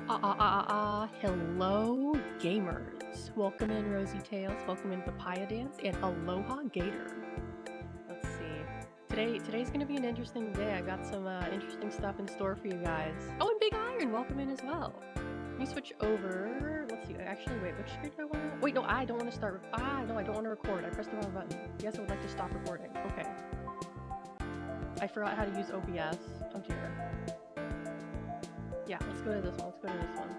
Hello, gamers. Welcome in, Rosy Tails. Welcome in, Papaya Dance, and Aloha Gator. Let's see. Today's gonna be an interesting day. I got some interesting stuff in store for you guys. Oh, and Big Iron, welcome in as well. Let me switch over. Let's see. Actually, wait. Which screen do I want to? Wait, no, I don't want to start. No, I don't want to record. I pressed the wrong button. Yes, I would like to stop recording. Okay. I forgot how to use OBS. Oh dear. Yeah, let's go to this one. Let's go to this one.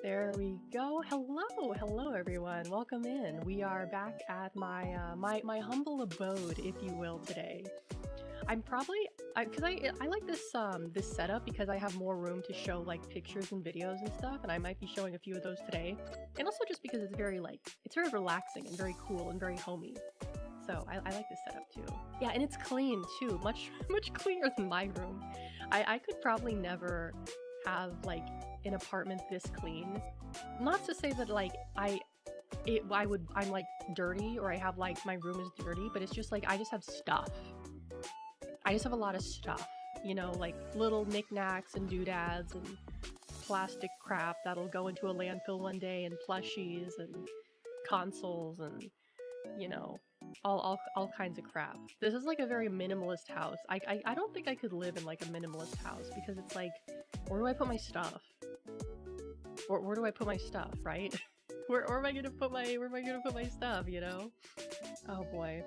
There we go. Hello everyone. Welcome in. We are back at my my humble abode, if you will, today. I'm probably because I like this this setup because I have more room to show like pictures and videos and stuff, and I might be showing a few of those today. And also just because it's very relaxing and very cool and very homey. So I like this setup too. Yeah, and it's clean too, much cleaner than my room. I could probably never have like an apartment this clean. Not to say that like I'm like dirty or I have like my room is dirty, but it's just like I just have stuff. I just have a lot of stuff, you know, like little knickknacks and doodads and plastic crap that'll go into a landfill one day, and plushies and consoles and, you know, all kinds of crap. This is like a very minimalist house. I don't think I could live in like a minimalist house because it's like, where do I put my stuff? Where do I put my stuff, right? where am I gonna put my stuff, you know? Oh boy.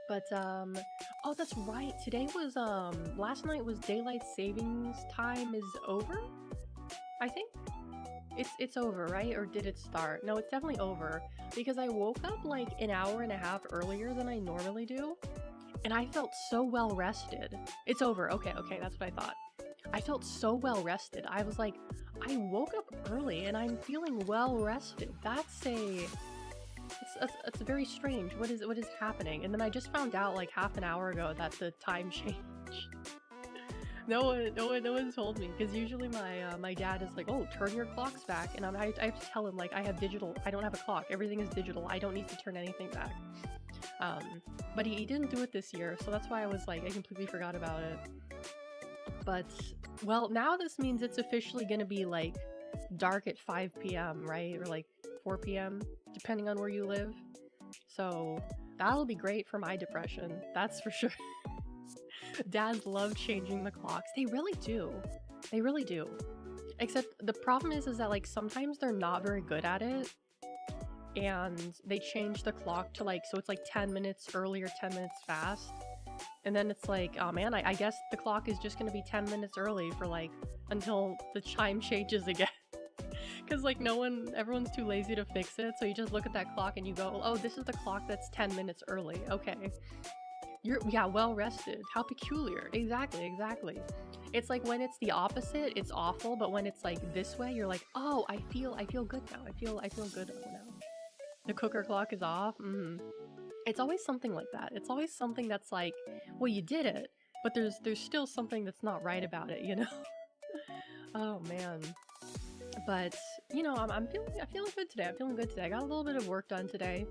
But oh, that's right. Today was last night was daylight savings time is over, I think. It's over, right? Or did it start? No, it's definitely over because I woke up like an hour and a half earlier than I normally do, and I felt so well rested. It's over. Okay, that's what I thought. I felt so well rested. I was like, I woke up early and I'm feeling well rested. It's very strange. What is happening? And then I just found out like half an hour ago that the time changed. No one told me, because usually my dad is like, oh, turn your clocks back, and I have to tell him like I don't have a clock, everything is digital, I don't need to turn anything back. But he didn't do it this year, so that's why I was like, I completely forgot about it. But well, now this means it's officially gonna be like dark at 5 p.m, right? Or like 4 p.m, depending on where you live. So that'll be great for my depression, that's for sure. Dads love changing the clocks. They really do. They really do. Except the problem is that like sometimes they're not very good at it, and they change the clock to like, so it's like 10 minutes early or 10 minutes fast. And then it's like, oh man, I guess the clock is just gonna be 10 minutes early for like until the chime changes again. Because like everyone's too lazy to fix it, so you just look at that clock and you go, oh, this is the clock that's 10 minutes early. Okay. Yeah, well rested. How peculiar. Exactly. It's like when it's the opposite, it's awful, but when it's like this way, you're like, oh, I feel good now. I feel good now. The cooker clock is off. It's always something like that. It's always something that's like, well, you did it, but there's still something that's not right about it, you know? Oh man. But you know, I'm feeling good today. I got a little bit of work done today.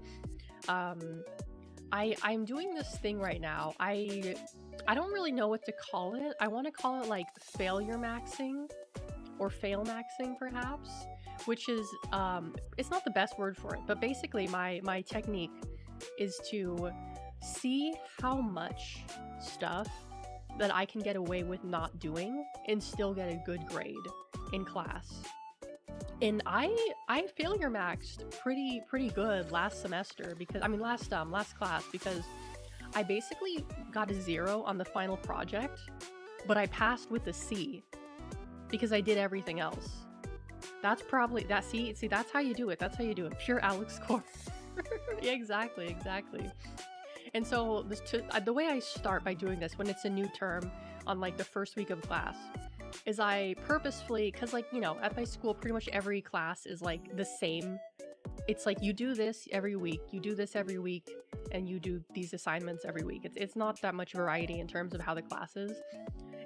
I'm doing this thing right now. I don't really know what to call it. I want to call it like failure maxing or fail maxing perhaps, which is it's not the best word for it, but basically my technique is to see how much stuff that I can get away with not doing and still get a good grade in class. And I failure maxed pretty good last semester because last class, because I basically got a 0 on the final project, but I passed with a C because I did everything else. That's probably that. See, that's how you do it. Pure Alex score. Yeah, exactly. And so the way I start by doing this when it's a new term on like the first week of class is I purposefully, because like, you know, at my school pretty much every class is like the same. It's like you do this every week, and you do these assignments every week. It's not that much variety in terms of how the class is.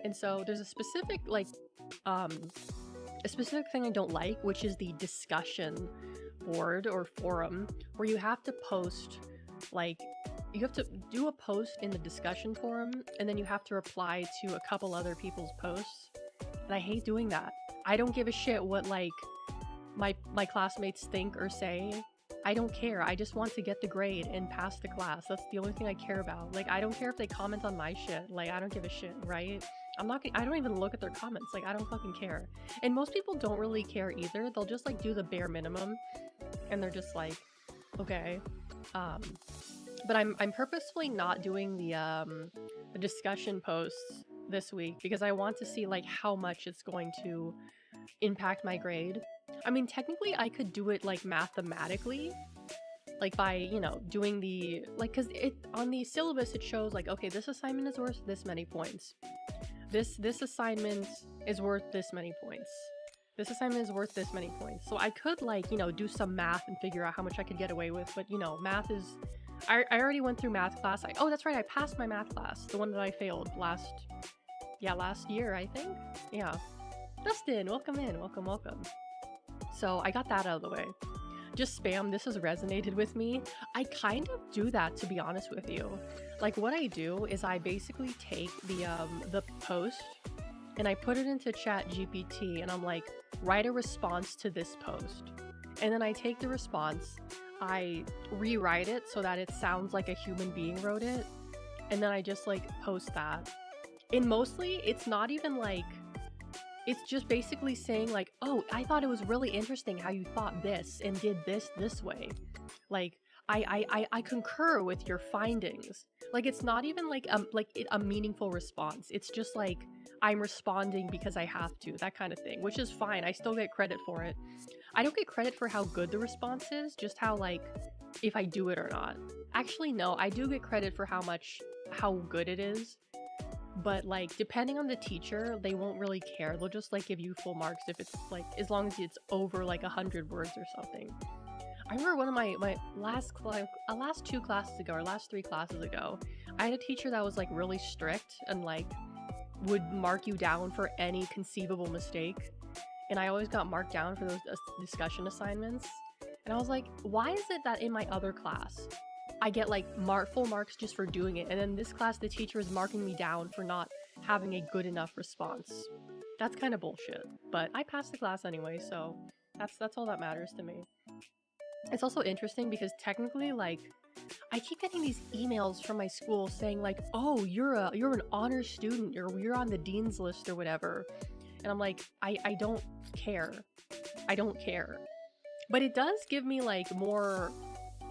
And so there's a specific like a specific thing I don't like, which is the discussion board or forum where you have to post like you have to do a post in the discussion forum, and then you have to reply to a couple other people's posts. And I hate doing that. I don't give a shit what like my classmates think or say. I don't care. I just want to get the grade and pass the class. That's the only thing I care about. Like, I don't care if they comment on my shit. Like, I don't give a shit, right? I don't even look at their comments. Like, I don't fucking care. And most people don't really care either. They'll just like do the bare minimum, and they're just like, okay. But I'm purposefully not doing the discussion posts this week because I want to see like how much it's going to impact my grade. I mean, technically I could do it like mathematically, like by, you know, doing the, like, because it on the syllabus it shows like, okay, this assignment is worth this many points. This assignment is worth this many points. This assignment is worth this many points. So I could like, you know, do some math and figure out how much I could get away with, but you know, math is, I already went through math class. Oh, that's right, I passed my math class, the one that I failed last year, I think. Yeah. Dustin, welcome in, welcome. So I got that out of the way. Just spam, this has resonated with me. I kind of do that, to be honest with you. Like what I do is I basically take the post and I put it into ChatGPT and I'm like, write a response to this post. And then I take the response, I rewrite it so that it sounds like a human being wrote it. And then I just like post that. And mostly it's not even like, it's just basically saying like, oh, I thought it was really interesting how you thought this and did this way. Like, I concur with your findings. Like, it's not even like a meaningful response. It's just like, I'm responding because I have to, that kind of thing, which is fine. I still get credit for it. I don't get credit for how good the response is, just how like, if I do it or not. Actually, no, I do get credit for how good it is. But like, depending on the teacher, they won't really care. They'll just like give you full marks if it's like, as long as it's over like 100 words or something. I remember one of my last 2 classes ago, or last 3 classes ago, I had a teacher that was like really strict and like would mark you down for any conceivable mistake. And I always got marked down for those discussion assignments. And I was like, why is it that in my other class, I get like full marks just for doing it, and then this class the teacher is marking me down for not having a good enough response? That's kind of bullshit. But I passed the class anyway, so that's all that matters to me. It's also interesting because technically, like, I keep getting these emails from my school saying like, oh, you're an honor student, or you're on the dean's list or whatever. And I'm like, I don't care. I don't care. But it does give me like more,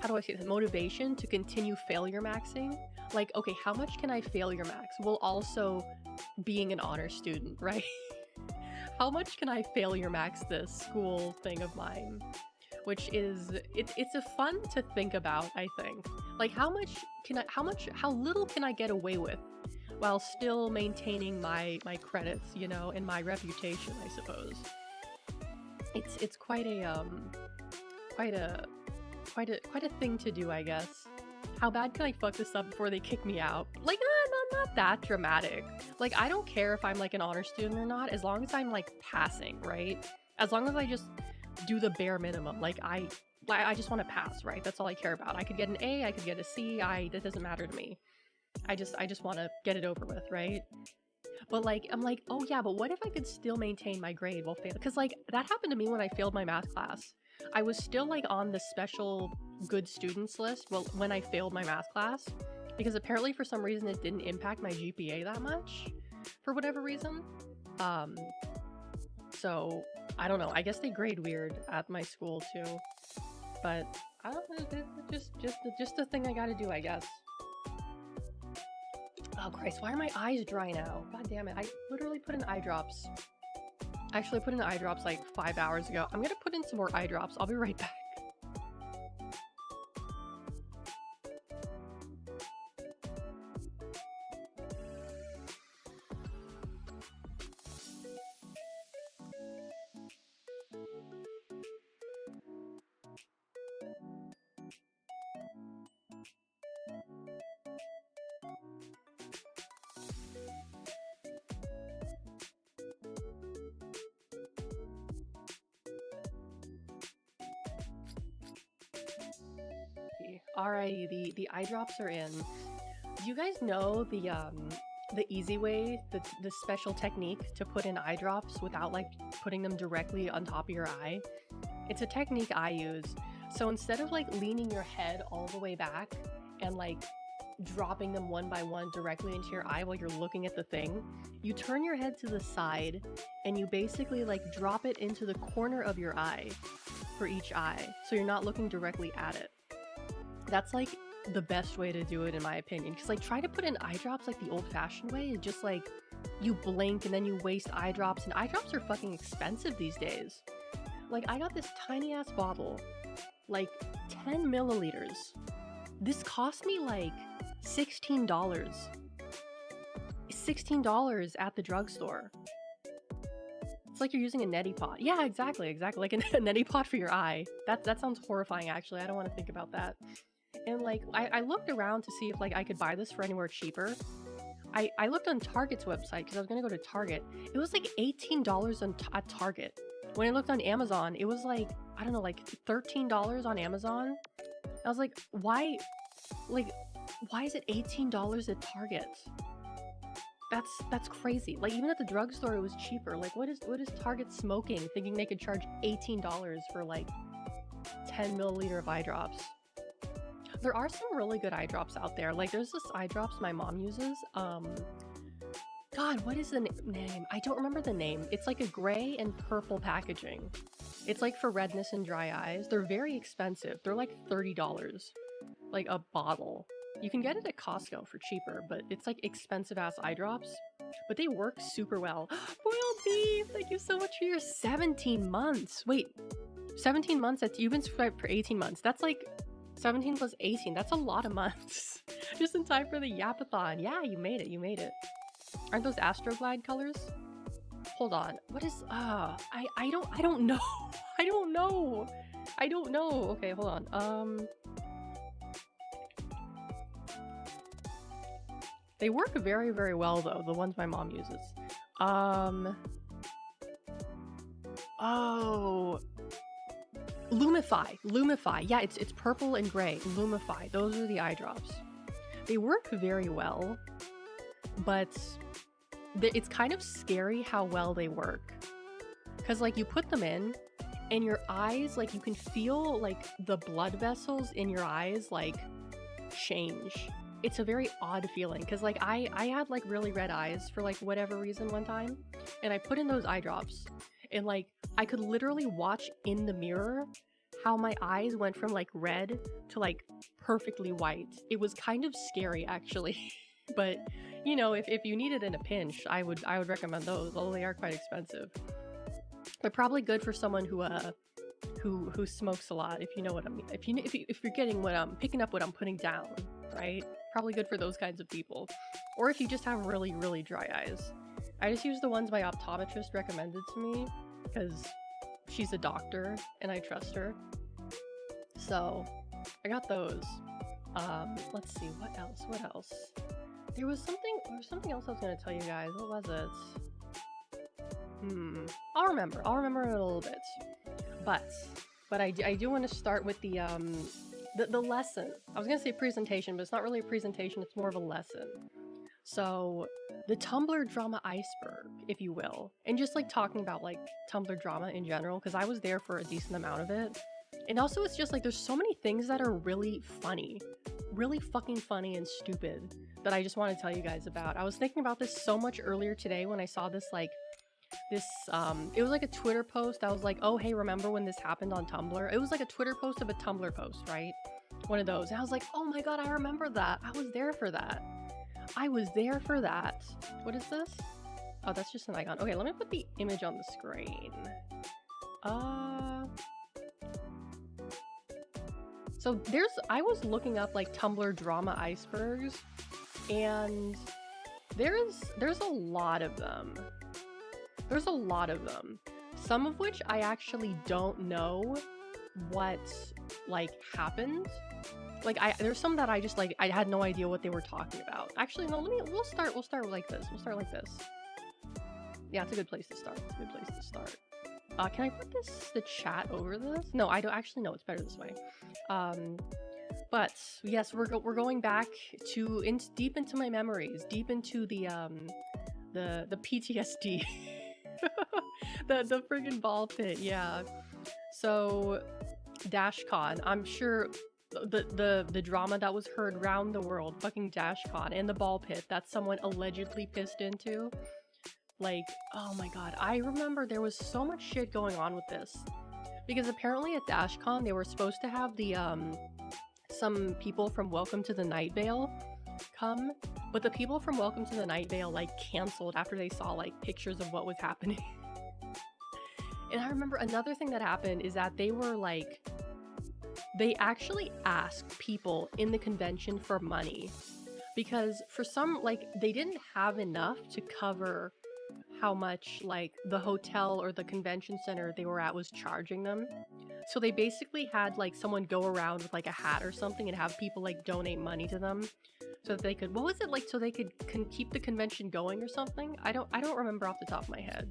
how do I say this, motivation to continue failure maxing. Like, okay, how much can I failure max while also being an honor student, right? How much can I failure max this school thing of mine? Which is, it's a fun to think about, I think. Like, how little can I get away with while still maintaining my credits, you know, and my reputation, I suppose. It's quite a thing to do, I guess. How bad can I fuck this up before they kick me out? Like, not that dramatic. Like, I don't care if I'm like an honor student or not, as long as I'm like passing, right? As long as I just do the bare minimum. Like, I just want to pass, right? That's all I care about. I could get an A, I could get a C, that doesn't matter to me. I just want to get it over with, right? But like, I'm like, oh yeah, but what if I could still maintain my grade while failing? Because like, that happened to me when I failed my math class. I was still like on the special good students list when I failed my math class, because apparently for some reason it didn't impact my GPA that much, for whatever reason. So I don't know. I guess they grade weird at my school too, but I don't know. It's just a thing I gotta do, I guess. Oh Christ, why are my eyes dry now? God damn it! I literally put in eye drops. Actually, I put in eye drops like 5 hours ago. I'm gonna put in some more eye drops. I'll be right back. Okay, alrighty, the eye drops are in. Do you guys know the easy way, the special technique to put in eye drops without like putting them directly on top of your eye? It's a technique I use. So instead of like leaning your head all the way back and like dropping them one by one directly into your eye while you're looking at the thing, you turn your head to the side and you basically like drop it into the corner of your eye for each eye, so you're not looking directly at it. That's like the best way to do it in my opinion, because like try to put in eye drops like the old-fashioned way, it's just like you blink and then you waste eye drops, and eye drops are fucking expensive these days. Like I got this tiny ass bottle, like 10 milliliters. This cost me like $16. $16 at the drugstore. It's like you're using a neti pot. Yeah, exactly, like a neti pot for your eye. That sounds horrifying, actually. I don't want to think about that. And like, I looked around to see if like I could buy this for anywhere cheaper. I looked on Target's website because I was gonna go to Target. It was like $18 at Target. When I looked on Amazon, it was like, I don't know, like $13 on Amazon. I was like, why is it $18 at Target? That's crazy. Like even at the drugstore it was cheaper. Like what is Target smoking, thinking they could charge $18 for like 10 milliliter of eye drops? There are some really good eye drops out there. Like there's this eye drops my mom uses. God, what is the name? I don't remember the name. It's like a gray and purple packaging. It's like for redness and dry eyes. They're very expensive. They're like $30, like a bottle. You can get it at Costco for cheaper, but it's like expensive ass eye drops. But they work super well. Boiled Beef, thank you so much for your 17 months. Wait, 17 months? You've been subscribed for 18 months. That's like 17 plus 18. That's a lot of months. Just in time for the Yapathon. Yeah, you made it. Aren't those Astroglide colors? Hold on. What is I don't know. I don't know. Okay, hold on. They work very, very well though, the ones my mom uses. Oh, Lumify. Yeah, it's purple and gray. Lumify. Those are the eye drops. They work very well, but it's kind of scary how well they work. Because like you put them in and your eyes, like you can feel like the blood vessels in your eyes like change. It's a very odd feeling because like I had like really red eyes for like whatever reason one time, and I put in those eye drops and like I could literally watch in the mirror how my eyes went from like red to like perfectly white. It was kind of scary actually. But you know, if you need it in a pinch, I would recommend those, although they are quite expensive. They're probably good for someone who smokes a lot, if you know what I mean. If you're getting what I'm picking up, what I'm putting down, right? Probably good for those kinds of people. Or if you just have really, really dry eyes. I just use the ones my optometrist recommended to me because she's a doctor and I trust her. So I got those. Let's see, what else? There was something else I was gonna tell you guys. What was it? I'll remember in a little bit. But I do want to start with the lesson. I was gonna say presentation, but it's not really a presentation, it's more of a lesson. So the Tumblr drama Iceberg, if you will, and just like talking about like Tumblr drama in general, because I was there for a decent amount of it. And also it's just like there's so many things that are really funny, really fucking funny and stupid that I just want to tell you guys about. I was thinking about this so much earlier today when I saw this it was like a Twitter post. I was like, oh hey, remember when this happened on Tumblr? It was like a Twitter post of a Tumblr post, right? One of those. And I was like, oh my god, I remember that. I was there for that. What is this? Oh, that's just an icon. Okay, let me put the image on the screen. So I was looking up like Tumblr drama icebergs, and there's a lot of them. Some of which I actually don't know what like happened. Like there's some that I just like I had no idea what they were talking about. Actually, no, we'll start like this. Yeah, it's a good place to start. Can I put the chat over this? No, I don't actually know. It's better this way. But yes, we're going back to deep into my memories, deep into the PTSD, the friggin' ball pit. Yeah. So DashCon, I'm sure the drama that was heard round the world, fucking DashCon, and the ball pit that someone allegedly pissed into. Like, oh my god, I remember there was so much shit going on with this. Because apparently at DashCon they were supposed to have the some people from Welcome to the Night Vale come, but the people from Welcome to the Night Vale like canceled after they saw like pictures of what was happening. And I remember another thing that happened is that they were like, they actually asked people in the convention for money because for some, like, they didn't have enough to cover how much like the hotel or the convention center they were at was charging them. So they basically had like someone go around with like a hat or something and have people like donate money to them so that they could, what was it like, so they could keep the convention going or something? I don't remember off the top of my head.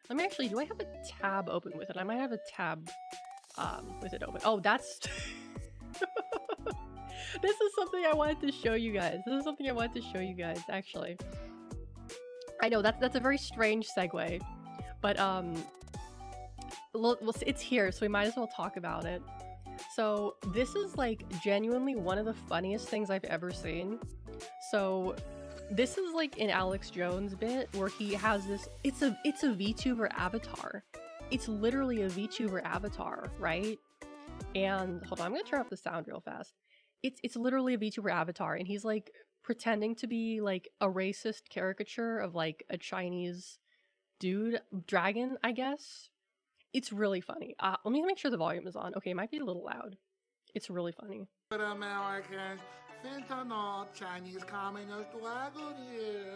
Let me actually, do I have a tab open with it? I might have a tab with it open. Oh, that's this is something I wanted to show you guys. This is something I wanted to show you guys actually. I know that's a very strange segue, but it's here, so we might as well talk about it. So this is like genuinely one of the funniest things I've ever seen. So this is like an Alex Jones bit where he has this, it's a VTuber avatar. It's literally a VTuber avatar, right? And hold on, I'm gonna turn up the sound real fast. It's literally a VTuber avatar, and he's like pretending to be like a racist caricature of like a Chinese dude, dragon, I guess. It's really funny. Let me make sure the volume is on. Okay, it might be a little loud. It's really funny. Americans, fentanyl, Chinese communist wagon here.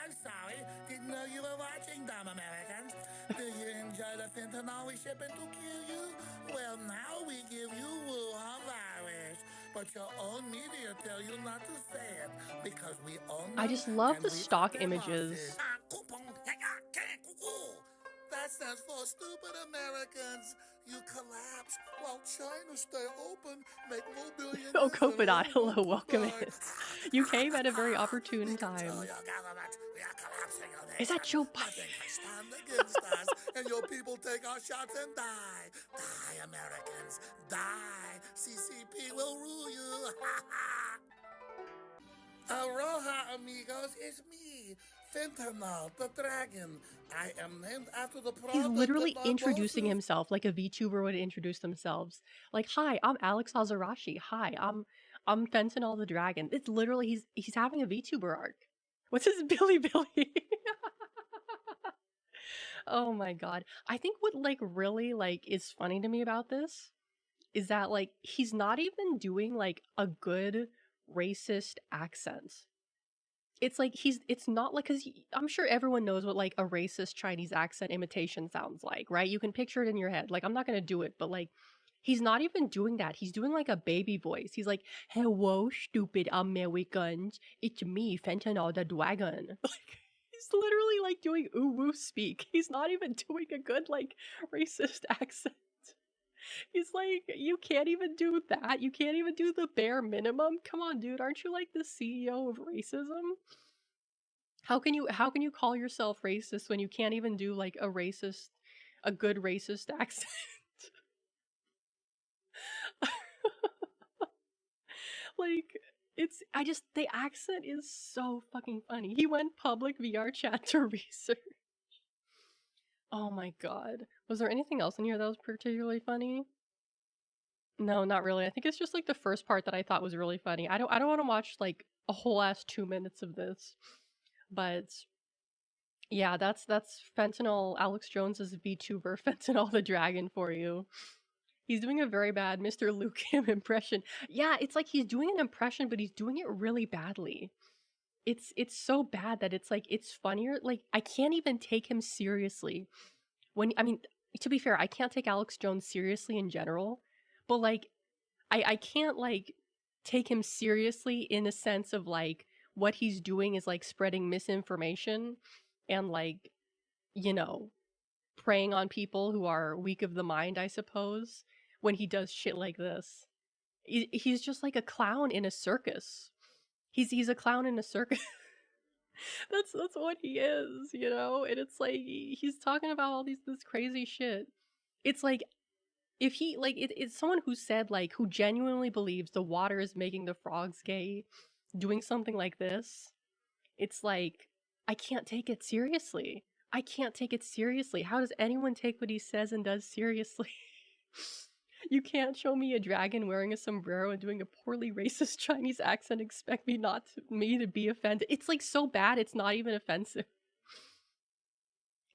I'm sorry. Didn't know you were watching, dumb Americans. Do you enjoy the fentanyl we shipping to kill you? Well, now we give you Wuhan virus. But your own media tell you not to say it because we own them. I just love the stock images. That stands for stupid Americans. You collapse while China stay open, make more billions. Oh, Copadot, hello, welcome in. You came at a very opportune time. Is that Joe Biden? Stand against us, and your people take our shots and die. Die, Americans, die. CCP will rule you. Aloha, amigos, it's me, Fentanyl, the dragon. I am named after the product. He's literally introducing himself like a VTuber would introduce themselves. Like, hi, I'm Alex Azarashi. Hi, I'm Fentanyl the dragon. It's literally he's having a VTuber arc. What's his Billy? Oh my god. I think what like really like is funny to me about this is that like he's not even doing like a good racist accent. It's like it's not like, because I'm sure everyone knows what like a racist Chinese accent imitation sounds like, right? You can picture it in your head. Like, I'm not gonna do it, but like he's not even doing that. He's doing like a baby voice. He's like, hello stupid Americans, it's me, Fentanyl the dragon. Like, he's literally like doing ooh woo speak. He's not even doing a good like racist accent. He's like, you can't even do that. You can't even do the bare minimum. Come on, dude. Aren't you like the CEO of racism? How can you call yourself racist when you can't even do like a good racist accent? Like, the accent is so fucking funny. He went public VR chat to research. Oh my god. Was there anything else in here that was particularly funny? No, not really. I think it's just like the first part that I thought was really funny. I don't want to watch like a whole ass 2 minutes of this. But yeah, that's Fentanyl, Alex Jones's VTuber, Fentanyl the Dragon for you. He's doing a very bad Mr. Liu Kim impression. Yeah, it's like he's doing an impression, but he's doing it really badly. It's so bad that it's like it's funnier. Like, I can't even take him seriously. I mean, to be fair, I can't take Alex Jones seriously in general, but like I can't like take him seriously in a sense of like what he's doing is like spreading misinformation and like, you know, preying on people who are weak of the mind, I suppose. when he does shit like this. He's just like a clown in a circus. He's a clown in a circus. That's what he is, you know? And it's like he's talking about all this crazy shit. It's like if he like it's someone who said like who genuinely believes the water is making the frogs gay doing something like this. It's like I can't take it seriously. I can't take it seriously. How does anyone take what he says and does seriously? You can't show me a dragon wearing a sombrero and doing a poorly racist Chinese accent, expect me to be offended. It's like so bad it's not even offensive.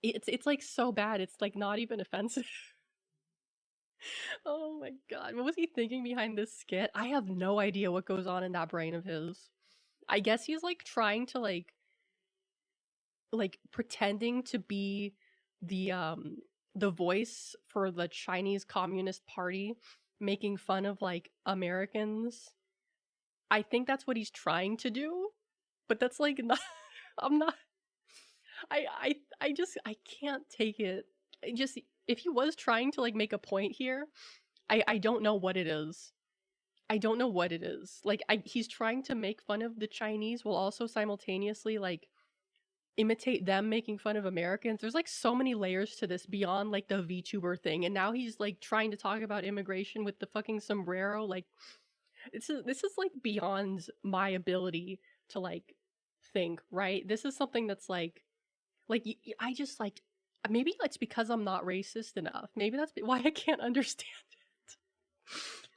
It's like so bad it's like not even offensive. Oh my god. What was he thinking behind this skit? I have no idea what goes on in that brain of his. I guess he's like trying to like pretending to be the voice for the Chinese Communist Party, making fun of like Americans. I think that's what he's trying to do, but that's like not I'm not I can't take it. I just if he was trying to like make a point here, I don't know what it is. I don't know what it is. Like he's trying to make fun of the Chinese while also simultaneously like imitate them making fun of Americans. There's like so many layers to this beyond like the VTuber thing. And now he's like trying to talk about immigration with the fucking sombrero. Like this is like beyond my ability to like think, right? This is something that's like I just like maybe it's because I'm not racist enough. Maybe that's why I can't understand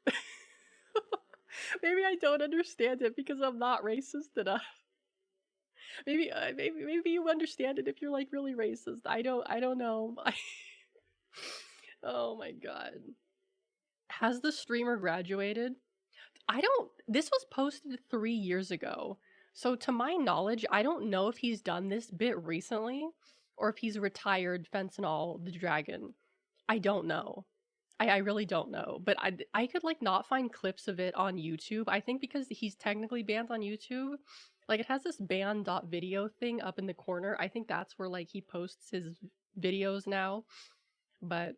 it. Maybe I don't understand it because I'm not racist enough. Maybe you understand it if you're like really racist. I don't know. Oh my god. Has the streamer graduated? I don't This was posted 3 years ago. So to my knowledge, I don't know if he's done this bit recently or if he's retired Fentanyl the Dragon. I don't know. I really don't know. But I could like not find clips of it on YouTube. I think because he's technically banned on YouTube. Like it has this ban.video thing up in the corner. I think that's where like he posts his videos now. But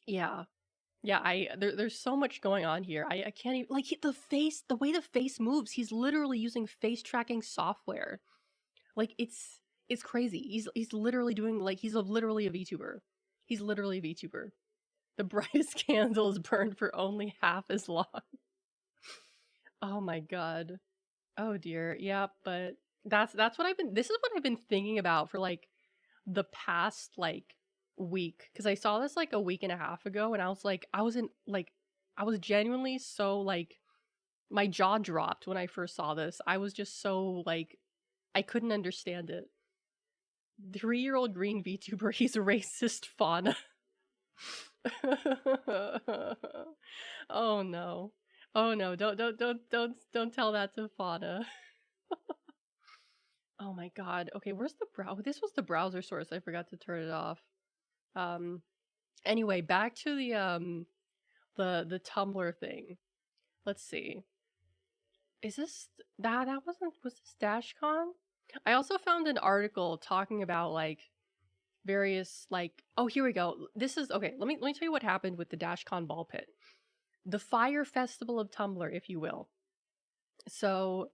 yeah. Yeah, there's so much going on here. I can't even like the way the face moves. He's literally using face tracking software. Like it's crazy. He's literally doing like literally a VTuber. He's literally a VTuber. The brightest candle is burned for only half as long. Oh my god. Oh dear. Yeah, but that's what this is what I've been thinking about for like the past like week because I saw this like a week and a half ago and I was like I was genuinely so like my jaw dropped when I first saw this. I was just so like I couldn't understand it. 3-year-old green VTuber, he's a racist fauna. Oh no. Oh no, don't tell that to fauna. Oh my god. Okay, where's the this was the browser source. I forgot to turn it off. Um Anyway, back to the Tumblr thing. Let's see. Is this that wasn't was this DashCon? I also found an article talking about like various like oh here we go. This is okay, let me tell you what happened with the DashCon ball pit. The Fire Festival of Tumblr, if you will. So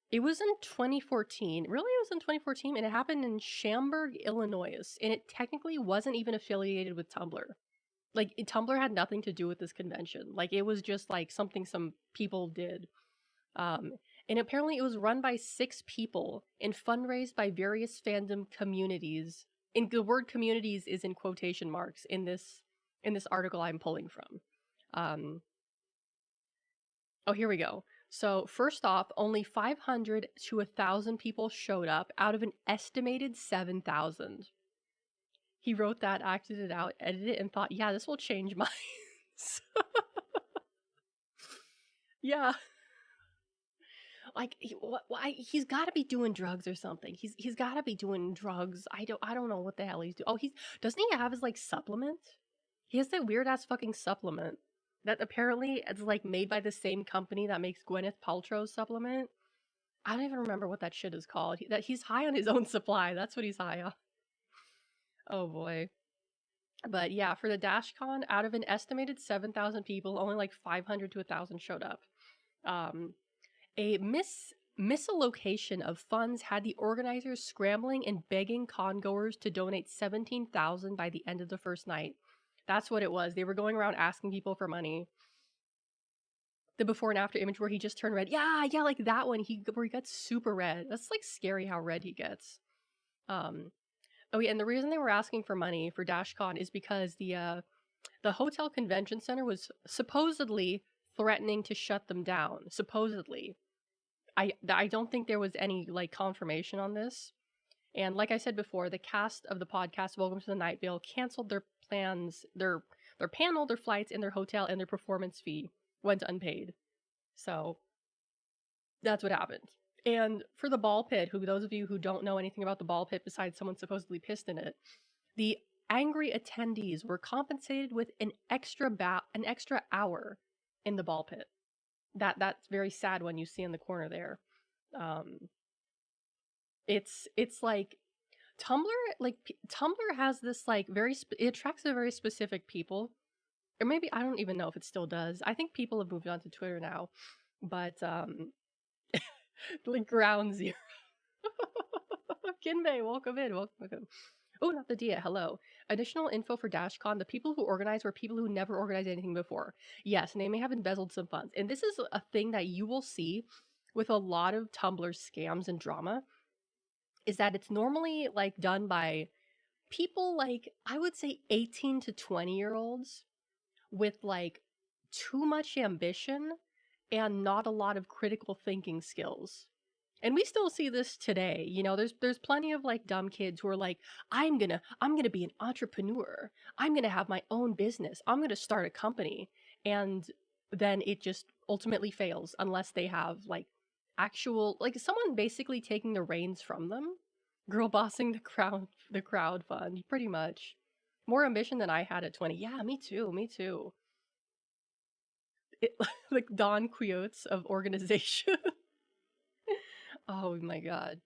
it was in 2014. Really, it was in 2014, and it happened in Schaumburg, Illinois. And it technically wasn't even affiliated with Tumblr. Like Tumblr had nothing to do with this convention. Like it was just like something some people did. Um, and apparently it was run by 6 people and fundraised by various fandom communities. And the word communities is in quotation marks in this article I'm pulling from. Um, oh, here we go. So first off, only 500 to 1,000 people showed up out of an estimated 7,000. He wrote that, acted it out, edited it, and thought, yeah, this will change minds. Yeah. Like he's got to be doing drugs or something. He's got to be doing drugs. I don't know what the hell he's doing. Oh, he's doesn't he have his like supplement? He has that weird ass fucking supplement that apparently is like made by the same company that makes Gwyneth Paltrow's supplement. I don't even remember what that shit is called. That he's high on his own supply. That's what he's high on. Oh boy. But yeah, for the DashCon, out of an estimated 7,000 people, only like 500 to 1,000 showed up. Um, a misallocation of funds had the organizers scrambling and begging congoers to donate 17,000 by the end of the first night. That's what it was. They were going around asking people for money. The before and after image where he just turned red. Yeah, like that one. Where he got super red. That's like scary how red he gets. Oh yeah, and the reason they were asking for money for DashCon is because the hotel convention center was supposedly threatening to shut them down. Supposedly. I don't think there was any like confirmation on this. And like I said before, the cast of the podcast Welcome to the Night Vale canceled their plans, their panel, their flights, and their hotel, and their performance fee went unpaid. So that's what happened. And for the ball pit, who those of you who don't know anything about the ball pit besides someone supposedly pissed in it, the angry attendees were compensated with an extra hour in the ball pit. That's very sad when you see in the corner there. Um, it's like Tumblr has this like it attracts a very specific people, or maybe I don't even know if it still does. I think people have moved on to Twitter now, but like ground zero. Kinbei, welcome in, welcome. Oh, not the Dia. Hello. Additional info for DashCon. The people who organize were people who never organized anything before. Yes, and they may have embezzled some funds. And this is a thing that you will see with a lot of Tumblr scams and drama, is that it's normally like done by people like, I would say 18 to 20-year-olds with like too much ambition and not a lot of critical thinking skills. And we still see this today. You know, there's plenty of like dumb kids who are like, I'm gonna be an entrepreneur. I'm gonna have my own business. I'm gonna start a company. And then it just ultimately fails unless they have like actual, like someone basically taking the reins from them. Girl bossing the crowd fund, pretty much. More ambition than I had at 20. Yeah, me too. It, like Don Quixotes of organization. Oh my god.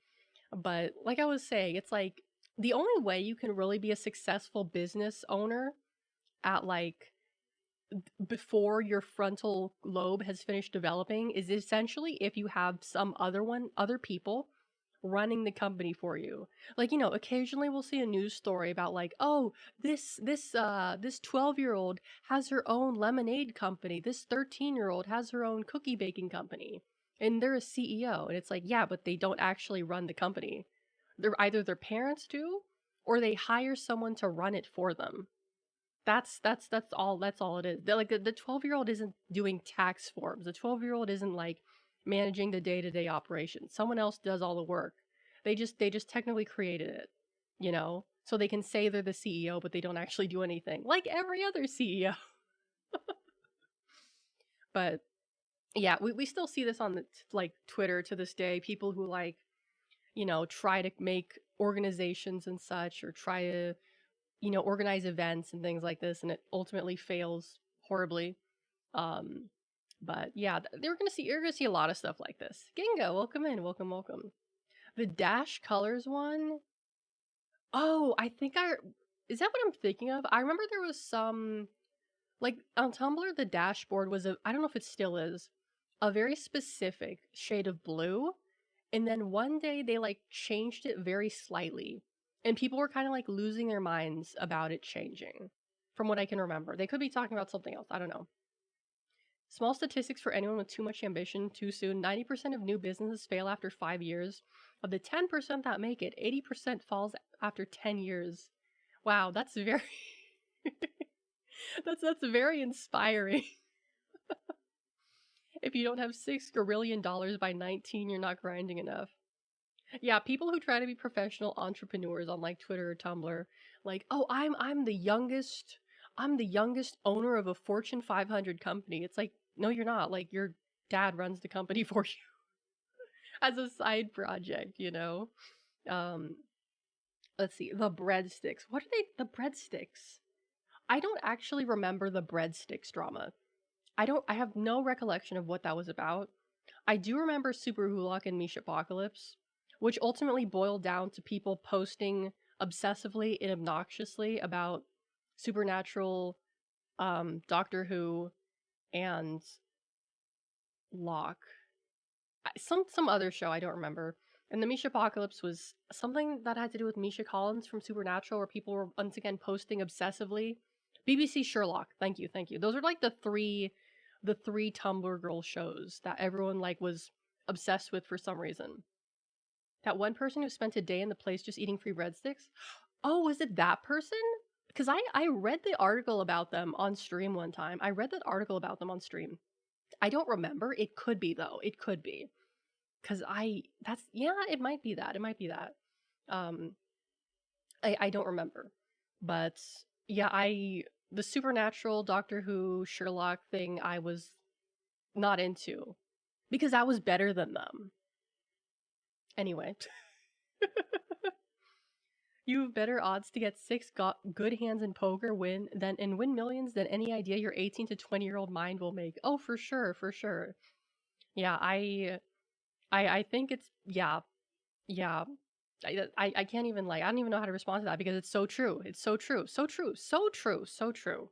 But like I was saying, it's like the only way you can really be a successful business owner at like before your frontal lobe has finished developing is essentially if you have some other people running the company for you. Like, you know, occasionally we'll see a news story about like, oh, this 12-year-old has her own lemonade company. This 13-year-old has her own cookie baking company. And they're a CEO. And it's like, yeah, but they don't actually run the company. They're either their parents do or they hire someone to run it for them. That's all it is. Like the 12-year-old isn't doing tax forms. The 12-year-old isn't like managing the day-to-day operations. Someone else does all the work. They just technically created it, you know? So they can say they're the CEO, but they don't actually do anything. Like every other CEO. But yeah, we still see this on the like Twitter to this day. People who like, you know, try to make organizations and such, or try to, you know, organize events and things like this, and it ultimately fails horribly. Um, but yeah, you're gonna see a lot of stuff like this. Gingo, welcome in, welcome. The Dash Colors one. Oh, is that what I'm thinking of? I remember there was some like on Tumblr. The dashboard was I don't know if it still is, a very specific shade of blue, and then one day they like changed it very slightly, and people were kind of like losing their minds about it changing. From what I can remember, they could be talking about something else. I don't know. Small statistics for anyone with too much ambition too soon. 90% of new businesses fail after 5 years. Of the 10% that make it, 80% falls after 10 years. Wow, that's very that's very inspiring. If you don't have $6 by 19, you're not grinding enough. Yeah, people who try to be professional entrepreneurs on like Twitter or Tumblr, like, oh, I'm the youngest owner of a Fortune 500 company. It's like, no, you're not. Like, your dad runs the company for you as a side project, you know? Um, let's see, the breadsticks. What are they? The breadsticks. I don't actually remember the breadsticks drama. I have no recollection of what that was about. I do remember Super Hulak and Misha Apocalypse, which ultimately boiled down to people posting obsessively and obnoxiously about Supernatural, Doctor Who, and Locke. Some other show I don't remember. And the Misha Apocalypse was something that had to do with Misha Collins from Supernatural, where people were once again posting obsessively. BBC Sherlock, thank you, thank you. Those are like the three Tumblr girl shows that everyone like was obsessed with for some reason. That one person who spent a day in the place just eating free breadsticks. Oh, was it that person? Because I read the article about them on stream one time. I read that article about them on stream. I don't remember. It could be though. It could be. Cause that's yeah, it might be that. It might be that. Um I don't remember. But yeah, the supernatural Doctor Who Sherlock thing I was not into because I was better than them. Anyway, you have better odds to get good hands in poker win millions than any idea your 18 to 20-year-old mind will make. Oh, for sure, for sure. Yeah, I think it's yeah, yeah. I can't even like I don't even know how to respond to that because it's so true. It's so true. So true. So true. So true.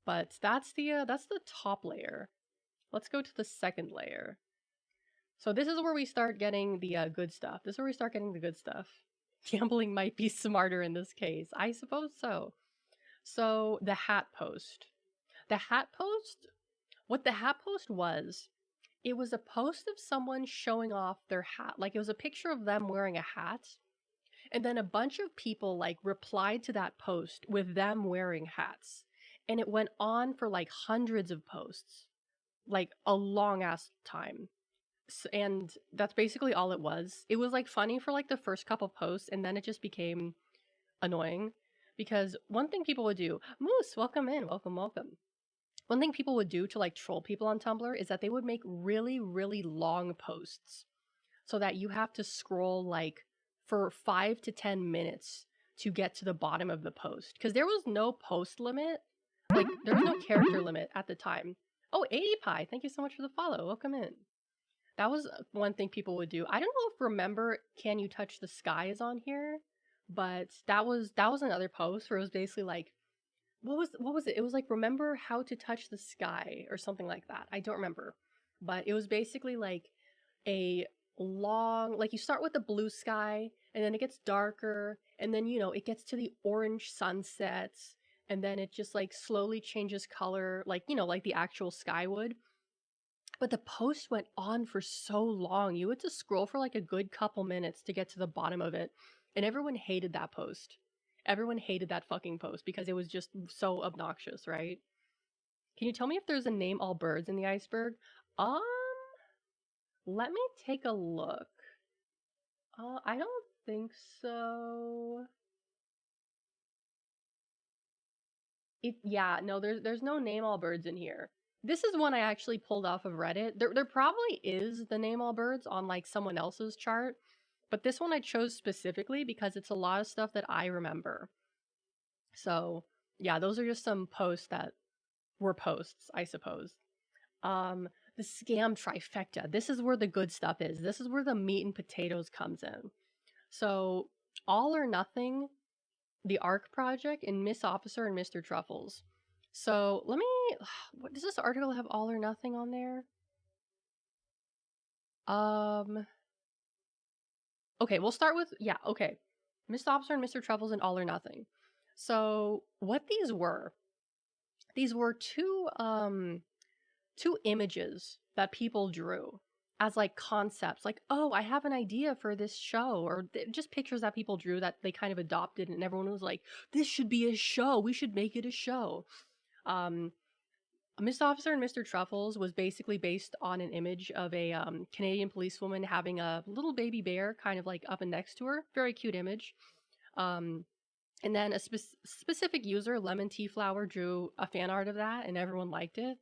But that's the top layer. Let's go to the second layer. So this is where we start getting the good stuff. This is where we start getting the good stuff. Gambling might be smarter in this case. I suppose so. So the hat post. The hat post, what the hat post was, it was a post of someone showing off their hat. Like it was a picture of them wearing a hat. And then a bunch of people like replied to that post with them wearing hats. And it went on for like hundreds of posts, like a long ass time. And that's basically all it was. It was like funny for like the first couple posts, and then it just became annoying because one thing people would do, Moose, welcome in, welcome, welcome. One thing people would do to like troll people on Tumblr is that they would make really, really long posts so that you have to scroll like for 5 to 10 minutes to get to the bottom of the post because there was no post limit, like there was no character limit at the time. Oh, 80 Pie, thank you so much for the follow. Welcome in. That was one thing people would do. I don't know if remember Can You Touch the Sky is on here, but that was another post where it was basically like what was it? It was like remember how to touch the sky or something like that. I don't remember. But it was basically like a long like you start with the blue sky and then it gets darker and then it gets to the orange sunsets and then it just like slowly changes color like like the actual sky would. But the post went on for so long. You had to scroll for like a good couple minutes to get to the bottom of it. And everyone hated that post. Everyone hated that fucking post because it was just so obnoxious, right? Can you tell me if there's a name all birds in the iceberg? Um, let me take a look. I don't think so. Yeah, no, there's no name all birds in here. This is one I actually pulled off of Reddit. There probably is the name all birds on like someone else's chart, but this one I chose specifically because it's a lot of stuff that I remember. So, yeah, those are just some posts that were posts, I suppose. The scam trifecta. This is where the good stuff is. This is where the meat and potatoes comes in. So, All or Nothing, the ARC project, and Miss Officer and Mr. Truffles. So, let me what does this article have All or Nothing on there? Okay, we'll start with yeah, okay. Miss Officer and Mr. Truffles and All or Nothing. So, what these were two images that people drew as like concepts like oh I have an idea for this show or just pictures that people drew that they kind of adopted and everyone was like this should be a show, we should make it a show. Miss Officer and Mr. Truffles was basically based on an image of a Canadian policewoman having a little baby bear kind of like up and next to her, very cute image. um, and then a specific user, Lemon Tea Flower, drew a fan art of that and everyone liked it.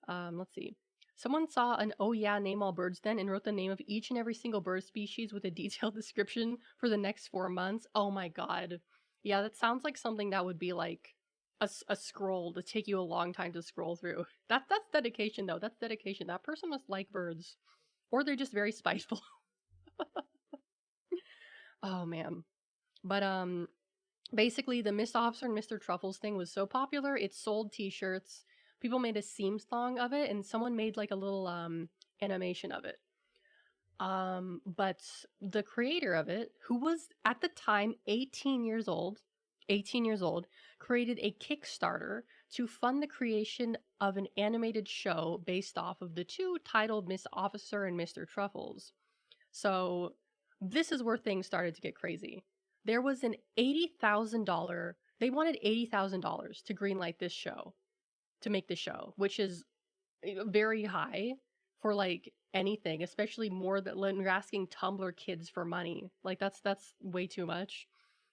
Let's see. Someone saw an oh yeah, name all birds then and wrote the name of each and every single bird species with a detailed description for the next 4 months. Oh my god. Yeah, that sounds like something that would be like a scroll to take you a long time to scroll through. That's dedication though. That's dedication. That person must like birds. Or they're just very spiteful. Oh man. But Basically, the Miss Officer and Mr. Truffles thing was so popular, it sold t-shirts. People made a theme song of it, and someone made like a little animation of it. But the creator of it, who was at the time 18 years old, created a Kickstarter to fund the creation of an animated show based off of the two titled Miss Officer and Mr. Truffles. So this is where things started to get crazy. There was an $80,000, they wanted $80,000 to greenlight this show, to make the show, which is very high for like anything, especially more than when you're asking Tumblr kids for money. Like that's way too much.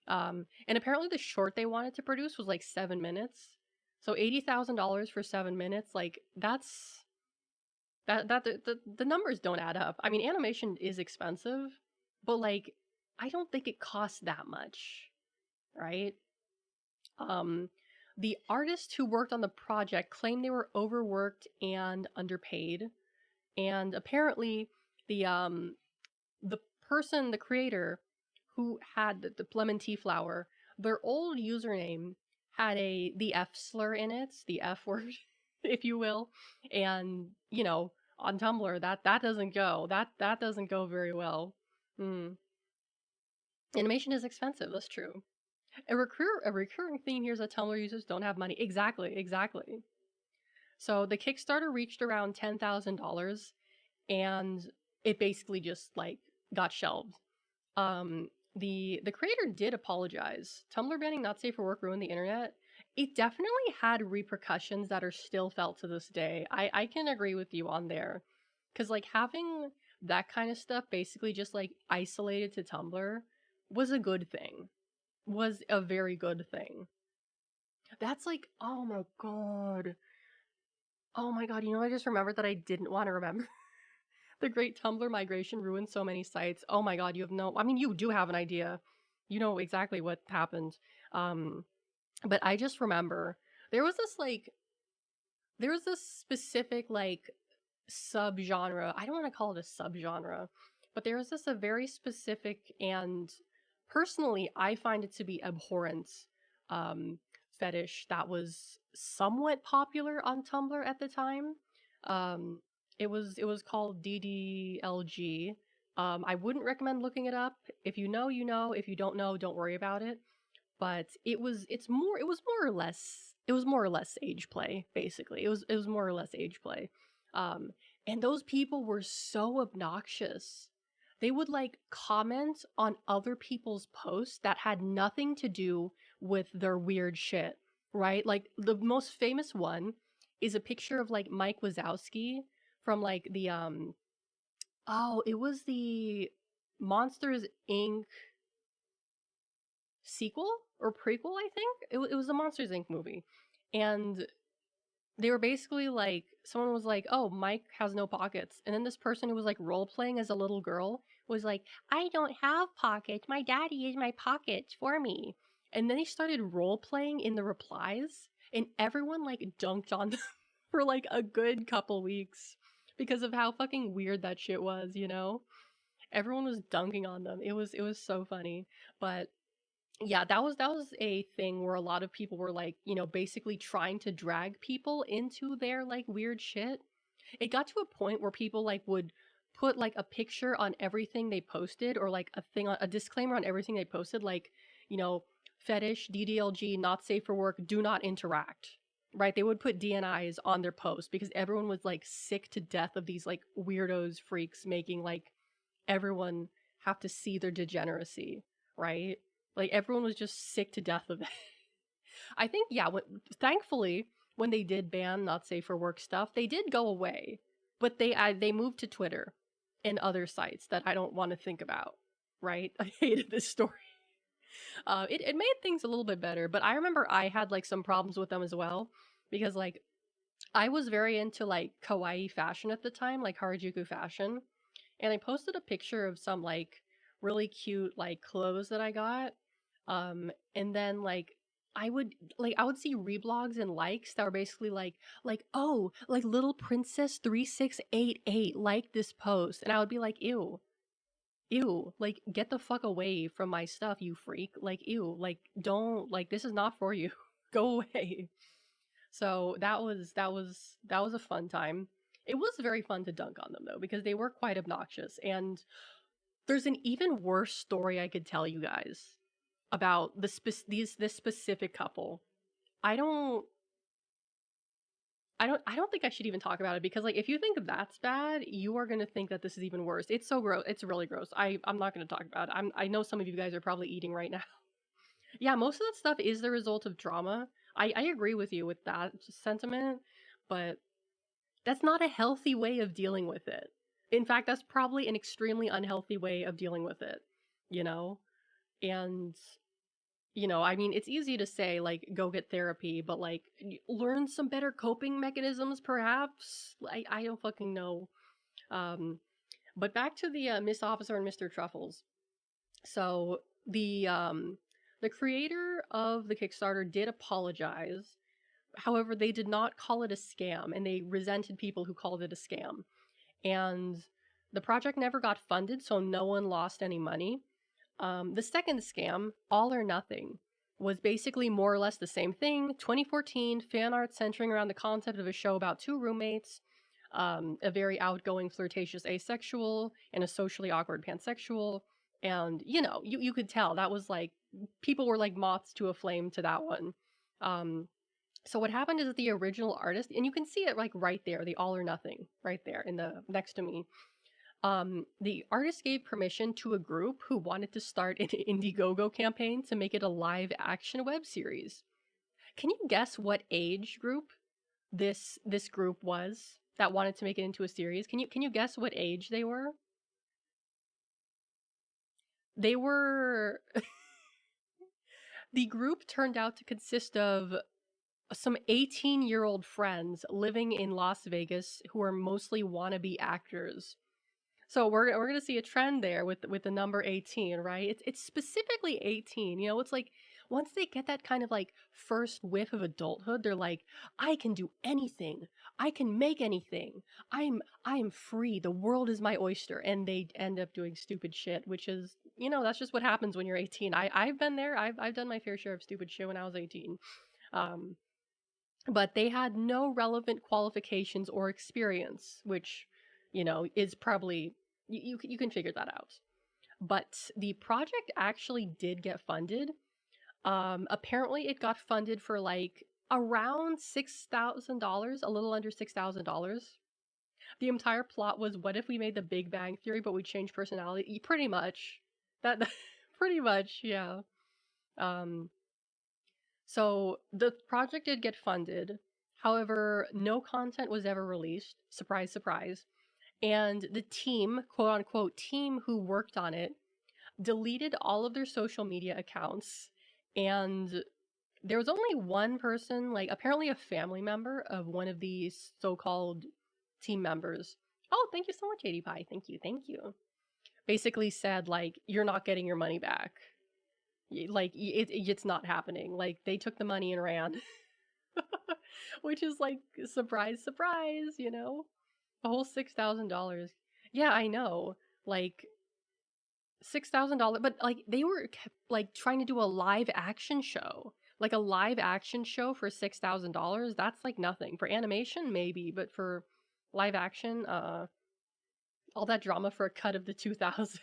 And apparently the short they wanted to produce was like 7 minutes. So $80,000 for 7 minutes, like the numbers don't add up. I mean, animation is expensive, but like I don't think it costs that much, right? Um, the artists who worked on the project claimed they were overworked and underpaid, and apparently the um the person, the creator who had the lemon tea flower, their old username had the F slur in it, the F word, if you will, and on Tumblr that doesn't go, that doesn't go very well. Mm. Animation is expensive. That's true. A recurring theme here is that Tumblr users don't have money. Exactly, exactly. So the Kickstarter reached around $10,000, and it basically just like got shelved. Um, the creator did apologize. Tumblr banning not safe for work ruined the internet. It definitely had repercussions that are still felt to this day. I can agree with you on there, because like having that kind of stuff basically just like isolated to Tumblr was a good thing. Was a very good thing. That's like, oh my god. Oh my god, I just remembered that I didn't want to remember. The great Tumblr migration ruined so many sites. Oh my god, you have no, I mean, you do have an idea. You know exactly what happened. Um, but I just remember there was this like there was this specific like subgenre. I don't want to call it a subgenre, but there was this a very specific, and personally I find it to be abhorrent um fetish that was somewhat popular on Tumblr at the time. Um it was called DDLG. I wouldn't recommend looking it up. If you know, you know. If you don't know, don't worry about it. But it was more or less age play, basically. It was more or less age play. Um and those people were so obnoxious. They would like comment on other people's posts that had nothing to do with their weird shit, right? Like the most famous one is a picture of like Mike Wazowski from like the it was the Monsters Inc. sequel or prequel, I think. It was a Monsters Inc. movie. And they were basically like, someone was like, oh, Mike has no pockets. And then this person who was like role playing as a little girl was like, I don't have pockets. My daddy is my pockets for me. And then he started role playing in the replies, and everyone like dunked on them for like a good couple weeks because of how fucking weird that shit was. Everyone was dunking on them. It was so funny. But yeah, that was a thing where a lot of people were like, basically trying to drag people into their like weird shit. It got to a point where people like would put like a picture on everything they posted, or like a disclaimer on everything they posted, like, you know, fetish, DDLG, not safe for work, do not interact. Right? They would put DNIs on their posts because everyone was like sick to death of these like weirdos, freaks making like everyone have to see their degeneracy, right? Like everyone was just sick to death of it. I think, yeah, thankfully when they did ban not safe for work stuff, they did go away, but they moved to Twitter and other sites that I don't want to think about. Right? I hated this story. It made things a little bit better, but I remember I had like some problems with them as well, because like I was very into like kawaii fashion at the time, like Harajuku fashion, and I posted a picture of some like really cute like clothes that I got. And then I would see reblogs and likes that were basically like, oh, like little princess 3688 like this post, and I would be like, ew, ew, like get the fuck away from my stuff, you freak. Like ew, like don't, like this is not for you. Go away. So that was a fun time. It was very fun to dunk on them though because they were quite obnoxious, and there's an even worse story I could tell you guys about this specific couple. I don't I don't think I should even talk about it because like if you think that's bad, you are gonna think that this is even worse. It's so gross. It's really gross. I'm not gonna talk about it. I know some of you guys are probably eating right now. Yeah, most of that stuff is the result of drama. I agree with you with that sentiment, but that's not a healthy way of dealing with it. In fact, that's probably an extremely unhealthy way of dealing with it, you know? And I mean, it's easy to say like go get therapy, but like learn some better coping mechanisms perhaps. I don't fucking know. Um but back to the Miss Officer and Mr. Truffles. So the creator of the Kickstarter did apologize. However, they did not call it a scam and they resented people who called it a scam. And the project never got funded, so no one lost any money. The second scam, All or Nothing, was basically more or less the same thing. 2014 fan art centering around the concept of a show about two roommates, a very outgoing, flirtatious asexual, and a socially awkward pansexual. And you could tell that was like people were like moths to a flame to that one. So what happened is that the original artist, and you can see it like right there, the All or Nothing, right there in the next to me. The artist gave permission to a group who wanted to start an Indiegogo campaign to make it a live action web series. Can you guess what age group this group was that wanted to make it into a series? Can you guess what age they were? They were the group turned out to consist of some 18-year-old friends living in Las Vegas who are mostly wannabe actors. So we're gonna see a trend there with the number 18, right? It's specifically 18. It's like once they get that kind of like first whiff of adulthood, they're like, I can do anything. I can make anything. I am free. The world is my oyster. And they end up doing stupid shit, which is, that's just what happens when you're 18. I've been there. I've done my fair share of stupid shit when I was 18. Um, but they had no relevant qualifications or experience, which, is probably you can figure that out. But the project actually did get funded. Apparently, it got funded for like around $6,000, a little under $6,000. The entire plot was, what if we made the Big Bang Theory, but we changed personality? Pretty much. That pretty much, yeah. Um, So the project did get funded. However, no content was ever released. Surprise, surprise. And the team, quote unquote, team who worked on it, deleted all of their social media accounts. And there was only one person, like apparently a family member of one of these so called team members. Oh, thank you so much, AD Pie. Thank you, thank you. Basically said, like, you're not getting your money back. Like, it's not happening. Like, they took the money and ran. Which is like, surprise, surprise, a whole $6,000. Yeah, I know. Like, $6,000, but like they were like trying to do a live action show. Like a live action show for $6,000, that's like nothing. For animation, maybe, but for live action, all that drama for a cut of the 2000.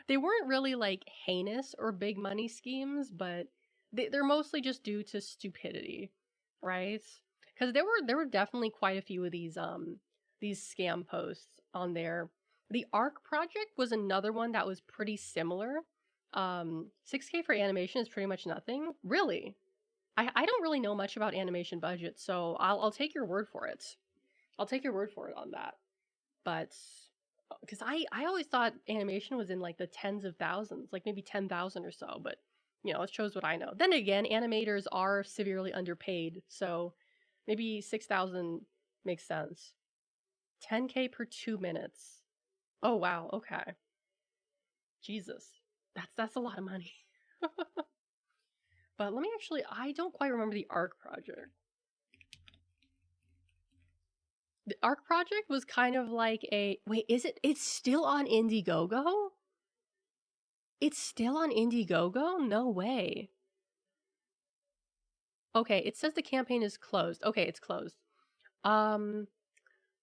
They weren't really like heinous or big money schemes, but they're mostly just due to stupidity, right? Because there were definitely quite a few of these scam posts on there. The Arc project was another one that was pretty similar. 6K for animation is pretty much nothing, really. I don't really know much about animation budgets, so I'll take your word for it. I'll take your word for it on that. But because I always thought animation was in like the tens of thousands, like maybe 10,000 or so, but it shows what I know. Then again, animators are severely underpaid, so maybe 6,000 makes sense. 10K per 2 minutes. Oh wow, okay. Jesus. That's a lot of money. But let me actually, I don't quite remember the Arc project. The Arc Project was kind of like a wait, is it? It's still on Indiegogo? It's still on Indiegogo? No way. Okay, it says the campaign is closed. Okay, it's closed. Um,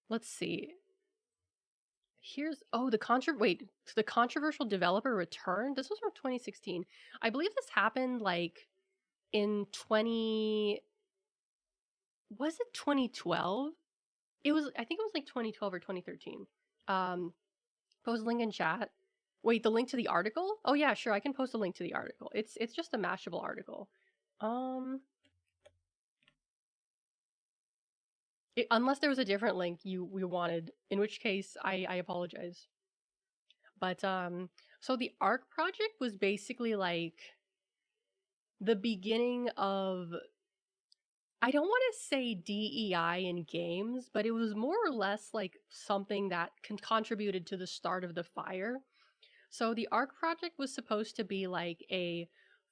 let's see. Here's the controversial developer returned. This was from 2016. I believe this happened like in 20 was it 2012? I think it was like 2012 or 2013. Um, post link in chat. Wait, the link to the article? Oh yeah, sure, I can post a link to the article. It's just a Mashable article. Um, unless there was a different link you wanted, in which case I apologize. But so the Arc project was basically like the beginning of, I don't want to say DEI in games, but it was more or less like something that contributed to the start of the fire. So the Arc project was supposed to be like a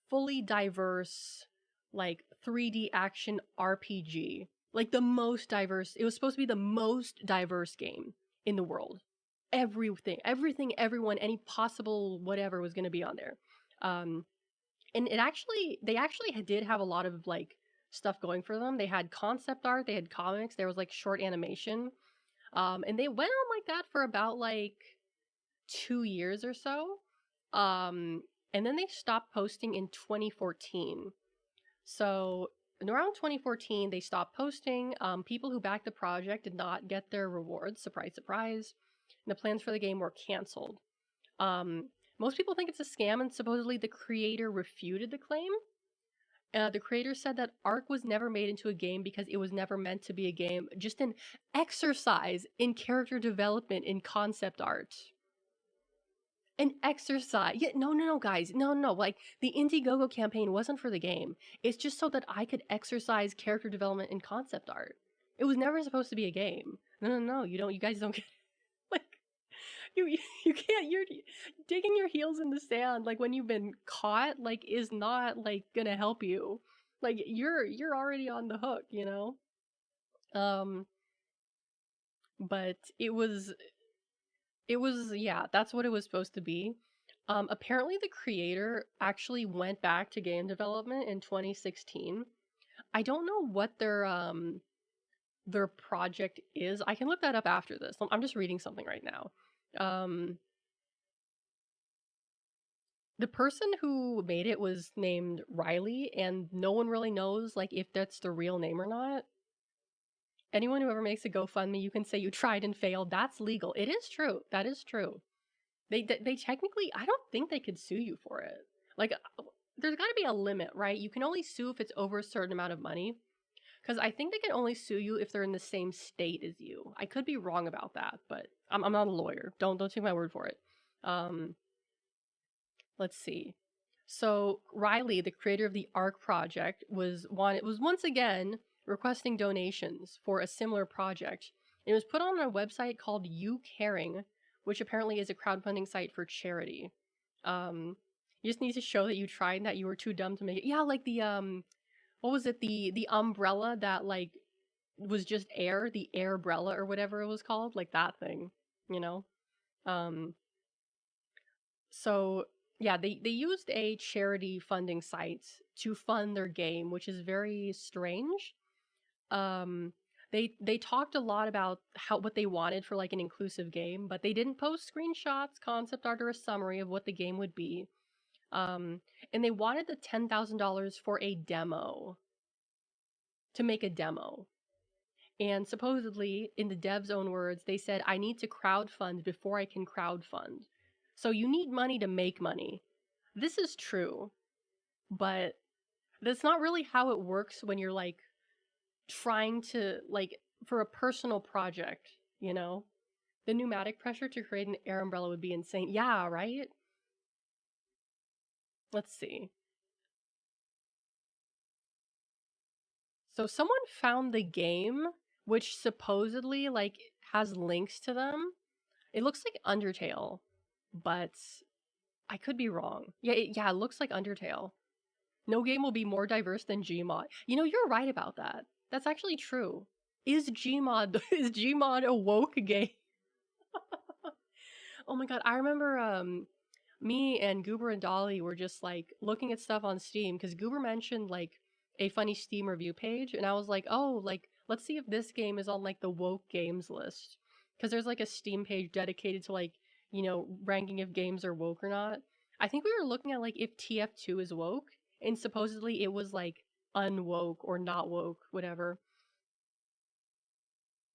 fully diverse, like 3D action RPG. Like the most diverse, it was supposed to be the most diverse game in the world. Everything, everyone, any possible whatever was going to be on there. Um, and they actually did have a lot of like stuff going for them. They had concept art, they had comics, there was like short animation. And they went on like that for about like 2 years or so. Um, and then they stopped posting in 2014. So around 2014, they stopped posting. People who backed the project did not get their rewards. Surprise, surprise. And the plans for the game were canceled. Um, Most people think it's a scam, and supposedly the creator refuted the claim. The creator said that Ark was never made into a game because it was never meant to be a game, just an exercise in character development in concept art. An exercise. Yeah, no, guys. No. Like, the Indiegogo campaign wasn't for the game. It's just so that I could exercise character development in concept art. It was never supposed to be a game. No. You guys don't get like you can't. You're digging your heels in the sand like when you've been caught. Like, is not like gonna help you. Like you're already on the hook, you know. Um, but it was yeah, that's what it was supposed to be. Apparently the creator actually went back to game development in 2016. I don't know what their project is. I can look that up after this. I'm just reading something right now. Um, the person who made it was named Riley, and no one really knows like if that's the real name or not. Anyone who ever makes a GoFundMe, you can say you tried and failed. That's legal. It is true. That is true. They technically, I don't think they could sue you for it. Like, there's got to be a limit, right? You can only sue if it's over a certain amount of money. Because I think they can only sue you if they're in the same state as you. I could be wrong about that, but I'm not a lawyer. Don't take my word for it. Um, let's see. So Riley, the creator of the Arc project, was once again requesting donations for a similar project. It was put on a website called You Caring, which apparently is a crowdfunding site for charity. You just need to show that you tried and that you were too dumb to make it. Yeah, like the what was it? The umbrella that like was just air, the air umbrella or whatever it was called, like that thing, you know. Um, so yeah, they used a charity funding site to fund their game, which is very strange. Um, they talked a lot about what they wanted for like an inclusive game, but they didn't post screenshots, concept art, or a summary of what the game would be. Um, and they wanted the $10,000 for a demo, to make a demo. And supposedly, in the dev's own words, they said, I need to crowdfund before I can crowdfund. So you need money to make money. This is true, but that's not really how it works when you're like trying to, like, for a personal project, you know? The pneumatic pressure to create an air umbrella would be insane. Yeah, right? Let's see. So someone found the game, which supposedly, like, has links to them. It looks like Undertale, but I could be wrong. Yeah, it looks like Undertale. No game will be more diverse than Gmod. You know, you're right about that. That's actually true. Is Gmod is Gmod a woke game? Oh my god, I remember me and Goober and Dolly were just like looking at stuff on Steam because Goober mentioned like a funny Steam review page, and I was like, oh, like let's see if this game is on like the woke games list because there's like a Steam page dedicated to like ranking if games are woke or not. I think we were looking at like if TF2 is woke, and supposedly it was like unwoke or not woke, whatever.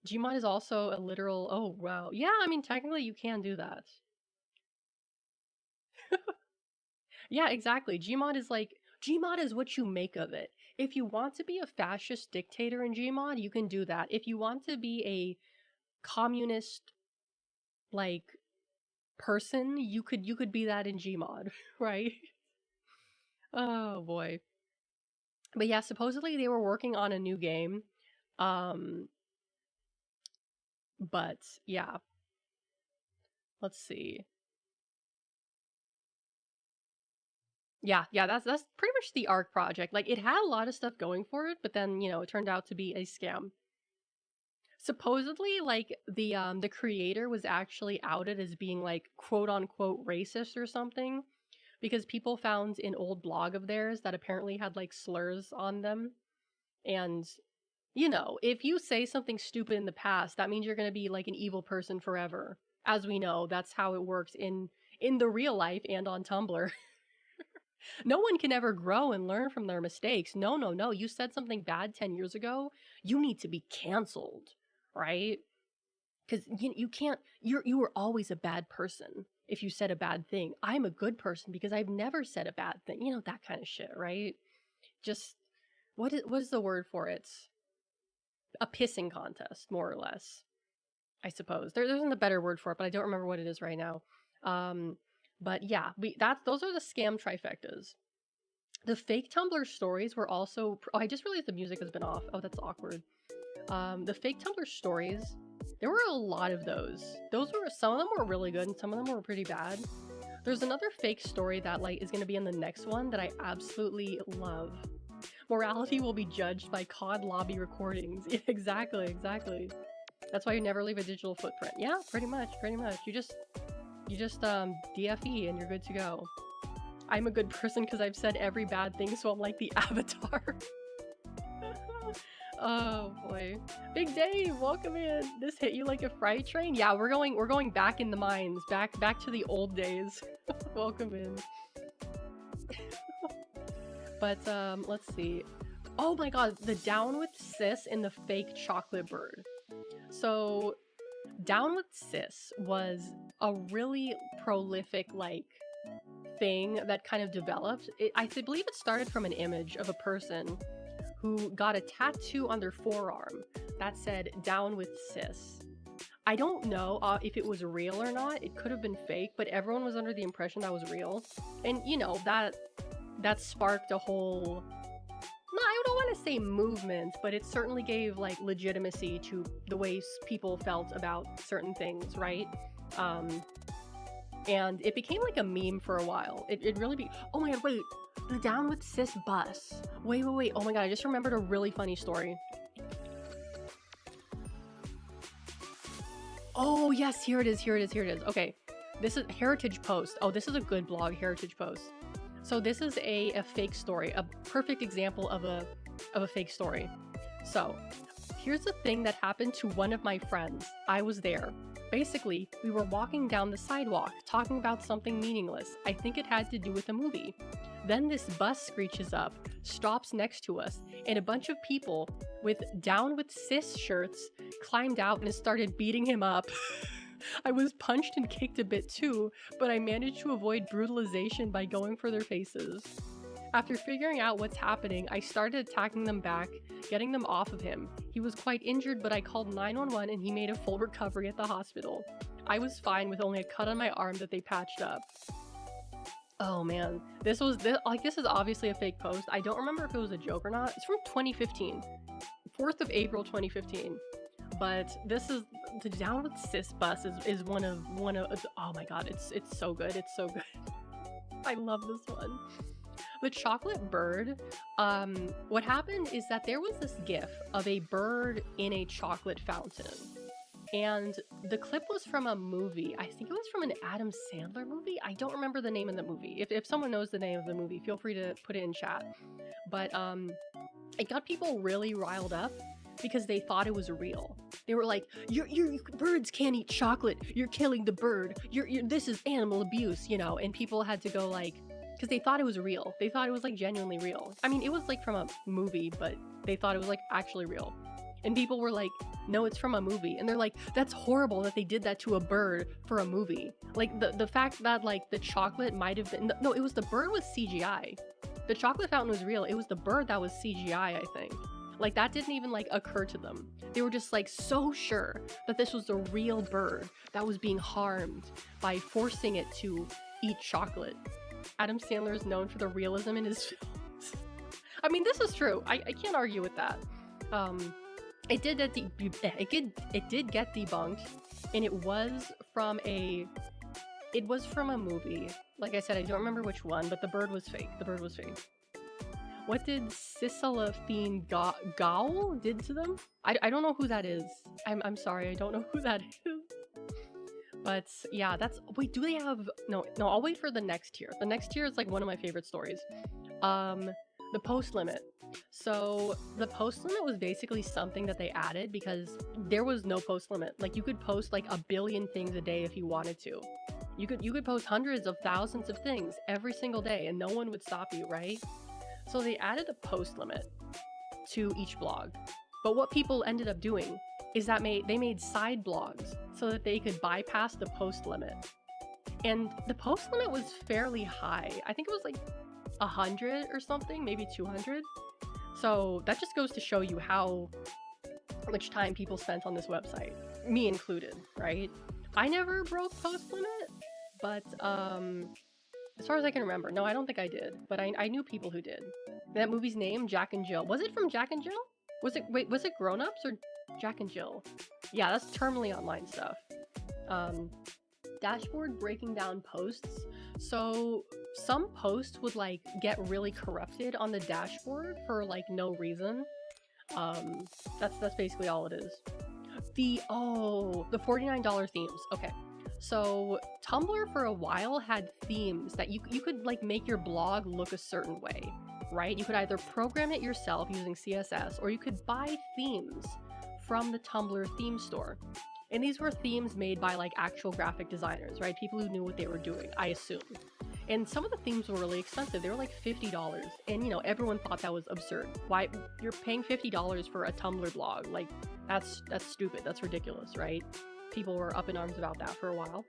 Gmod is also a literal. Oh wow, yeah. I mean, technically you can do that. Yeah, exactly. Gmod is what you make of it. If you want to be a fascist dictator in Gmod, you can do that. If you want to be a communist like person, you could be that in Gmod, right? Oh boy. But yeah, supposedly they were working on a new game. Um but yeah, let's see. Yeah, that's pretty much the Arc project. Like it had a lot of stuff going for it, but then, it turned out to be a scam. Supposedly, like the creator was actually outed as being like quote unquote racist or something because people found an old blog of theirs that apparently had like slurs on them. And if you say something stupid in the past, that means you're going to be like an evil person forever. As we know, that's how it works in the real life and on Tumblr. No one can ever grow and learn from their mistakes. No, no, no. You said something bad 10 years ago, you need to be canceled, right? Because you can't, you were always a bad person if you said a bad thing. I'm a good person because I've never said a bad thing. That kind of shit, right? Just, what is the word for it? A pissing contest, more or less, I suppose. There isn't a better word for it, but I don't remember what it is right now. Um, but yeah, those are the scam trifectas. The fake Tumblr stories were also. Oh, I just realized the music has been off. Oh, that's awkward. The fake Tumblr stories. There were a lot of those. Some of them were really good and some of them were pretty bad. There's another fake story that like is going to be in the next one that I absolutely love. Morality will be judged by COD lobby recordings. Yeah, exactly. That's why you never leave a digital footprint. Yeah, pretty much. You just DFE and you're good to go. I'm a good person because I've said every bad thing, so I'm like the Avatar. Oh boy. Big Dave, welcome in. This hit you like a freight train? Yeah, we're going back in the mines, back to the old days. Welcome in. But let's see. Oh my god, the Down with Sis and the fake chocolate bird. So Down with Sis was a really prolific like thing that kind of developed. I believe it started from an image of a person who got a tattoo on their forearm that said "Down with Sis." I don't know if it was real or not. It could have been fake, but everyone was under the impression that was real, and that sparked a whole. No, I don't want to say movement, but it certainly gave like legitimacy to the ways people felt about certain things, right? And it became like a meme for a while. It really be. Oh my god, wait. The Down with Sis bus. Wait. Oh my god, I just remembered a really funny story. Oh yes, here it is. Okay. This is Heritage Post. Oh, this is a good blog, Heritage Post. So this is a fake story, a perfect example of a fake story. So here's the thing that happened to one of my friends. I was there. Basically, we were walking down the sidewalk, talking about something meaningless. I think it had to do with a movie. Then this bus screeches up, stops next to us, and a bunch of people with Down with Sis shirts climbed out and started beating him up. I was punched and kicked a bit too, but I managed to avoid brutalization by going for their faces. After figuring out what's happening, I started attacking them back, getting them off of him. He was quite injured, but I called 911 and he made a full recovery at the hospital. I was fine with only a cut on my arm that they patched up. Oh man, this is obviously a fake post. I don't remember if it was a joke or not. It's from 2015, 4th of April 2015. But this is the Down with Sis bus is one of oh my god, it's so good. I love this one. The chocolate bird, what happened is that there was this gif of a bird in a chocolate fountain. And the clip was from a movie. I think it was from an Adam Sandler movie. I don't remember the name of the movie. If someone knows the name of the movie, feel free to put it in chat. But it got people really riled up because they thought it was real. They were like, "Your birds can't eat chocolate. You're killing the bird. This is animal abuse," you know. And people had to go like, because they thought it was real. They thought it was like genuinely real. I mean, it was like from a movie, but they thought it was like actually real. And people were like, "No, it's from a movie." And they're like, "That's horrible that they did that to a bird for a movie." Like the fact that like the chocolate might have been, no, it was the bird was CGI. The chocolate fountain was real. It was the bird that was CGI, I think. Like that didn't even like occur to them. They were just like so sure that this was the real bird that was being harmed by forcing it to eat chocolate. Adam Sandler is known for the realism in his films. I mean, this is true. I can't argue with that. It did get debunked, and it was from a movie. Like I said, I don't remember which one, but the bird was fake. The bird was fake. What did Cisalafine Gowl did to them? I don't know who that is. I'm sorry, I don't know who that is. But yeah, that's, wait, do they have, no, I'll wait for the next tier. The next tier is like one of my favorite stories. The post limit. So the post limit was basically something that they added because there was no post limit. Like you could post like a billion things a day if you wanted to. You could post hundreds of thousands of things every single day and no one would stop you, right? So they added a post limit to each blog. But what people ended up doing is that they made side blogs so that they could bypass the post limit. And the post limit was fairly high. I think it was like 100 or something, maybe 200. So that just goes to show you how much time people spent on this website, me included, right? I never broke post limit, but as far as I can remember, no, I don't think I did, but I knew people who did. That movie's name, Jack and Jill. Was it from Jack and Jill? Was it Grown Ups or Jack and Jill? Yeah, that's terminally online stuff. Dashboard breaking down posts. So some posts would like get really corrupted on the dashboard for like no reason. That's basically all it is. The $49 themes. Okay. So Tumblr for a while had themes that you could like make your blog look a certain way, right? You could either program it yourself using CSS or you could buy themes from the Tumblr theme store. And these were themes made by like actual graphic designers, right? People who knew what they were doing, I assume. And some of the themes were really expensive. They were like $50. And you know, everyone thought that was absurd. Why you're paying $50 for a Tumblr blog? Like that's stupid. That's ridiculous, right? People were up in arms about that for a while.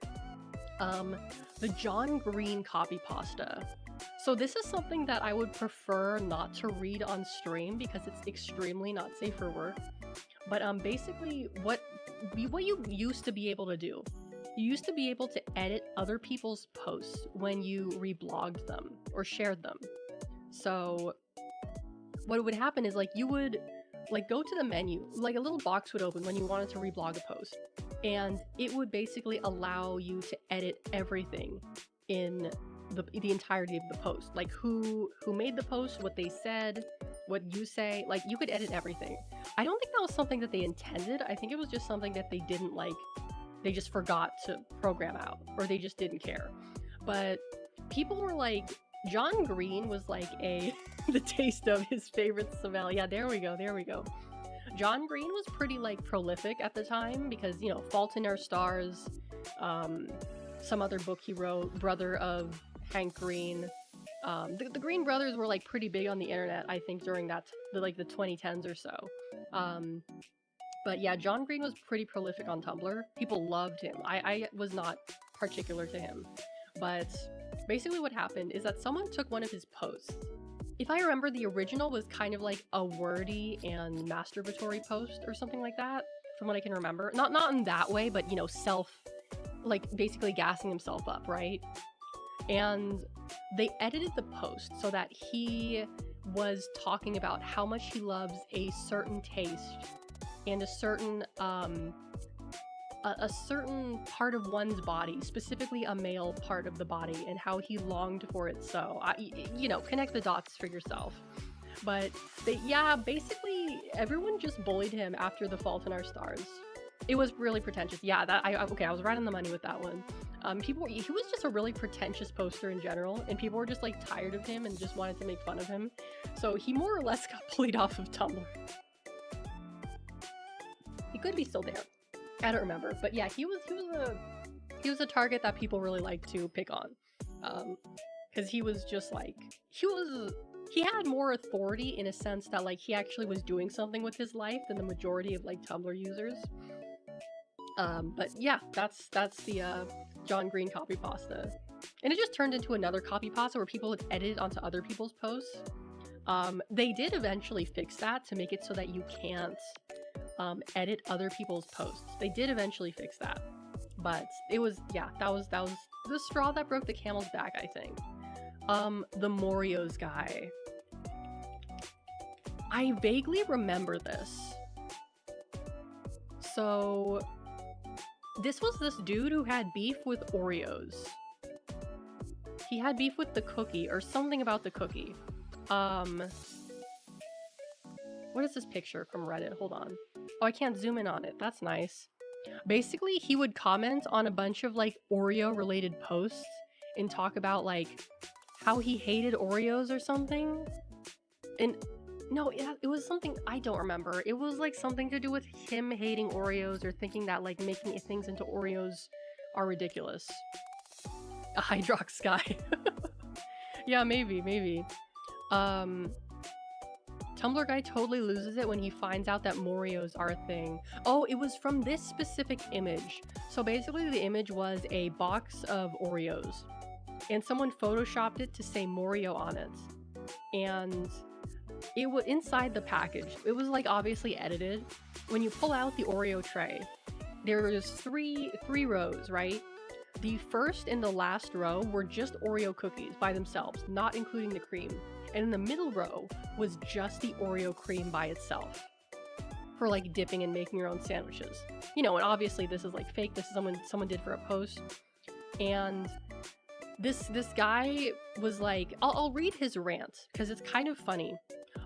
The John Green copy pasta. So this is something that I would prefer not to read on stream because it's extremely not safe for work. But basically what you used to be able to do, you used to be able to edit other people's posts when you reblogged them or shared them. So what would happen is like you would like go to the menu, like a little box would open when you wanted to reblog a post, and it would basically allow you to edit everything in the entirety of the post, like who made the post, what they said, what you say, like you could edit everything. I don't think that was something that they intended. I think it was just something that they didn't like, they just forgot to program out, or they just didn't care. But people were like, John Green was like the taste of his favorite smell. Yeah, there we go. John Green was pretty like prolific at the time because, you know, Fault in Our Stars, some other book he wrote, brother of Hank Green. The Green brothers were like pretty big on the internet, I think, during the 2010s or so. But yeah, John Green was pretty prolific on Tumblr. People loved him. I was not particular to him. But basically what happened is that someone took one of his posts. If I remember, the original was kind of like a wordy and masturbatory post or something like that, from what I can remember. Not in that way, but, you know, like basically gassing himself up, right? And they edited the post so that he was talking about how much he loves a certain taste and a certain a certain part of one's body, specifically a male part of the body, and how he longed for it. So, you know, connect the dots for yourself. But yeah, basically everyone just bullied him after The Fault in Our Stars. It was really pretentious. Yeah, I was right on the money with that one. He was just a really pretentious poster in general, and people were just like tired of him and just wanted to make fun of him. So he more or less got bullied off of Tumblr. He could be still there. I don't remember, but yeah, he was a target that people really liked to pick on, because he was just like he had more authority in a sense that like he actually was doing something with his life than the majority of like Tumblr users. But yeah, that's the John Green copy pasta, and it just turned into another copy pasta where people would edit onto other people's posts. They did eventually fix that to make it so that you can't edit other people's posts. They did eventually fix that, but it was, yeah, that was the straw that broke the camel's back, I think. The Morios guy. I vaguely remember this. So this was this dude who had beef with Oreos. He had beef with the cookie or something about the cookie. What is this picture from Reddit? Hold on. Oh, I can't zoom in on it. That's nice. Basically, he would comment on a bunch of like Oreo related posts and talk about like how he hated Oreos or something. And no, it was something I don't remember. It was like something to do with him hating Oreos or thinking that like making things into Oreos are ridiculous. A Hydrox guy. Yeah, maybe. Tumblr guy totally loses it when he finds out that Morios are a thing. Oh, it was from this specific image. So basically the image was a box of Oreos, and someone photoshopped it to say Morio on it. And it was inside the package. It was like obviously edited. When you pull out the Oreo tray, there's three rows, right? The first and the last row were just Oreo cookies by themselves, not including the cream. And in the middle row was just the Oreo cream by itself for like dipping and making your own sandwiches. You know, and obviously this is like fake. This is someone did for a post. And this guy was like, I'll read his rant because it's kind of funny.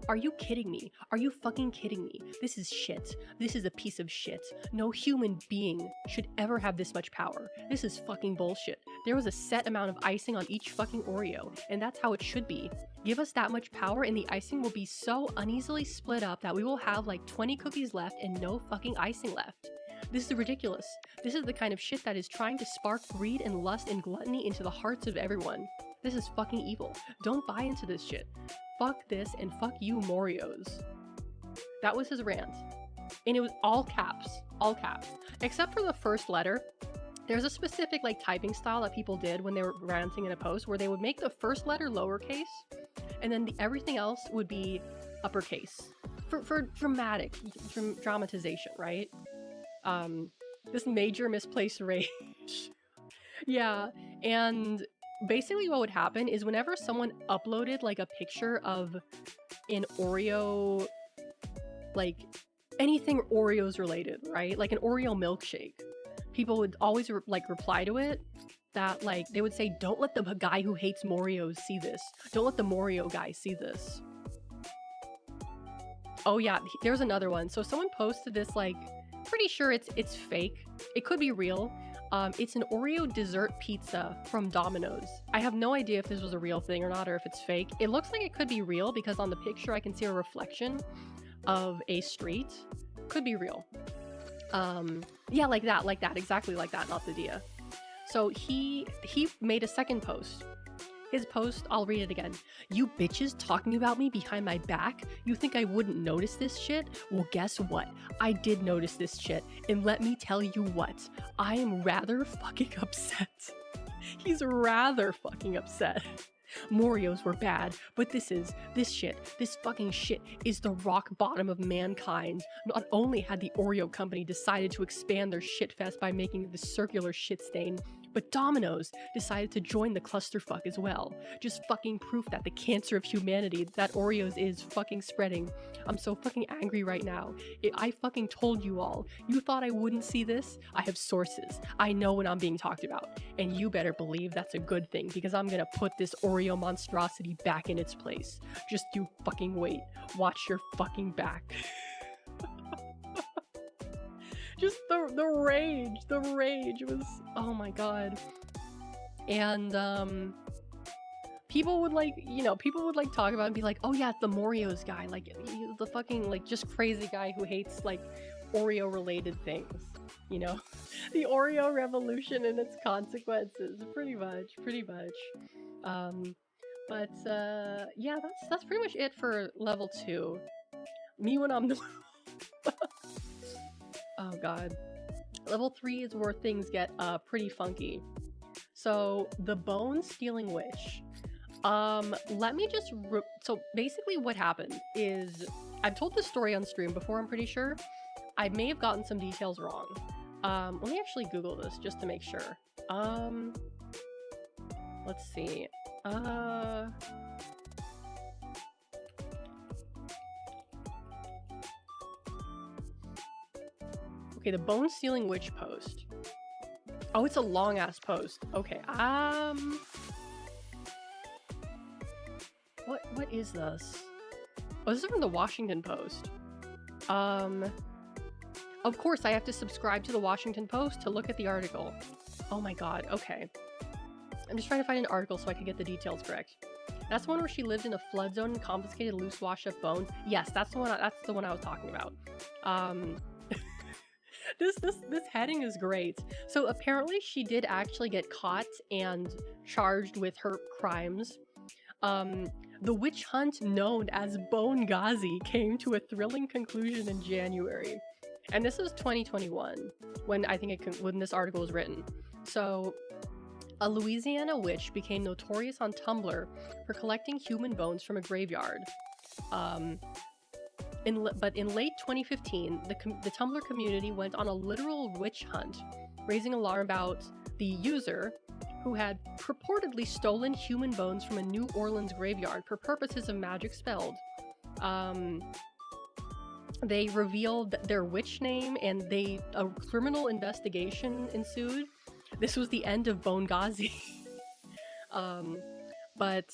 Are you kidding me? Are you fucking kidding me? This is shit. This is a piece of shit. No human being should ever have this much power. This is fucking bullshit. There was a set amount of icing on each fucking Oreo, and that's how it should be. Give us that much power and the icing will be so uneasily split up that we will have like 20 cookies left and no fucking icing left. This is ridiculous. This is the kind of shit that is trying to spark greed and lust and gluttony into the hearts of everyone. This is fucking evil. Don't buy into this shit. Fuck this and fuck you, Morios. That was his rant. And it was all caps. All caps. Except for the first letter. There's a specific like typing style that people did when they were ranting in a post where they would make the first letter lowercase and then everything else would be uppercase. For dramatization, right? This major misplaced rage. Yeah, and basically what would happen is whenever someone uploaded like a picture of an Oreo, like anything Oreos related, right? Like an Oreo milkshake, people would always reply to it that like they would say, don't let the guy who hates Morios see this. Don't let the Morio guy see this. Oh yeah, there's another one. So someone posted this, like, pretty sure it's fake. It could be real. It's an Oreo dessert pizza from Domino's. I have no idea if this was a real thing or not, or if it's fake. It looks like it could be real because on the picture I can see a reflection of a street. Could be real. Yeah, like that, exactly like that, not the dia. So he made a second post. His post, I'll read it again. You bitches talking about me behind my back? You think I wouldn't notice this shit? Well, guess what? I did notice this shit. And let me tell you what. I am rather fucking upset. He's rather fucking upset. Morios were bad, but this fucking shit is the rock bottom of mankind. Not only had the Oreo company decided to expand their shitfest by making the circular shit stain, But Domino's decided to join the clusterfuck as well. Just fucking proof that the cancer of humanity that Oreos is fucking spreading. I'm so fucking angry right now. I fucking told you all. You thought I wouldn't see this? I have sources. I know when I'm being talked about. And you better believe that's a good thing, because I'm gonna put this Oreo monstrosity back in its place. Just you fucking wait. Watch your fucking back. Just the rage was, oh my god. And people would like talk about it and be like, oh yeah, it's the Morios guy, like the fucking like just crazy guy who hates like Oreo related things, you know. The Oreo revolution and its consequences, pretty much. Yeah, that's pretty much it for level 2. Me when I'm the oh god. Level 3 is where things get pretty funky. So the bone stealing witch. Let me just so basically what happened is, I've told this story on stream before, I'm pretty sure. I may have gotten some details wrong. Let me actually Google this just to make sure. Let's see. Okay, the bone stealing witch post. Oh, it's a long ass post. Okay, what is this? Oh, this is from the Washington Post. Of course I have to subscribe to the Washington Post to look at the article. Oh my god, okay. I'm just trying to find an article so I can get the details correct. That's the one where she lived in a flood zone and confiscated loose washed up bones. Yes, that's the one I was talking about. This heading is great. So apparently she did actually get caught and charged with her crimes. The witch hunt known as Bone Ghazi came to a thrilling conclusion in January. And this is 2021 when I think when this article was written. So a Louisiana witch became notorious on Tumblr for collecting human bones from a graveyard. But in late 2015, the Tumblr community went on a literal witch hunt, raising alarm about the user who had purportedly stolen human bones from a New Orleans graveyard for purposes of magic spelled. They revealed their witch name, and a criminal investigation ensued. This was the end of Bone Ghazi. But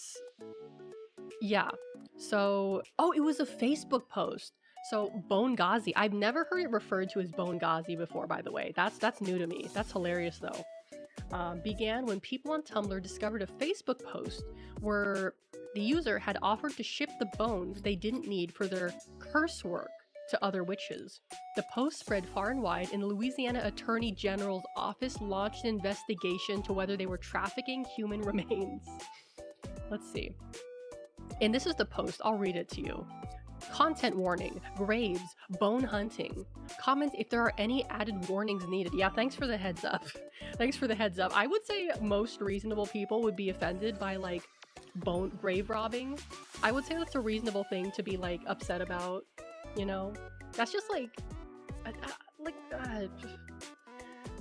yeah. So, oh, it was a Facebook post. So Bone Ghazi, I've never heard it referred to as Bone Ghazi before, by the way. That's new to me. That's hilarious though. Began when people on Tumblr discovered a Facebook post where the user had offered to ship the bones they didn't need for their curse work to other witches. The post spread far and wide, and the Louisiana Attorney General's office launched an investigation to whether they were trafficking human remains. Let's see. And this is the post. I'll read it to you. Content warning, graves, bone hunting. Comment if there are any added warnings needed. Yeah, thanks for the heads up. Thanks for the heads up. I would say most reasonable people would be offended by like grave robbing. I would say that's a reasonable thing to be like upset about, you know? That's just like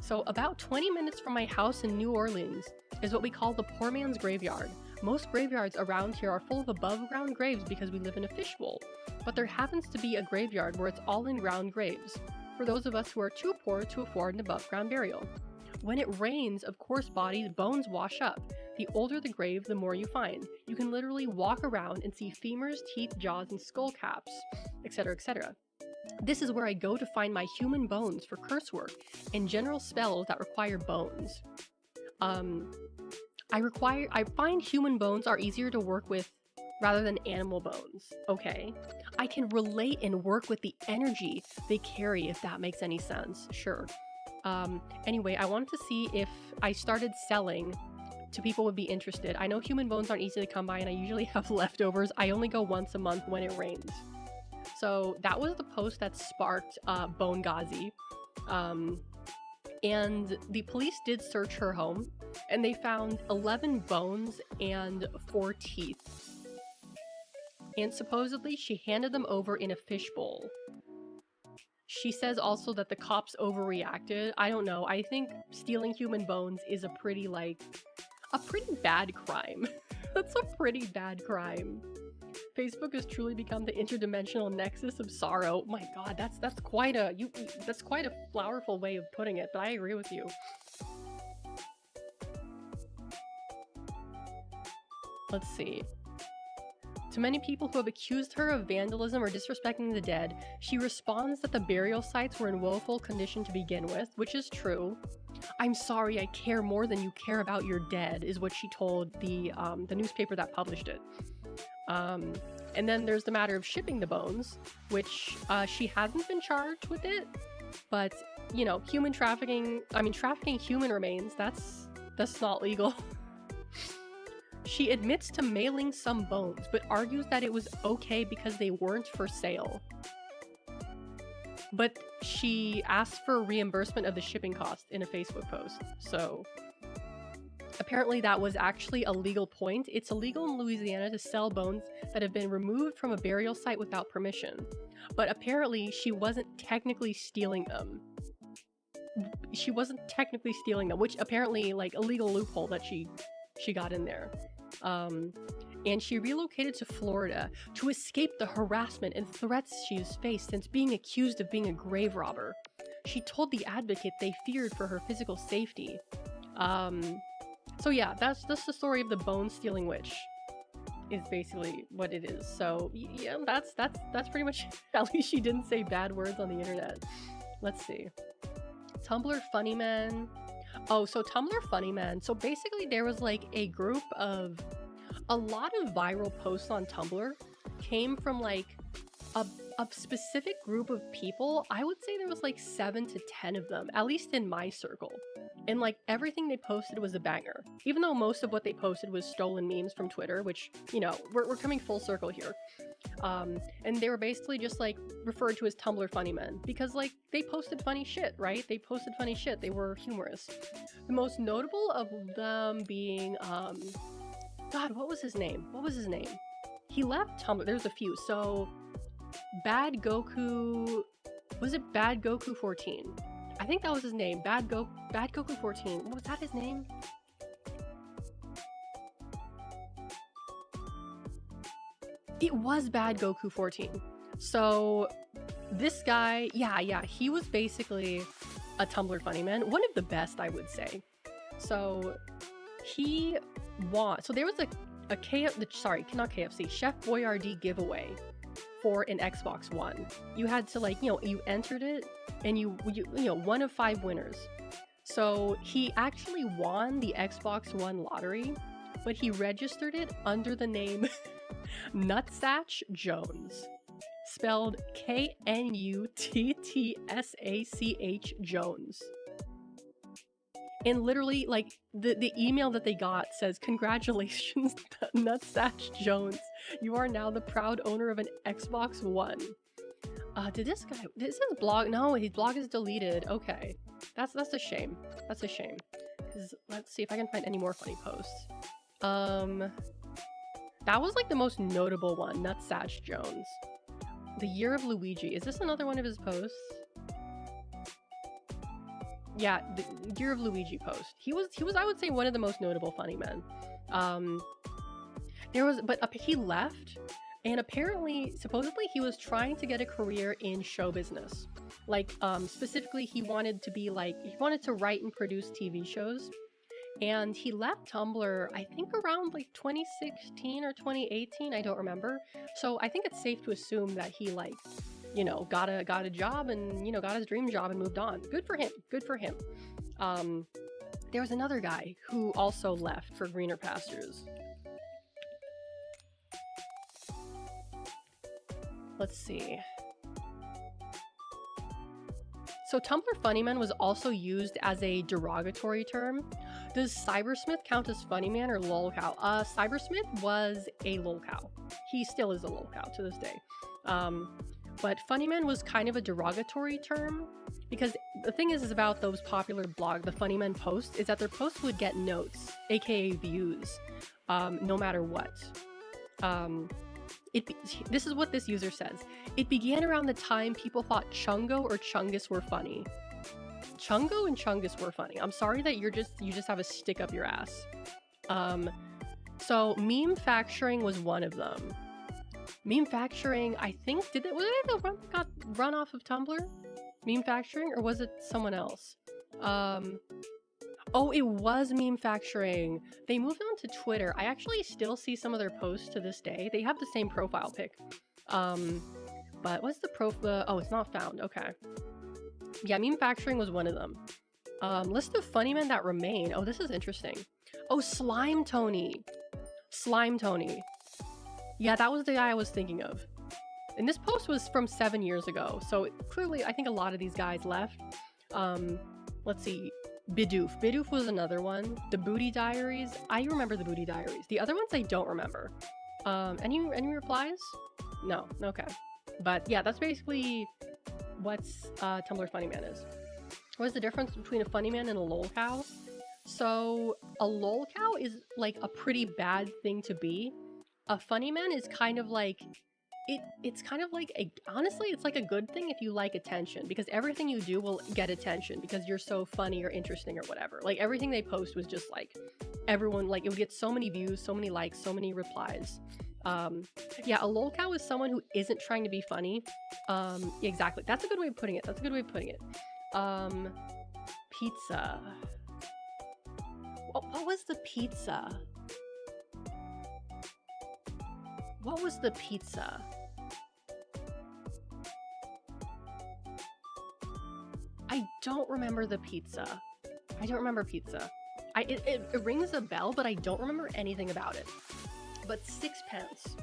So about 20 minutes from my house in New Orleans is what we call the poor man's graveyard. Most graveyards around here are full of above-ground graves because we live in a fishbowl, but there happens to be a graveyard where it's all in-ground graves, for those of us who are too poor to afford an above-ground burial. When it rains, of course bones wash up. The older the grave, the more you find. You can literally walk around and see femurs, teeth, jaws, and skull caps, etc., etc. This is where I go to find my human bones for curse work and general spells that require bones. I find human bones are easier to work with rather than animal bones, okay? I can relate and work with the energy they carry, if that makes any sense, sure. Anyway, I wanted to see if I started selling to people would be interested. I know human bones aren't easy to come by and I usually have leftovers. I only go once a month when it rains. So that was the post that sparked Bone Ghazi. And the police did search her home, and they found 11 bones and 4 teeth. And supposedly she handed them over in a fishbowl. She says also that the cops overreacted. I don't know. I think stealing human bones is a pretty bad crime. That's a pretty bad crime. Facebook has truly become the interdimensional nexus of sorrow. Oh my god, that's quite a flowerful way of putting it, but I agree with you. Let's see. To many people who have accused her of vandalism or disrespecting the dead, she responds that the burial sites were in woeful condition to begin with, which is true. I'm sorry, I care more than you care about your dead, is what she told the newspaper that published it. And then there's the matter of shipping the bones, which she hasn't been charged with it, but, you know, trafficking human remains, that's not legal. She admits to mailing some bones, but argues that it was okay because they weren't for sale. But she asked for reimbursement of the shipping cost in a Facebook post, so apparently that was actually a legal point. It's illegal in Louisiana to sell bones that have been removed from a burial site without permission, but apparently she wasn't technically stealing them. Which apparently, like, a legal loophole that she got in there. And she relocated to Florida to escape the harassment and threats she has faced since being accused of being a grave robber. She told The Advocate they feared for her physical safety. So yeah, that's the story of the bone stealing witch, is basically what it is. So yeah, that's pretty much. At least she didn't say bad words on the internet. Let's see. Tumblr funny man. Oh, so Tumblr funny man. So basically there was like a group of a lot of viral posts on Tumblr came from like a specific group of people. I would say there was like 7 to 10 of them, at least in my circle. And like everything they posted was a banger. Even though most of what they posted was stolen memes from Twitter, which, you know, we're coming full circle here. And they were basically just like referred to as Tumblr funny men because like they posted funny shit, right? They posted funny shit. They were humorous. The most notable of them being, God, what was his name? He left Tumblr. There's a few. So Bad Goku, was it Bad Goku 14? I think that was his name. Bad Goku 14. Was that his name? It was Bad Goku 14. So this guy, yeah, he was basically a Tumblr funny man. One of the best, I would say. So he won. So there was not KFC, Chef Boyardee giveaway for an Xbox One. You had to like, you entered it and you one of 5 winners. So he actually won the Xbox One lottery, but he registered it under the name Nutsatch Jones, spelled K-N-U-T-T-S-A-C-H Jones. And literally, like, the email that they got says, "Congratulations, Nutsatch Jones. You are now the proud owner of an Xbox One." Did this his blog? No, his blog is deleted. Okay. That's a shame. That's a shame. Because let's see if I can find any more funny posts. That was like the most notable one, Nutsatch Jones. The Year of Luigi. Is this another one of his posts? Yeah, the Year of Luigi post. He was I would say one of the most notable funny men. He left, and apparently, supposedly he was trying to get a career in show business. Like, specifically he wanted to write and produce TV shows. And he left Tumblr, I think around like 2016 or 2018, I don't remember. So I think it's safe to assume that he got a job and, got his dream job and moved on. Good for him. There was another guy who also left for greener pastures. Let's see. So Tumblr Funnyman was also used as a derogatory term. Does Cybersmith count as Funnyman or lolcow? Cybersmith was a lolcow. He still is a lolcow to this day. But Funnyman was kind of a derogatory term because the thing is about those popular the Funnyman posts, is that their posts would get notes, aka views, no matter what. This is what this user says. It began around the time people thought Chungo or Chungus were funny. Chungo and Chungus were funny. I'm sorry that you just have a stick up your ass. So meme factoring was one of them. Meme factoring, I think, was it the one that got run off of Tumblr? Meme factoring, or was it someone else? Oh, it was meme factoring. They moved on to Twitter. I actually still see some of their posts to this day. They have the same profile pic. But what's the profile? Oh, it's not found. Okay. Yeah, meme factoring was one of them. List of funny men that remain. Oh, this is interesting. Oh, Slime Tony. Slime Tony. Yeah, that was the guy I was thinking of. And this post was from 7 years ago. So clearly, I think a lot of these guys left. Let's see. Bidoof. Bidoof was another one. The Booty Diaries. I remember the Booty Diaries. The other ones I don't remember. Any replies? No. Okay. But yeah, that's basically what's Tumblr Funny Man is. What is the difference between a funny man and a lolcow? So a lolcow is like a pretty bad thing to be. A funny man is kind of like it's kind of like honestly, it's like a good thing if you like attention, because everything you do will get attention because you're so funny or interesting or whatever. Like everything they post was just like everyone, like it would get so many views, so many likes, so many replies. Yeah, a lolcow is someone who isn't trying to be funny. Exactly. That's a good way of putting it. Pizza. What was the pizza? What was the pizza? I don't remember the pizza. I don't remember pizza. It rings a bell, but I don't remember anything about it. But Sixpence.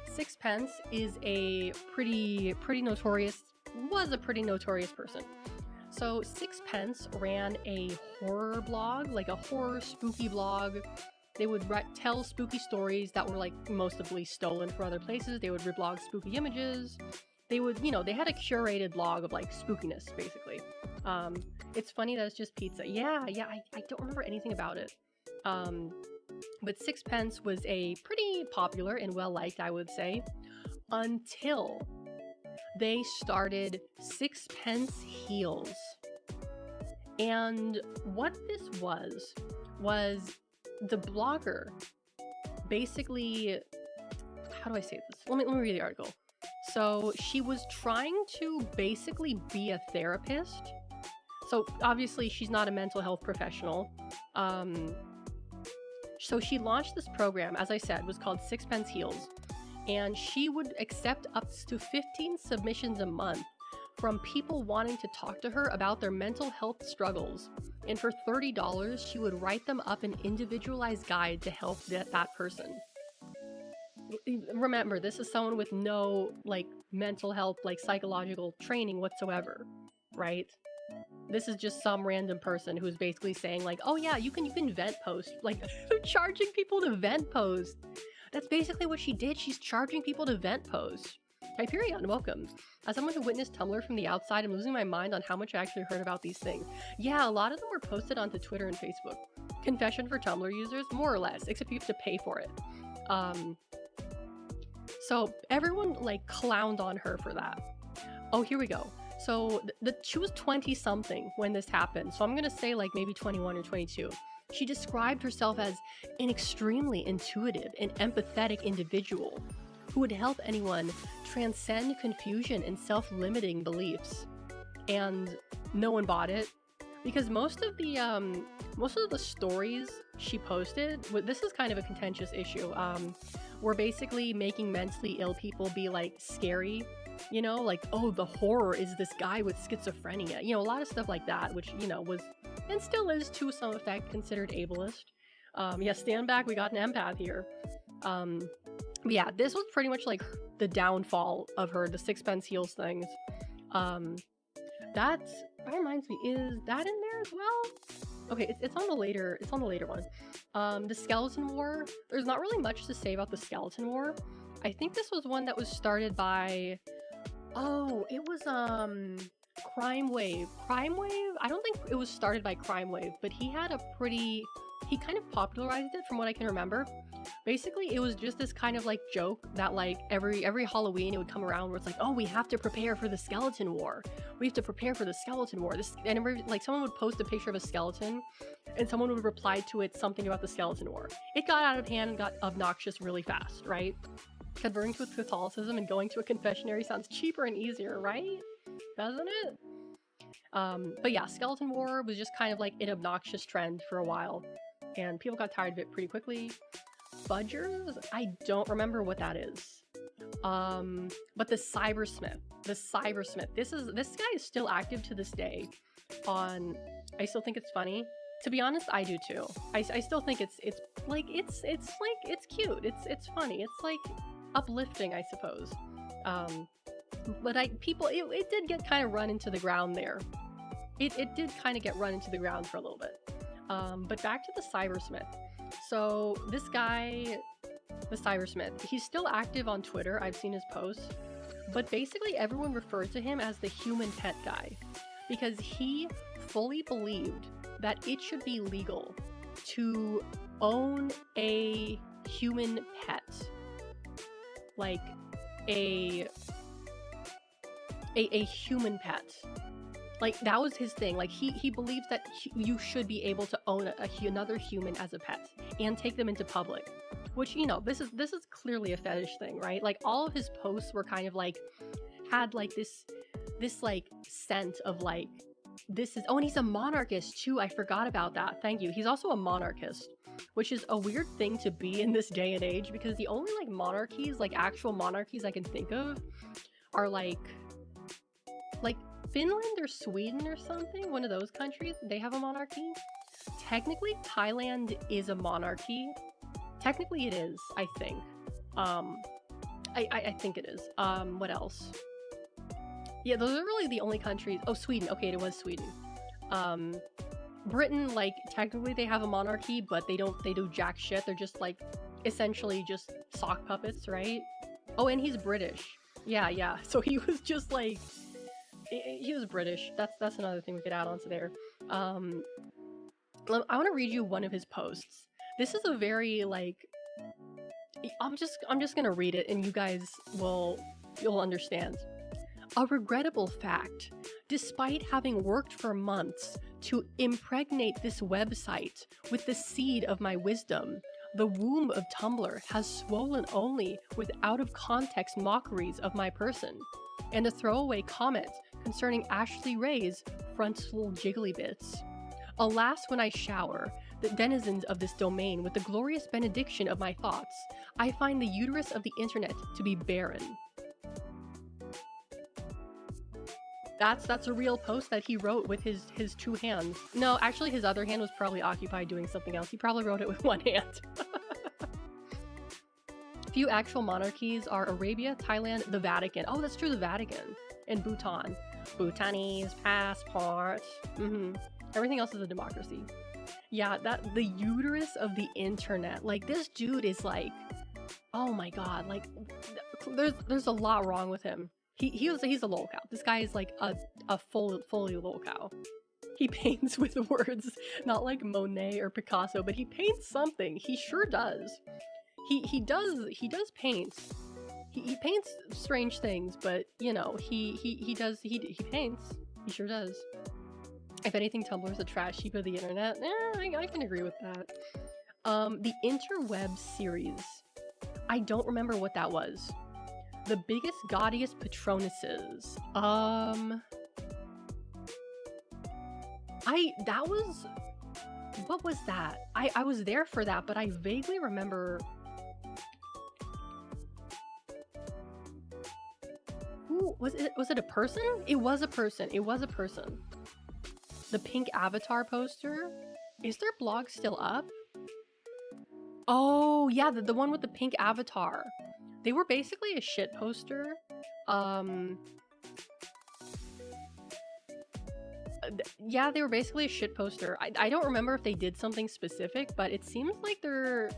Sixpence is a pretty notorious person. So Sixpence ran a horror blog, like a horror spooky blog. They would tell spooky stories that were like mostly stolen from other places. They would reblog spooky images. They would, they had a curated blog of like spookiness, basically. It's funny that it's just pizza. Yeah, I don't remember anything about it. But Sixpence was a pretty popular and well-liked, I would say, until they started Sixpence Heels. And what this was the blogger basically, how do I say this? Let me read the article. So she was trying to basically be a therapist. So obviously she's not a mental health professional. So she launched this program, as I said, was called Sixpence Heels. And she would accept up to 15 submissions a month from people wanting to talk to her about their mental health struggles. And for $30, she would write them up an individualized guide to help that person. Remember, this is someone with no, like, mental health, like, psychological training whatsoever, right? This is just some random person who's basically saying, like, oh yeah, you can vent post. Like, they're charging people to vent post. That's basically what she did. She's charging people to vent post. Hyperion, welcome. As someone who witnessed Tumblr from the outside, I'm losing my mind on how much I actually heard about these things. Yeah, a lot of them were posted onto Twitter and Facebook. Confession for Tumblr users, more or less, except you have to pay for it. So everyone, like, clowned on her for that. Oh, here we go. So she was 20-something when this happened. So I'm gonna say, like, maybe 21 or 22. She described herself as an extremely intuitive and empathetic individual who would help anyone transcend confusion and self-limiting beliefs. And no one bought it, because most of the stories she posted, this is kind of a contentious issue, were basically making mentally ill people be, like, scary. Like, oh, the horror is this guy with schizophrenia. A lot of stuff like that, which, was, and still is to some effect, considered ableist. Yeah, stand back, we got an empath here. But yeah, this was pretty much like the downfall of her, the Sixpence Heels things. That reminds me, is that in there as well? Okay, it's on the later one. The Skeleton War, there's not really much to say about the Skeleton War. I think this was one that was started by, it was Crime Wave. I don't think it was started by Crime Wave, but he kind of popularized it from what I can remember. Basically, it was just this kind of like joke that like every Halloween it would come around where it's like, oh, we have to prepare for the skeleton war. We have to prepare for the skeleton war. This and like someone would post a picture of a skeleton, and someone would reply to it something about the skeleton war. It got out of hand and got obnoxious really fast, right? Converting to Catholicism and going to a confessionary sounds cheaper and easier, right? Doesn't it? But yeah, skeleton war was just kind of like an obnoxious trend for a while, and people got tired of it pretty quickly. Fudgers? I don't remember what that is. But the Cybersmith. This guy is still active to this day on, I still think it's funny. To be honest, I do too. I still think it's cute. It's funny. It's like uplifting, I suppose. But it did get kind of run into the ground there. It did kind of get run into the ground for a little bit. But back to the Cybersmith. So this guy, the Cybersmith, he's still active on Twitter. I've seen his posts. But basically everyone refers to him as the human pet guy because he fully believed that it should be legal to own a human pet. Like a human pet. Like, that was his thing. Like, he believes that you should be able to own another human as a pet and take them into public. Which, you know, this is clearly a fetish thing, right? Like, all of his posts were kind of like, had like this like scent of like, this is, oh, and he's a monarchist too. I forgot about that. Thank you. He's also a monarchist, which is a weird thing to be in this day and age because the only like monarchies, like actual monarchies I can think of are like Finland or Sweden or something, one of those countries. They have a monarchy. Technically, Thailand is a monarchy. Technically, it is, I think. I think it is. What else? Yeah, those are really the only countries. Oh, Sweden. Okay, it was Sweden. Britain, like, technically they have a monarchy, but they do jack shit. They're just, like, essentially just sock puppets, right? Oh, and he's British. Yeah. So he was just, like... He was British. That's another thing we could add on to there. I want to read you one of his posts. This is a very like I'm just gonna read it and you guys you'll understand. A regrettable fact. Despite having worked for months to impregnate this website with the seed of my wisdom, the womb of Tumblr has swollen only with out-of-context mockeries of my person, and a throwaway comment concerning Ashley Ray's frontal jiggly bits. Alas, when I shower the denizens of this domain with the glorious benediction of my thoughts, I find the uterus of the internet to be barren. That's a real post that he wrote with his two hands. No, actually his other hand was probably occupied doing something else. He probably wrote it with one hand. Few actual monarchies are Arabia, Thailand, the Vatican. Oh, that's true, the Vatican. And Bhutan. Bhutanese passport. Everything else is a democracy. Yeah, the uterus of the internet. Like, this dude is like, oh my god, like, there's a lot wrong with him. He's a lolcow. This guy is like a fully lolcow. He paints with words, not like Monet or Picasso, but he paints something. He sure does. He does paint. He paints strange things, but you know, he paints. He sure does. If anything, Tumblr is a trash heap of the internet. I can agree with that. The interweb series. I don't remember what that was. The biggest, gaudiest patronuses. What was that? I was there for that, but I vaguely remember. Who was it? Was it a person? It was a person. The pink avatar poster. Is their blog still up? Oh yeah, the one with the pink avatar. They were basically a shit poster. Yeah, they were basically a shit poster. I don't remember if they did something specific, but it seems like are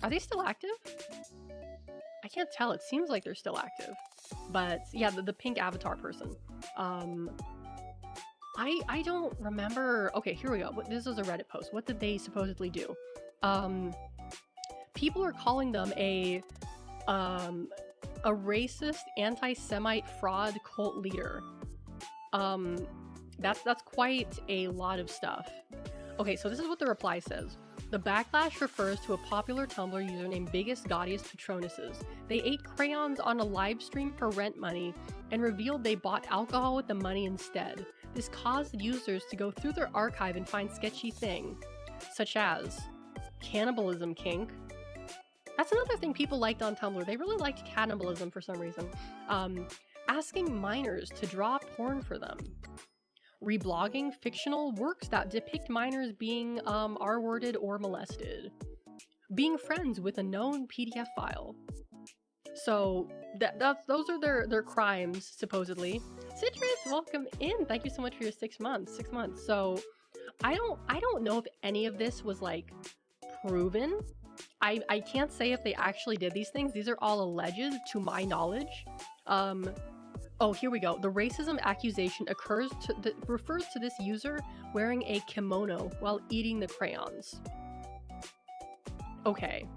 they still active? I can't tell. It seems like they're still active. But yeah, the pink avatar person. I don't remember. Okay, here we go. This was a Reddit post. What did they supposedly do? people are calling them a racist, anti-Semite fraud cult leader. That's quite a lot of stuff. Okay, so this is what the reply says. The backlash refers to a popular Tumblr user named Biggest Gaudiest Patronuses. They ate crayons on a live stream for rent money and revealed they bought alcohol with the money instead. This caused users to go through their archive and find sketchy things, such as cannibalism kink. That's another thing people liked on Tumblr. They really liked cannibalism for some reason. Asking minors to draw porn for them. Reblogging fictional works that depict minors being R-worded or molested. Being friends with a known PDF file. So those are their crimes, supposedly. Citrus, welcome in. Thank you so much for your 6 months. 6 months. So I don't know if any of this was like proven. I can't say if they actually did these things. These are all alleged to my knowledge. Oh, here we go. The racism accusation refers to this user wearing a kimono while eating the crayons. Okay.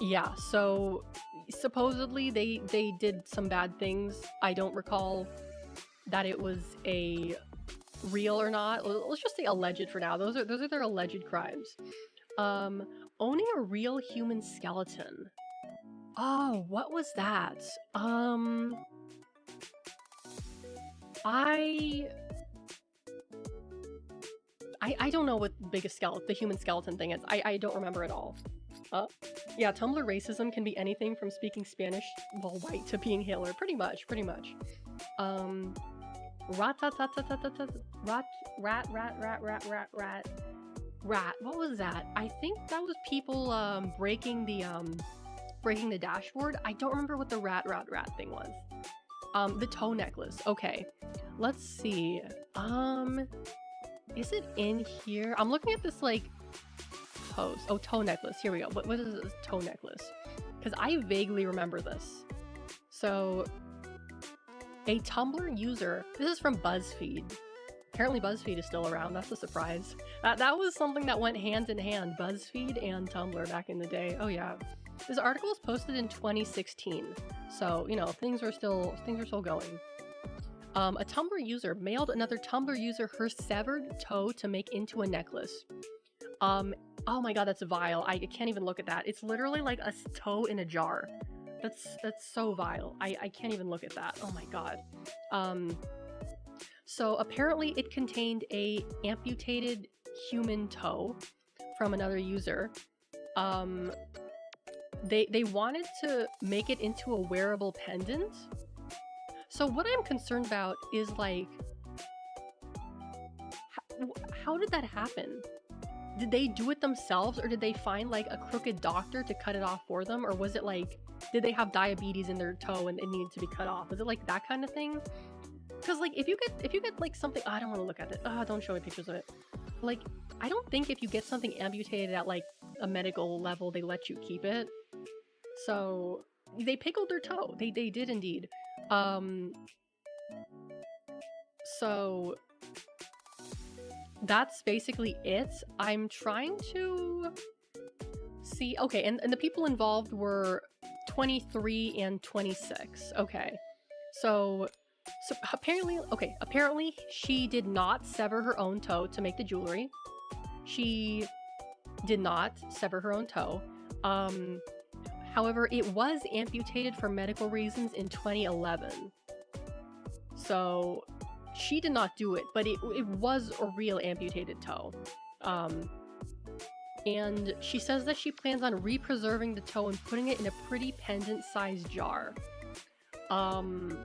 Yeah, so supposedly they did some bad things. I don't recall that it was a real or not. Let's just say alleged for now. Those are their alleged crimes. Owning a real human skeleton. Oh, what was that? I don't know what the human skeleton thing is. I don't remember at all. Yeah, Tumblr racism can be anything from speaking Spanish while white to being Hitler. Pretty much. Rat. What was that? I think that was people breaking the dashboard. I don't remember what the rat thing was. The toe necklace. Okay, let's see. Is it in here? I'm looking at this like post. Oh, toe necklace. Here we go. What is this toe necklace? Because I vaguely remember this. So, a Tumblr user. This is from BuzzFeed. Apparently BuzzFeed is still around. That's a surprise. That was something that went hand in hand. BuzzFeed and Tumblr back in the day. Oh yeah. This article was posted in 2016. So, you know, things are still going. A Tumblr user mailed another Tumblr user her severed toe to make into a necklace. Oh my god, that's vile. I can't even look at that. It's literally like a toe in a jar. That's so vile. I can't even look at that. Oh my god. So apparently it contained a amputated human toe from another user. They wanted to make it into a wearable pendant. So what I'm concerned about is like, how did that happen? Did they do it themselves, or did they find like a crooked doctor to cut it off for them? Or was it like, did they have diabetes in their toe and it needed to be cut off? Was it like that kind of thing? Because like if you get like something, I don't want to look at it. Don't show me pictures of it. Like, I don't think if you get something amputated at like a medical level, they let you keep it. So they pickled their toe. They did indeed. So that's basically it. I'm trying to see. Okay, and the people involved were 23 and 26. Okay, so apparently she did not sever her own toe to make the jewelry. She did not sever her own toe. However, it was amputated for medical reasons in 2011. So she did not do it, but it was a real amputated toe. And she says that she plans on re-preserving the toe and putting it in a pretty pendant-sized jar. And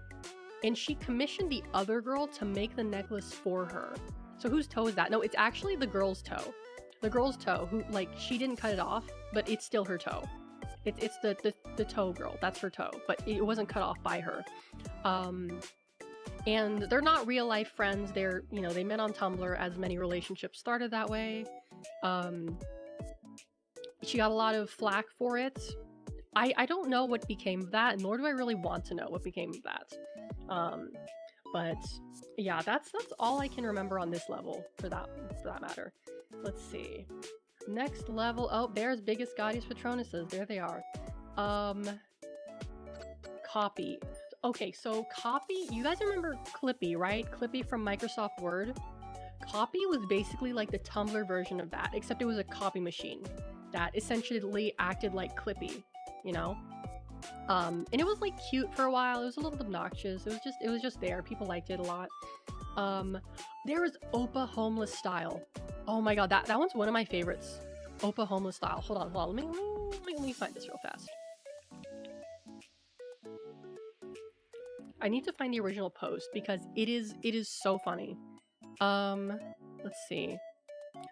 she commissioned the other girl to make the necklace for her. So whose toe is that? No, it's actually the girl's toe. The girl's toe, who, like, she didn't cut it off, but it's still her toe. It's the toe girl. That's her toe, but it wasn't cut off by her. And they're not real life friends. They're, you know, they met on Tumblr, as many relationships started that way. She got a lot of flack for it. I don't know what became of that, nor do I really want to know what became of that. But yeah, that's all I can remember on this level for that matter. Let's see. Next level. Oh, there's Biggest Gaudius Patronuses. There they are. Copy. Okay, so Copy, you guys remember Clippy, right? Clippy from Microsoft Word. Copy was basically like the Tumblr version of that, except it was a copy machine that essentially acted like Clippy, you know? And it was like cute for a while. It was a little obnoxious. It was just there. People liked it a lot. There was Opa Homeless Style. Oh my god, that one's one of my favorites. Opa Homeless Style. Hold on. Let me find this real fast. I need to find the original post because it is so funny. Let's see.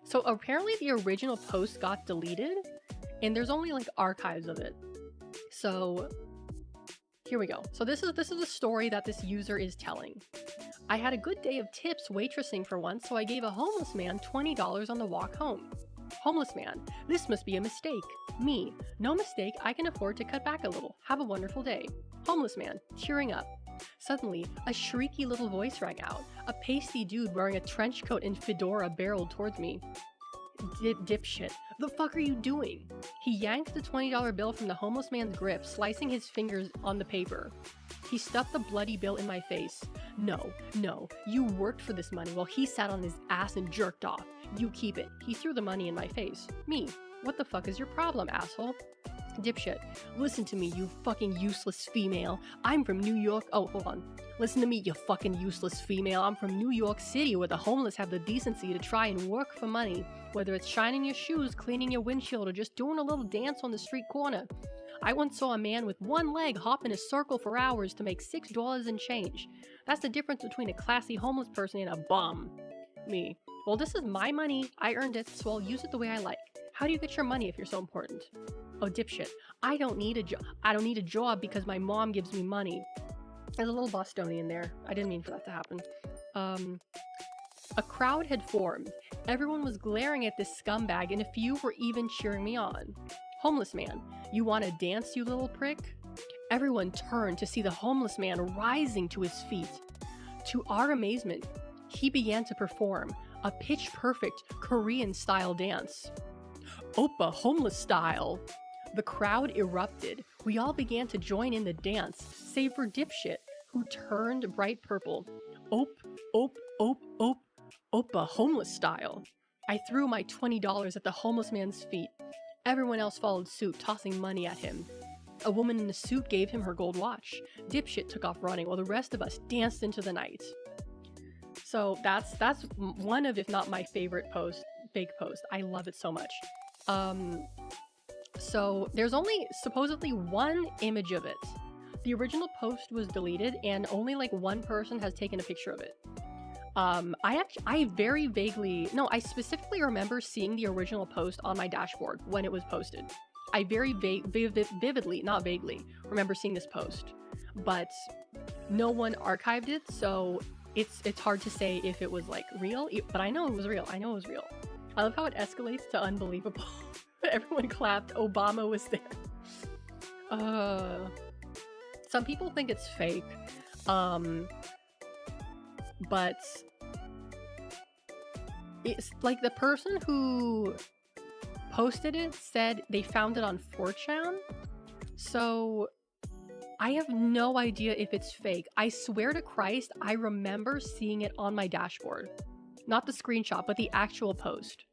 So apparently the original post got deleted and there's only like archives of it. So here we go. So this is a story that this user is telling. I had a good day of tips waitressing for once, so I gave a homeless man $20 on the walk home. Homeless man, this must be a mistake. Me, no mistake, I can afford to cut back a little. Have a wonderful day. Homeless man, tearing up. Suddenly, a shrieky little voice rang out. A pasty dude wearing a trench coat and fedora barreled towards me. Dipshit, the fuck are you doing? He yanked the $20 bill from the homeless man's grip, slicing his fingers on the paper. He stuffed the bloody bill in my face. No, you worked for this money while he sat on his ass and jerked off. You keep it. He threw the money in my face. Me, what the fuck is your problem, asshole? Dipshit, listen to me, you fucking useless female. I'm from New York. Oh, hold on. Listen to me, you fucking useless female. I'm from New York City, where the homeless have the decency to try and work for money. Whether it's shining your shoes, cleaning your windshield, or just doing a little dance on the street corner. I once saw a man with one leg hop in a circle for hours to make $6 and change. That's the difference between a classy homeless person and a bum. Me. Well, this is my money. I earned it, so I'll use it the way I like. How do you get your money if you're so important? Oh, dipshit. I don't need a job because my mom gives me money. There's a little Bostonian there. I didn't mean for that to happen. A crowd had formed. Everyone was glaring at this scumbag, and a few were even cheering me on. Homeless man, you want to dance, you little prick? Everyone turned to see the homeless man rising to his feet. To our amazement, he began to perform a pitch-perfect Korean-style dance. Opa Homeless Style! The crowd erupted. We all began to join in the dance, save for Dipshit, who turned bright purple. Opa Homeless Style! I threw my $20 at the homeless man's feet. Everyone else followed suit, tossing money at him. A woman in a suit gave him her gold watch. Dipshit took off running while the rest of us danced into the night. So that's one of, if not my favorite fake post. I love it so much. So there's only supposedly one image of it. The original post was deleted and only like one person has taken a picture of it. I specifically remember seeing the original post on my dashboard when it was posted. I very vividly, not vaguely, remember seeing this post, but no one archived it, so it's hard to say if it was like real, but I know it was real. I love how it escalates to unbelievable. Everyone clapped. Obama was there. Some people think it's fake. But it's like the person who posted it said they found it on 4chan. So I have no idea if it's fake. I swear to Christ, I remember seeing it on my dashboard. Not the screenshot, but the actual post.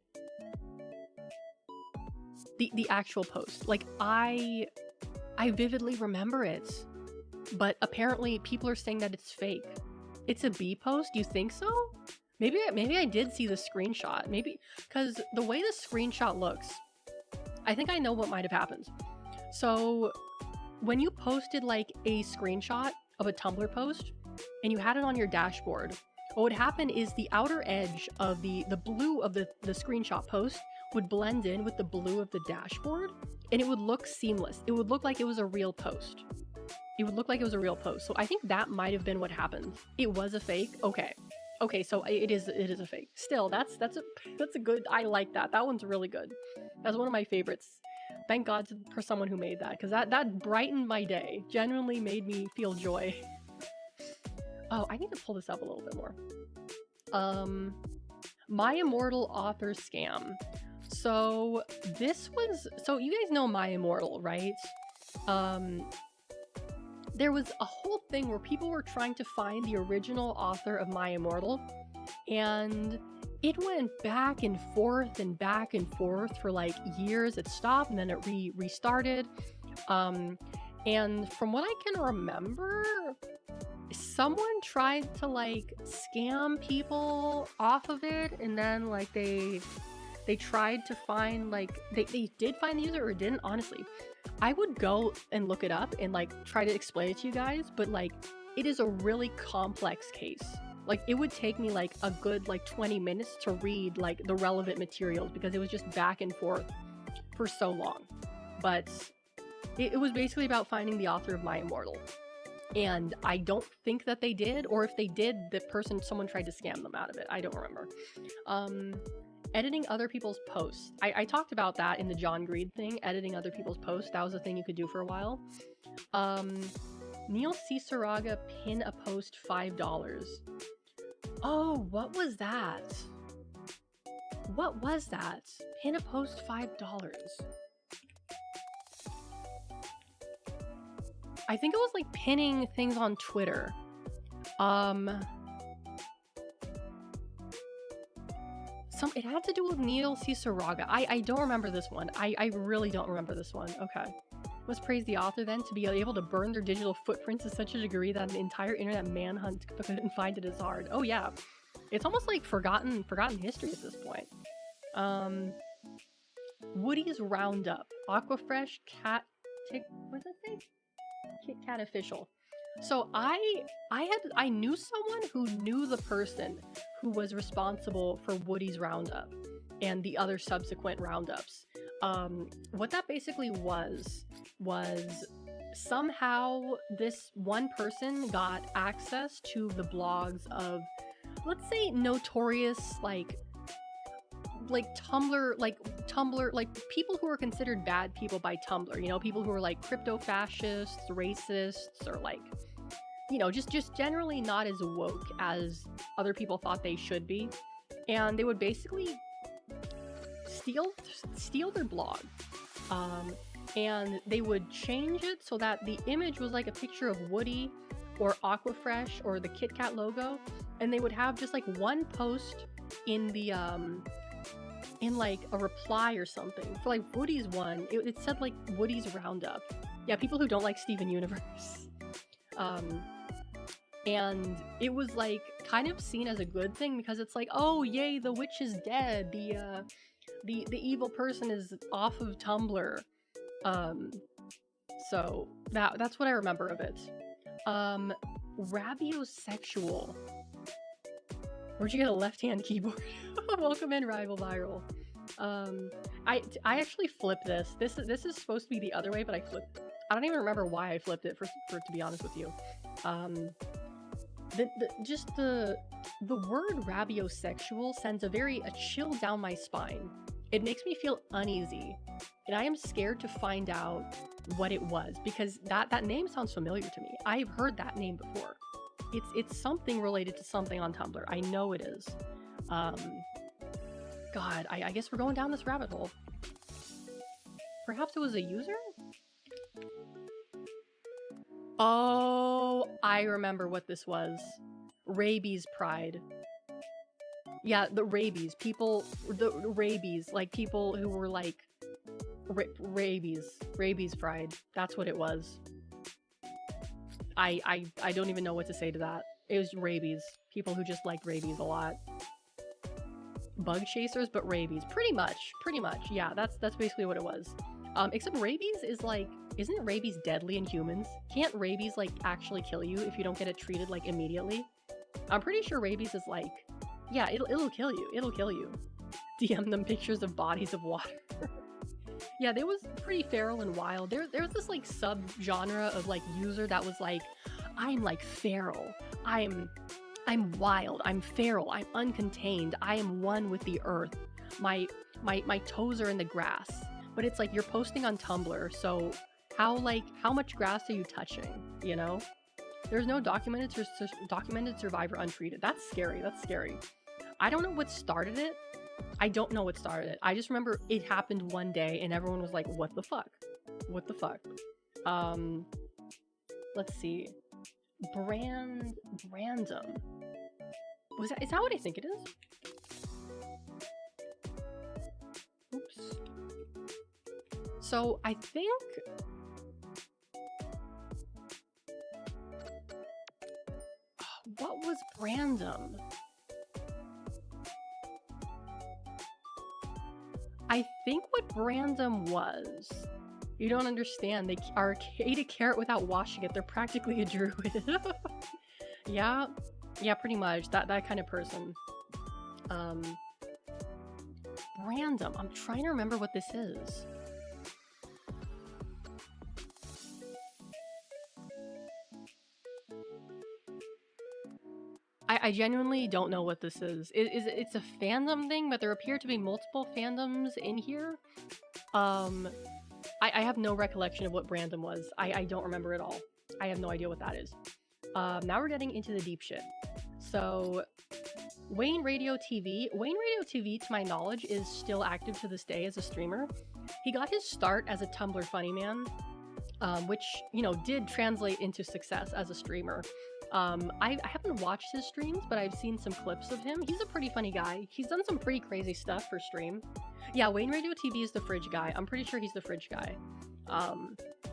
The actual post. Like, I vividly remember it. But apparently people are saying that it's fake. It's a B post? You think so? Maybe I did see the screenshot. Maybe, because the way the screenshot looks, I think I know what might have happened. So when you posted like a screenshot of a Tumblr post and you had it on your dashboard, what would happen is the outer edge of the blue of the screenshot post would blend in with the blue of the dashboard and it would look seamless. It would look like it was a real post. So I think that might have been what happened. It was a fake. Okay, so it is a fake. Still, that's a good. I like that. That one's really good. That's one of my favorites. Thank God for someone who made that, because that brightened my day. Genuinely made me feel joy. Oh, I need to pull this up a little bit more. My Immortal author scam. So this was, so you guys know My Immortal, right? There was a whole thing where people were trying to find the original author of My Immortal, and it went back and forth for like years. It stopped and then it restarted. And from what I can remember, someone tried to like scam people off of it, and then like they tried to find, like they did find the user or didn't. Honestly, I would go and look it up and like try to explain it to you guys, but like it is a really complex case. Like it would take me like a good like 20 minutes to read like the relevant materials because it was just back and forth for so long. But it was basically about finding the author of My Immortal. And I don't think that they did, or if they did, someone tried to scam them out of it. I don't remember. Editing other people's posts. I talked about that in the John Greed thing, editing other people's posts. That was a thing you could do for a while. Neil Ciceraga pin a post $5. Oh, what was that? What was that? Pin a post $5. I think it was like pinning things on Twitter. It had to do with Neil Ciceraga. I don't remember this one. I really don't remember this one. Okay. Let's praise the author then. To be able to burn their digital footprints to such a degree that an entire internet manhunt couldn't find it is hard. Oh yeah. It's almost like forgotten history at this point. Woody's Roundup. Aquafresh what's that thing? Kit Kat official. So I knew someone who knew the person who was responsible for Woody's Roundup and the other subsequent roundups. What that basically was somehow this one person got access to the blogs of, let's say, notorious like Tumblr, like people who are considered bad people by Tumblr, you know, people who are like crypto fascists, racists, or like, you know, just generally not as woke as other people thought they should be. And they would basically steal their blog. And they would change it so that the image was like a picture of Woody or Aquafresh or the Kit Kat logo, and they would have just like one post in the in like a reply or something. For like Woody's one, it said like Woody's Roundup. Yeah, people who don't like Steven Universe. And it was like kind of seen as a good thing because it's like, oh yay, the witch is dead, the evil person is off of Tumblr. So that's what I remember of it. Rabiosexual. Where'd you get a left-hand keyboard? Welcome in, Rival Viral. I actually flipped this. This is supposed to be the other way, but I flipped. I don't even remember why I flipped it, for to be honest with you. The word rabiosexual sends a chill down my spine. It makes me feel uneasy, and I am scared to find out what it was, because that name sounds familiar to me. I've heard that name before. It's something related to something on Tumblr. I know it is. God, I guess we're going down this rabbit hole. Perhaps it was a user? Oh, I remember what this was. Rabies pride. Yeah, the rabies. The rabies. Like, people who were like... rabies. Rabies pride. That's what it was. I don't even know what to say to that. It was rabies. People who just liked rabies a lot. Bug chasers, but rabies. Pretty much. Yeah, that's basically what it was. Except rabies is like... Isn't rabies deadly in humans? Can't rabies, like, actually kill you if you don't get it treated, like, immediately? I'm pretty sure rabies is like... Yeah, it'll kill you. It'll kill you. DM them pictures of bodies of water. Yeah, they was pretty feral and wild. There was this, like, sub-genre of, like, user that was like, I'm, like, feral. I'm wild. I'm feral. I'm uncontained. I am one with the earth. My toes are in the grass. But it's like, you're posting on Tumblr, so how much grass are you touching, you know? There's no documented survivor untreated. That's scary. That's scary. I don't know what started it. I don't know what started it. I just remember it happened one day and everyone was like, what the fuck? What the fuck? Let's see. Brandom. Is that what I think it is? Oops. So I think what was Brandom? I think what Brandom was, you don't understand, they ate a carrot without washing it. They're practically a druid. Yeah, pretty much. That kind of person. Brandom. I'm trying to remember what this is. I genuinely don't know what this is. It's a fandom thing, but there appear to be multiple fandoms in here. I have no recollection of what Brandom was. I don't remember at all. I have no idea what that is. Now we're getting into the deep shit. So, Wayne Radio TV, to my knowledge, is still active to this day as a streamer. He got his start as a Tumblr funny man, which, you know, did translate into success as a streamer. I haven't watched his streams, but I've seen some clips of him. He's a pretty funny guy. He's done some pretty crazy stuff for stream. Yeah, Wayne Radio TV is the fridge guy. I'm pretty sure he's the fridge guy.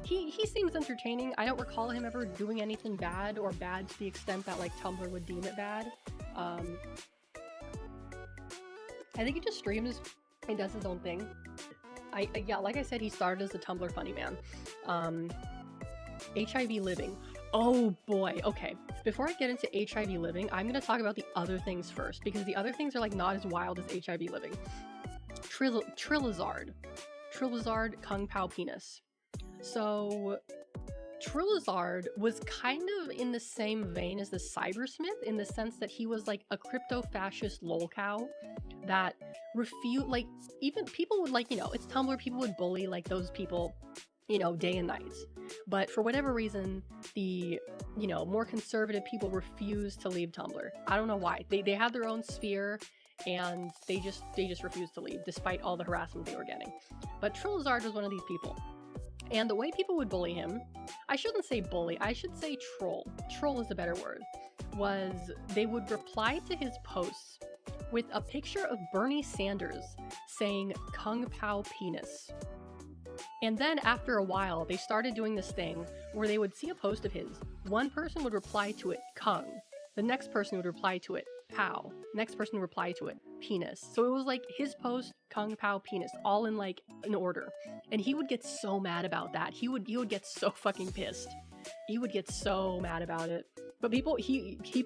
He seems entertaining. I don't recall him ever doing anything bad or bad to the extent that like Tumblr would deem it bad. I think he just streams and does his own thing. Yeah, like I said, he started as a Tumblr funny man. HIV living. Oh boy, okay. Before I get into HIV living, I'm gonna talk about the other things first, because the other things are like not as wild as HIV living. Trilizard, Kung Pao penis. So, Trilizard was kind of in the same vein as the Cybersmith in the sense that he was like a crypto-fascist lolcow that like, even people would like, you know, it's Tumblr, people would bully like those people, you know, day and night. But for whatever reason, the, you know, more conservative people refused to leave Tumblr. I don't know why. They had their own sphere and they just refused to leave despite all the harassment they were getting. But Trilizard was one of these people. And the way people would bully him, I shouldn't say bully, I should say troll. Troll is a better word. Was they would reply to his posts with a picture of Bernie Sanders saying Kung Pao penis. And then after a while, they started doing this thing where they would see a post of his. One person would reply to it, Kung. The next person would reply to it, Pao. Next person would reply to it, penis. So it was like his post, Kung Pao penis, all in like an order. And he would get so mad about that. He would get so fucking pissed. He would get so mad about it. But people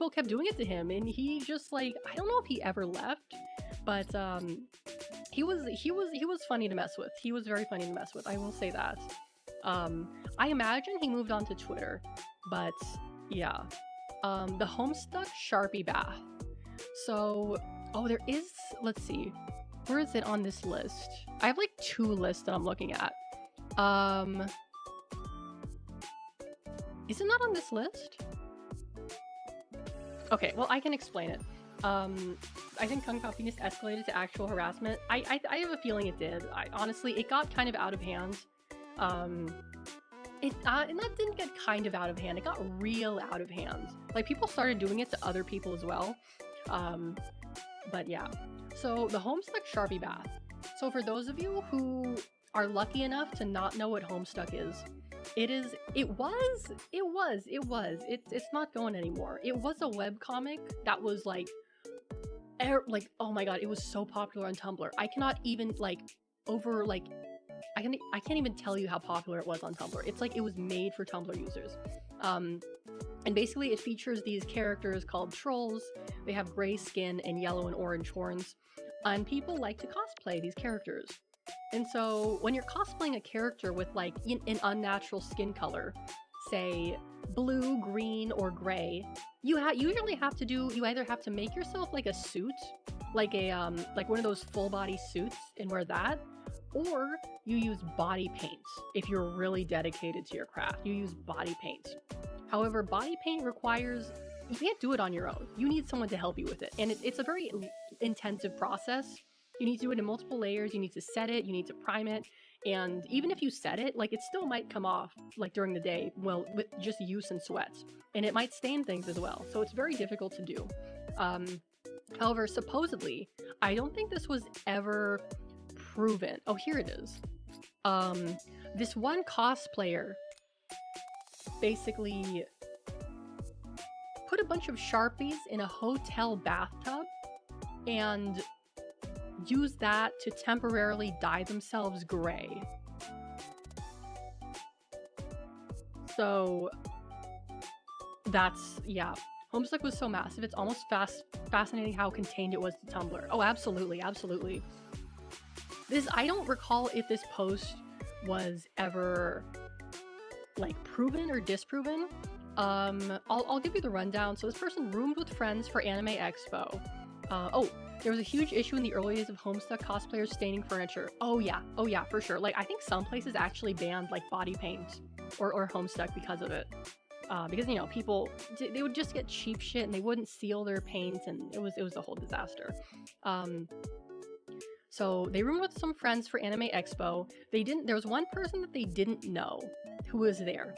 kept doing it to him, and he just like, I don't know if he ever left, but he was funny to mess with. He was very funny to mess with, I will say that. I imagine he moved on to Twitter, but yeah. The Homestuck Sharpie Bath. So, oh, there is, let's see, where is it on this list? I have like 2 lists that I'm looking at. Is it not on this list? Okay, well, I can explain it. I think Kung Pao penis escalated to actual harassment. I have a feeling it did. Honestly, it got kind of out of hand. And that didn't get kind of out of hand. It got real out of hand. Like, people started doing it to other people as well. But yeah. So, the Homestuck Sharpie Bath. So, for those of you who are lucky enough to not know what Homestuck is, it's not going anymore. It was a webcomic that was like, oh my god, it was so popular on Tumblr. I cannot even I can't even tell you how popular it was on Tumblr. It's like it was made for Tumblr users. And basically it features these characters called trolls. They have gray skin and yellow and orange horns. And people like to cosplay these characters. And so when you're cosplaying a character with like an unnatural skin color, say blue, green, or gray, you either have to make yourself like a suit, like like one of those full body suits and wear that, or you use body paints. If you're really dedicated to your craft, you use body paint. However, body paint requires, you can't do it on your own. You need someone to help you with it, and it's a very intensive process. You need to do it in multiple layers. You need to set it, you need to prime it, and even if you set it, like, it still might come off like during the day, well, with just use and sweats, and it might stain things as well. So it's very difficult to do. However, supposedly, I don't think this was ever proven. Oh, here it is. This one cosplayer basically put a bunch of Sharpies in a hotel bathtub and used that to temporarily dye themselves gray. So that's, yeah. Homestuck was so massive, it's almost fascinating how contained it was to Tumblr. Oh, absolutely, absolutely. I don't recall if this post was ever, like, proven or disproven. I'll give you the rundown. So this person roomed with friends for Anime Expo. There was a huge issue in the early days of Homestuck cosplayers staining furniture. Oh yeah, for sure. Like, I think some places actually banned, like, body paint or Homestuck because of it. Because, you know, people, they would just get cheap shit and they wouldn't seal their paint, and it was a whole disaster. So they roomed with some friends for Anime Expo. There was one person that they didn't know who was there.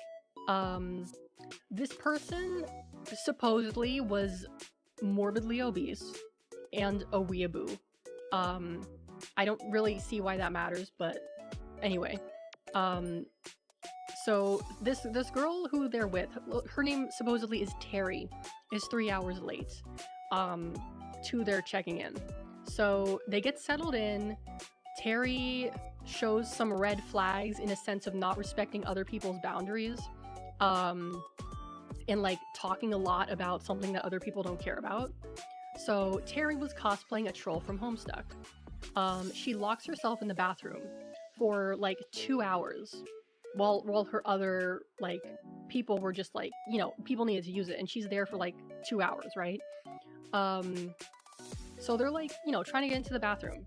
This person supposedly was morbidly obese and a weeaboo. I don't really see why that matters, but anyway. So this girl who they're with, her name supposedly is Terry, is 3 hours late to their checking in. So they get settled in. Terry shows some red flags in a sense of not respecting other people's boundaries, and like talking a lot about something that other people don't care about. So Terry was cosplaying a troll from Homestuck. She locks herself in the bathroom for like 2 hours while her other, like, people were just like, you know, people needed to use it, and she's there for like 2 hours, right? So they're like, you know, trying to get into the bathroom.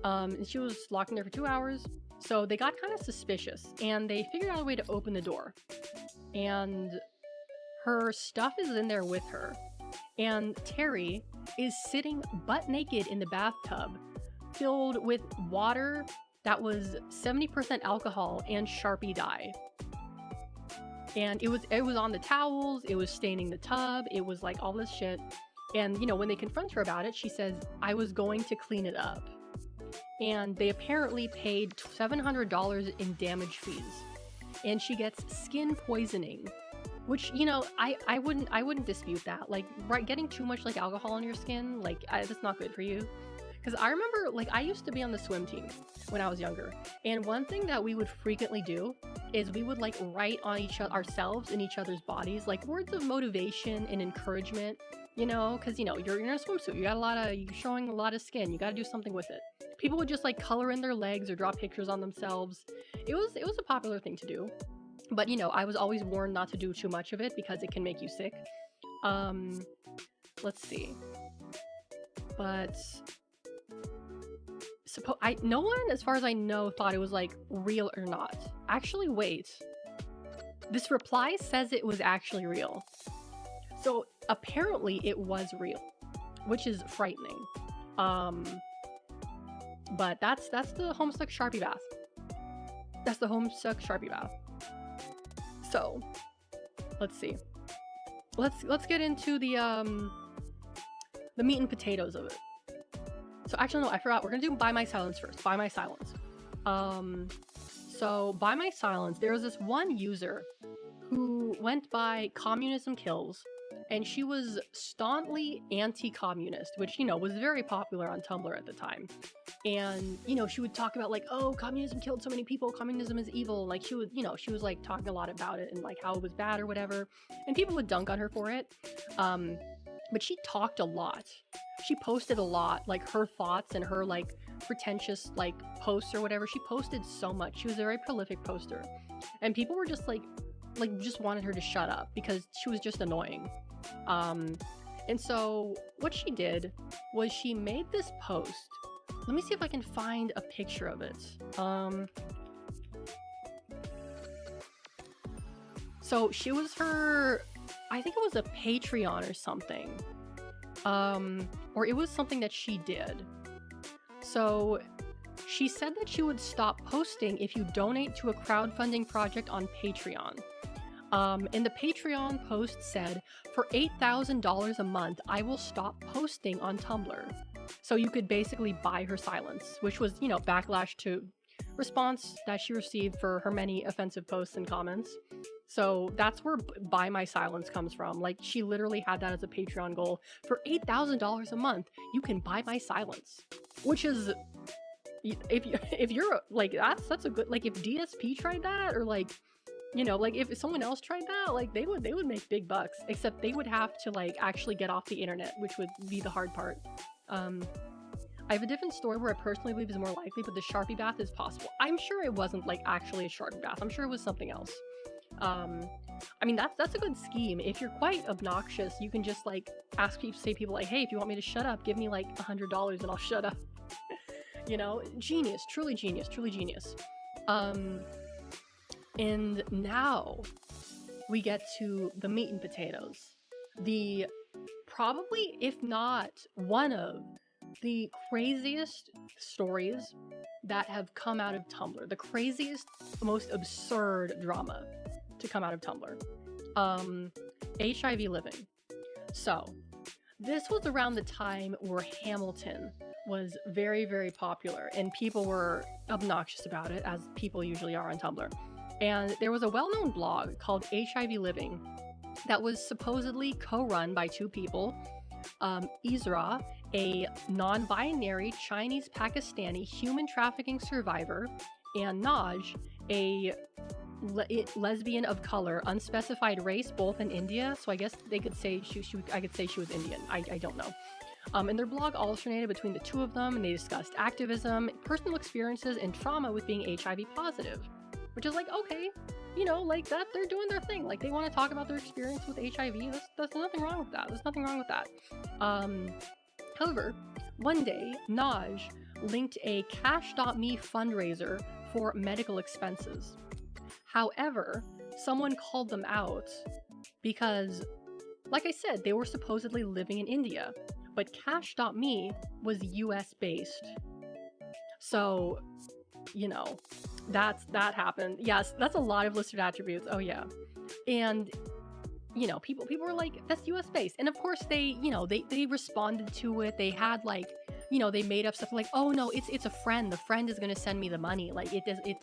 And she was locked in there for 2 hours. So they got kind of suspicious, and they figured out a way to open the door. And her stuff is in there with her. And Terry is sitting butt naked in the bathtub, filled with water that was 70% alcohol and Sharpie dye. And it was on the towels, it was staining the tub, it was like all this shit. And, you know, when they confront her about it, she says, "I was going to clean it up." And they apparently paid $700 in damage fees. And she gets skin poisoning, which, you know, I wouldn't dispute that. Like, right, getting too much, like, alcohol on your skin, like, that's not good for you. Because I remember, like, I used to be on the swim team when I was younger, and one thing that we would frequently do is we would, like, write on ourselves and each other's bodies, like, words of motivation and encouragement, you know, because, you know, you're in a swimsuit, you're showing a lot of skin, you gotta do something with it. People would just, like, color in their legs or draw pictures on themselves. It was a popular thing to do. But, you know, I was always warned not to do too much of it because it can make you sick. Let's see. But no one, as far as I know, thought it was, like, real or not. Actually, wait. This reply says it was actually real. So apparently it was real, which is frightening. But that's the Homestuck Sharpie bath. That's the Homestuck Sharpie bath. So, let's see. Let's get into the meat and potatoes of it. So actually, no, I forgot. We're gonna do By My Silence first. By My Silence. So By My Silence, there was this one user who went by Communism Kills, and she was staunchly anti-communist, which, you know, was very popular on Tumblr at the time. And, you know, she would talk about, like, oh, communism killed so many people, communism is evil. Like, she would, you know, she was, like, talking a lot about it and, like, how it was bad or whatever. And people would dunk on her for it. But she talked a lot. She posted a lot, like, her thoughts and her, like, pretentious, like, posts or whatever. She posted so much. She was a very prolific poster. And people were just, like, just wanted her to shut up because she was just annoying. And so what she did was she made this post. Let me see if I can find a picture of it. So she was I think it was a Patreon or something. Or it was something that she did. So she said that she would stop posting if you donate to a crowdfunding project on Patreon. And the Patreon post said, for $8,000 a month, I will stop posting on Tumblr. So you could basically buy her silence, which was, backlash to response that she received for her many offensive posts and comments. So that's where buy my silence comes from. Like, she literally had that as a Patreon goal. For $8,000 a month, you can buy my silence, which is, if you're like, that's a good, like, if DSP tried that, or like, like if someone else tried that, like they would make big bucks, except they would have to like actually get off the internet, which would be the hard part. I have a different story where I personally believe is more likely, but the Sharpie bath is possible. I'm sure it wasn't like actually a Sharpie bath. I'm sure it was something else. I mean, that's a good scheme. If you're quite obnoxious, you can just like say people like, hey, if you want me to shut up, give me like $100 and I'll shut up. Genius, truly genius, truly genius. And now we get to the meat and potatoes. The probably, if not one of the craziest stories that have come out of Tumblr. The craziest, most absurd drama to come out of Tumblr. HIV living. So, this was around the time where Hamilton was very, very popular, and people were obnoxious about it, as people usually are on Tumblr. And there was a well-known blog called HIV Living that was supposedly co-run by two people, Isra, a non-binary Chinese-Pakistani human trafficking survivor, and Naj, a lesbian of color, unspecified race, both in India. So I guess they could say I could say she was Indian. I don't know. And their blog alternated between the two of them, and they discussed activism, personal experiences, and trauma with being HIV positive. Which is like, okay, like that, they're doing their thing. Like, they want to talk about their experience with HIV. There's nothing wrong with that. There's nothing wrong with that. However, one day, Naj linked a Cash.me fundraiser for medical expenses. However, someone called them out because, like I said, they were supposedly living in India, but Cash.me was US based. So, that happened. Yes, that's a lot of listed attributes. Oh yeah. And people were like, that's US based. And of course they responded to it. They had like, they made up stuff like, oh no, it's a friend. The friend is gonna send me the money. Like it's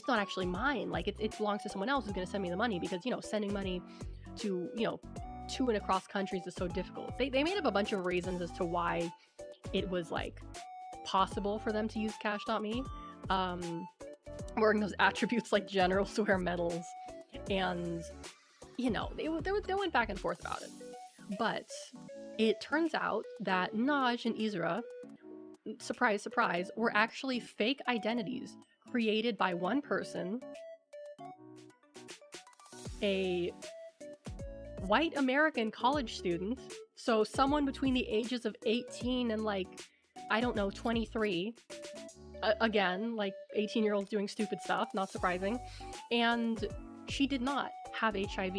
not actually mine. Like it belongs to someone else who's gonna send me the money, because sending money to to and across countries is so difficult. They made up a bunch of reasons as to why it was like possible for them to use Cash.me. Wearing those attributes like generals wear medals, and they went back and forth about it. But it turns out that Naj and Isra, surprise surprise, were actually fake identities created by one person, a white American college student, so someone between the ages of 18 and like, I don't know, 23. Again, like 18-year-olds doing stupid stuff, not surprising. And she did not have HIV.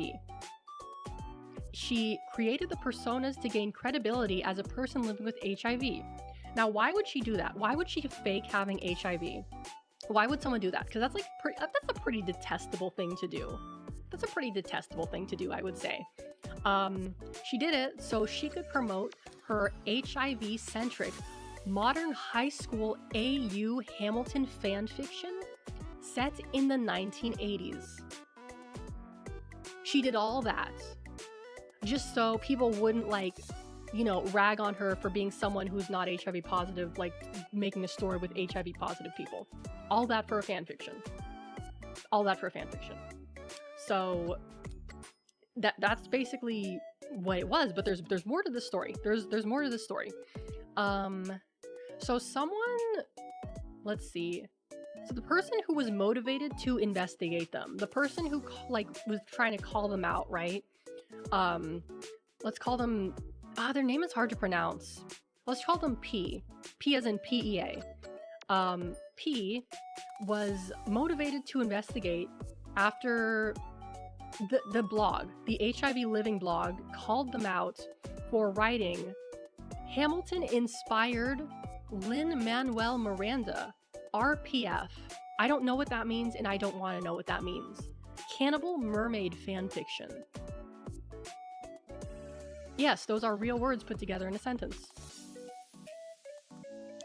She created the personas to gain credibility as a person living with HIV. Now, why would she do that? Why would she fake having HIV? Why would someone do that? Because that's a pretty detestable thing to do. That's a pretty detestable thing to do, I would say. She did it so she could promote her HIV-centric modern high school AU Hamilton fanfiction set in the 1980s. She did all that just so people wouldn't rag on her for being someone who's not HIV positive, like making a story with HIV positive people. All that for a fanfiction. So that's basically what it was, but there's more to this story. There's more to this story. So let's see. So the person who was motivated to investigate them, the person who was trying to call them out, right? let's call them, their name is hard to pronounce. Let's call them P. P as in PEA. P was motivated to investigate after the blog, the HIV Living blog, called them out for writing Hamilton-inspired Lin-Manuel Miranda, RPF. I don't know what that means, and I don't want to know what that means. Cannibal Mermaid fanfiction. Yes, those are real words put together in a sentence.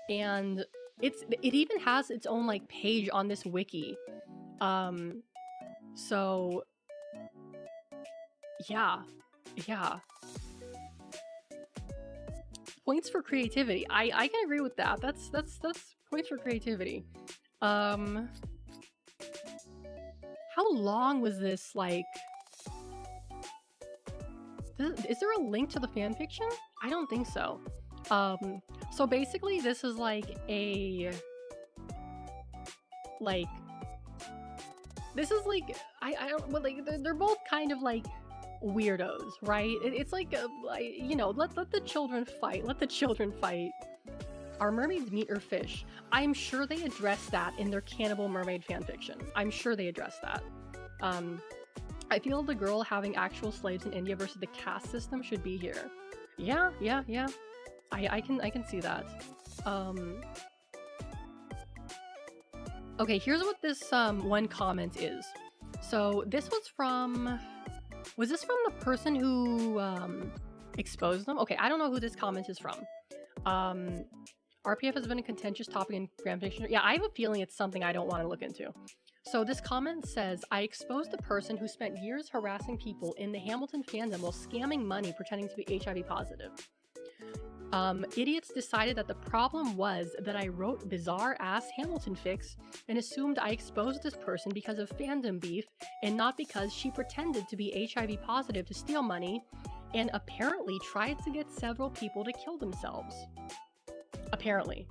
And it even has its own like page on this wiki. So yeah. Points for creativity. I can agree with that. That's points for creativity. How long was this, like... Is there a link to the fanfiction? I don't think so. So basically this is like a... Like... This is like... I don't... Well, like, they're both kind of like weirdos, right? It's like, you know, let the children fight. Let the children fight. Are mermaids meat or fish? I'm sure they address that in their Cannibal Mermaid fanfiction. I'm sure they address that. I feel the girl having actual slaves in India versus the caste system should be here. Yeah. I can see that. Okay, here's what this one comment is. So this was from... Was this from the person who exposed them? Okay, I don't know who this comment is from. RPF has been a contentious topic in fanfiction. Yeah, I have a feeling it's something I don't want to look into. So this comment says, I exposed the person who spent years harassing people in the Hamilton fandom while scamming money pretending to be HIV positive. Idiots decided that the problem was that I wrote bizarre-ass Hamilton fics and assumed I exposed this person because of fandom beef and not because she pretended to be HIV positive to steal money and apparently tried to get several people to kill themselves. Apparently.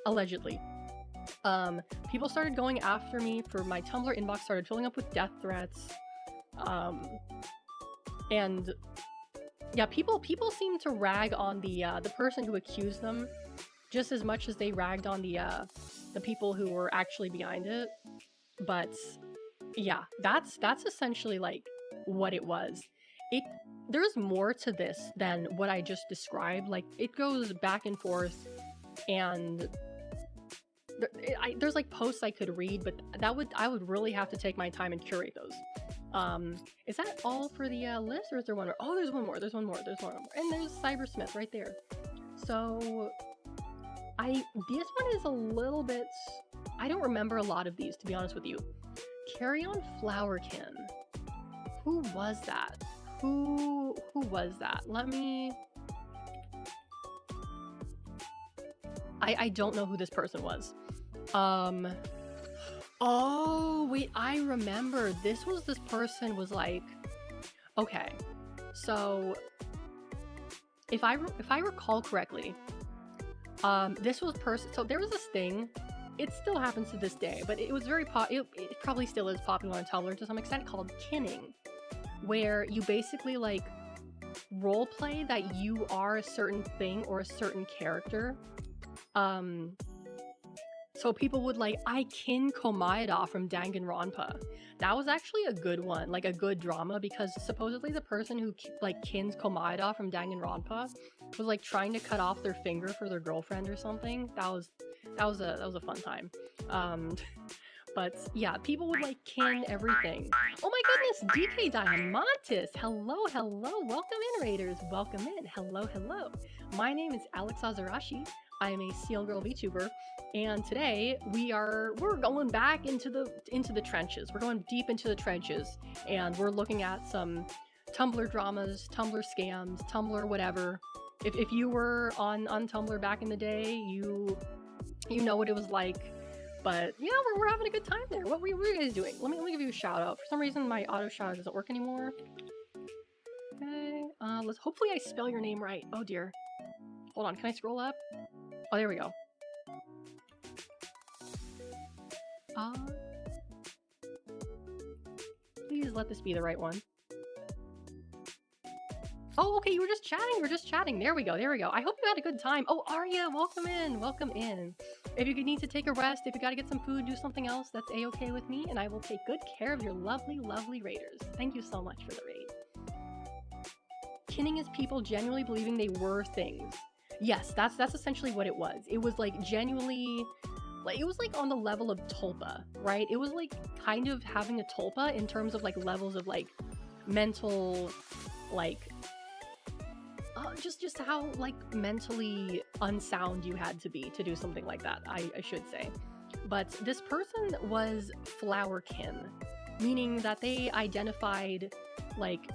Allegedly. People started going after me for my Tumblr inbox started filling up with death threats. And yeah, people seem to rag on the person who accused them just as much as they ragged on the people who were actually behind it. But yeah, that's essentially like what it was. There's more to this than what I just described. Like, it goes back and forth, and there's like posts I could read, but I would really have to take my time and curate those. Is that all for the list, or is there one more? Oh, there's one more. And there's Cybersmith right there. So this one is a little bit... I don't remember a lot of these, to be honest with you. Carry On Flowerkin. Who was that? Who was that? Let me... I don't know who this person was. Oh, wait, I remember. This person was like... Okay, so... If I recall correctly, this was so there was this thing, it still happens to this day, but it was very it probably still is popular on Tumblr to some extent, called kinning, where you basically like role play that you are a certain thing or a certain character. So people would like, I kin Komaeda from Danganronpa. That was actually a good one, like a good drama, because supposedly the person who like kins Komaeda from Danganronpa was like trying to cut off their finger for their girlfriend or something. That was a fun time. But yeah, people would like kin everything. Oh my goodness, DK Diamantis! Hello, welcome in, Raiders, welcome in, hello. My name is Alex Azarashi. I am a Seal Girl VTuber, and today we're going back into the trenches. We're going deep into the trenches, and we're looking at some Tumblr dramas, Tumblr scams, Tumblr whatever. If you were on Tumblr back in the day, you know what it was like. But yeah, we're having a good time there. What were you guys doing? Let me give you a shout out. For some reason, my auto shout out doesn't work anymore. Okay, hopefully I spell your name right. Oh dear. Hold on, can I scroll up? Oh, there we go. Please let this be the right one. Oh, okay, you were just chatting. You were just chatting. There we go. There we go. I hope you had a good time. Oh, Arya, welcome in. Welcome in. If you need to take a rest, if you got to get some food, do something else, that's a-okay with me, and I will take good care of your lovely, lovely raiders. Thank you so much for the raid. Kinning is people genuinely believing they were things. Yes, that's essentially what it was. It was like genuinely, like it was like on the level of tulpa, right? It was like kind of having a tulpa in terms of like levels of like mental, like just how like mentally unsound you had to be to do something like that, I should say. But this person was flowerkin, meaning that they identified like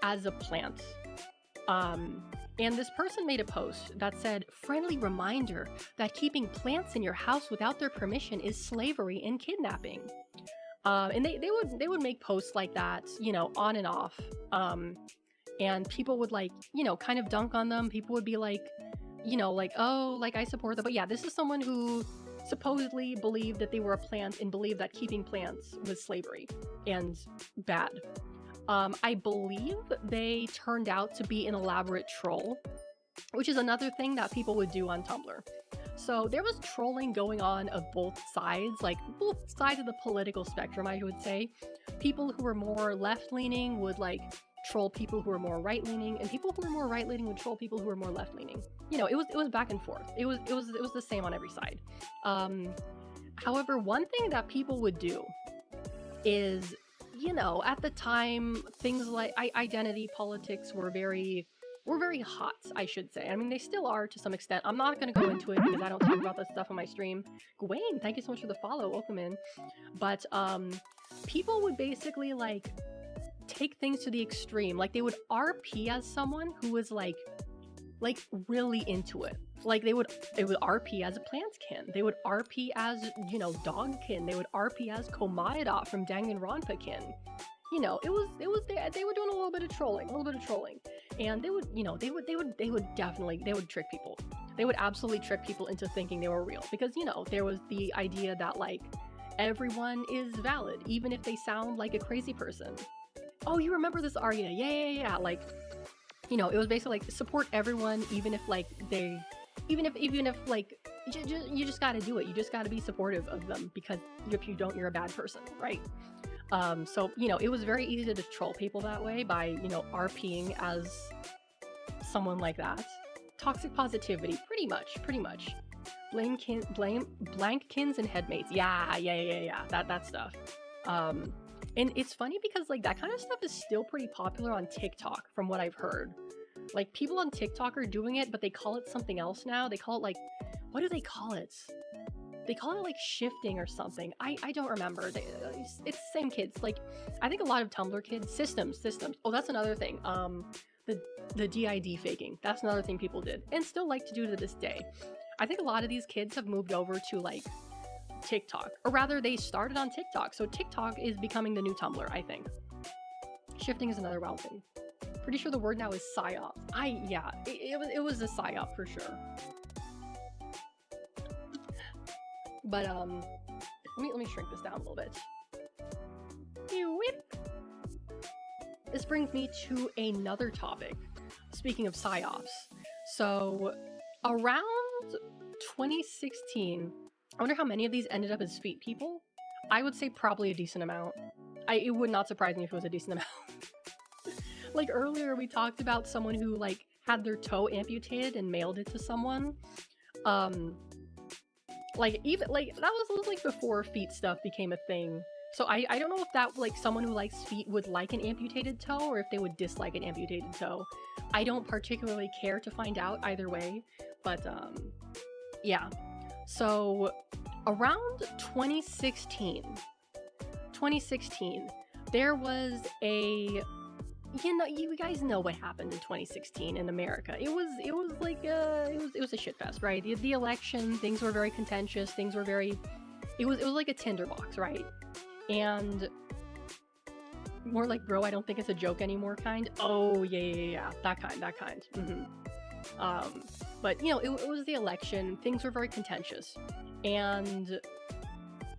as a plant. And this person made a post that said, friendly reminder that keeping plants in your house without their permission is slavery and kidnapping. And they would make posts like that, you know, on and off. And people would like, you know, kind of dunk on them. People would be like, you know, like, oh, like I support them. But yeah, this is someone who supposedly believed that they were a plant and believed that keeping plants was slavery and bad. I believe they turned out to be an elaborate troll, which is another thing that people would do on Tumblr. So there was trolling going on of both sides, like both sides of the political spectrum, I would say. People who were more left-leaning would like troll people who were more right-leaning, and people who were more right-leaning would troll people who were more left-leaning. You know, it was back and forth. It was the same on every side. However, one thing that people would do is, you know, at the time, things like identity politics were very hot, I should say. I mean, they still are to some extent. I'm not going to go into it because I don't talk about that stuff on my stream. Gawain, thank you so much for the follow. Welcome in. But people would basically like take things to the extreme. Like they would RP as someone who was like really into it. Like they would RP as a plantkin. They would RP as, you know, dogkin. They would RP as Komayada from Danganronpa-kin. You know, they were doing a little bit of trolling, and they would, you know, they would trick people. They would absolutely trick people into thinking they were real, because, you know, there was the idea that like everyone is valid, even if they sound like a crazy person. Oh, you remember this, Arya? Yeah. Like, you know, it was basically like support everyone, even if like even if like you just got to do it. You just got to be supportive of them, because if you don't, you're a bad person, right? So, you know, it was very easy to troll people that way by, you know, RPing as someone like that. Toxic positivity, pretty much. Blankkins and headmates. Yeah. That stuff. And it's funny because like that kind of stuff is still pretty popular on TikTok from what I've heard. Like people on TikTok are doing it, but they call it something else now. They call it like, what do they call it? They call it like shifting or something. I don't remember. It's the same kids. Like, I think a lot of Tumblr kids, systems. Oh, that's another thing. The DID faking. That's another thing people did and still like to do to this day. I think a lot of these kids have moved over to like TikTok, or rather they started on TikTok. So TikTok is becoming the new Tumblr, I think. Shifting is another wild thing. Pretty sure the word now is psyop. It was a psyop for sure. But let me shrink this down a little bit. This brings me to another topic. Speaking of psyops, so around 2016, I wonder how many of these ended up as feet people. I would say probably a decent amount. It would not surprise me if it was a decent amount. Like earlier, we talked about someone who like had their toe amputated and mailed it to someone. Like even like that was like before feet stuff became a thing. So I don't know if that like someone who likes feet would like an amputated toe or if they would dislike an amputated toe. I don't particularly care to find out either way, but yeah. So around 2016, there was a, you know, you guys know what happened in 2016 in America. It was like it was a shitfest, right? The election, things were very contentious. Things were very, it was like a tinderbox, right? And more like, bro, I don't think it's a joke anymore kind. Oh yeah, that kind. But you know, it was the election. Things were very contentious, and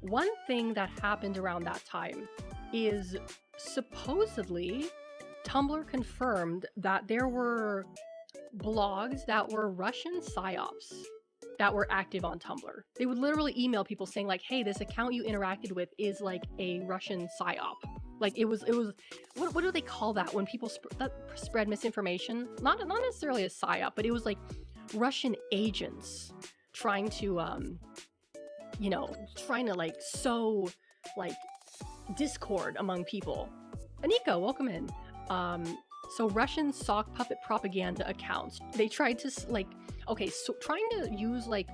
one thing that happened around that time is supposedly Tumblr confirmed that there were blogs that were Russian psyops that were active on Tumblr. They would literally email people saying like, hey, this account you interacted with is like a Russian psyop. Like it was what do they call that when people spread misinformation? Not necessarily a psyop, but it was like Russian agents trying to like sow like discord among people. Anika, welcome in. So Russian sock puppet propaganda accounts. They tried to trying to use like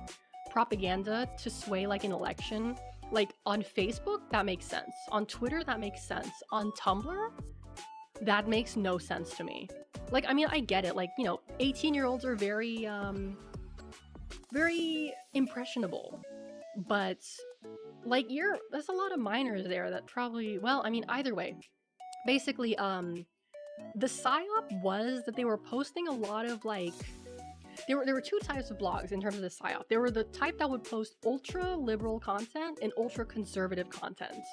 propaganda to sway like an election. Like on Facebook, that makes sense. On Twitter, that makes sense. On Tumblr, that makes no sense to me. Like, I mean, I get it. Like, 18-year-olds are very, very impressionable. But, like, there's a lot of minors there that probably, well, I mean, either way. Basically, the psyop was that they were posting a lot of, like, there were two types of blogs in terms of the psyop. There were the type that would post ultra-liberal content and ultra-conservative content.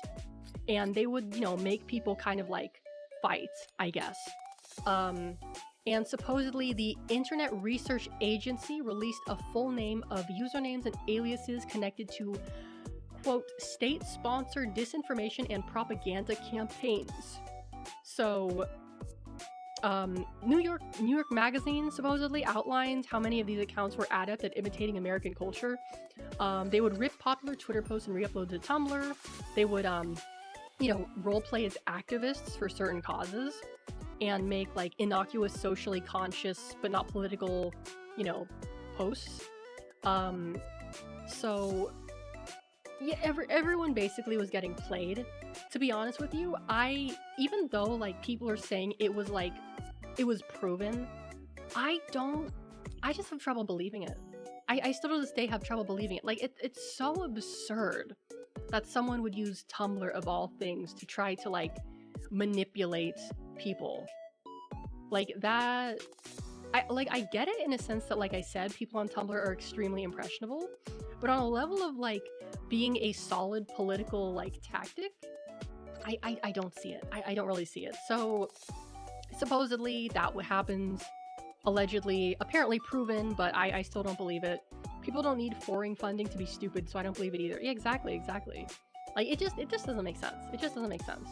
And they would, make people kind of, like, fight, I guess. And supposedly the Internet Research Agency released a full name of usernames and aliases connected to, quote, state-sponsored disinformation and propaganda campaigns. So, New York Magazine supposedly outlined how many of these accounts were adept at imitating American culture. They would rip popular Twitter posts and re-upload to Tumblr. They would, roleplay as activists for certain causes and make like innocuous, socially conscious but not political, posts. So yeah, everyone basically was getting played. To be honest with you, even though like people are saying it was proven, I just have trouble believing it. I still to this day have trouble believing it. Like it's so absurd that someone would use Tumblr of all things to try to like manipulate people. Like that, I get it in a sense that, like I said, people on Tumblr are extremely impressionable, but on a level of like being a solid political like tactic, I don't see it. I don't really see it. So supposedly that what happens, allegedly, apparently proven, but I still don't believe it. People don't need foreign funding to be stupid, so I don't believe it either. Yeah, exactly. Like it just doesn't make sense. It just doesn't make sense.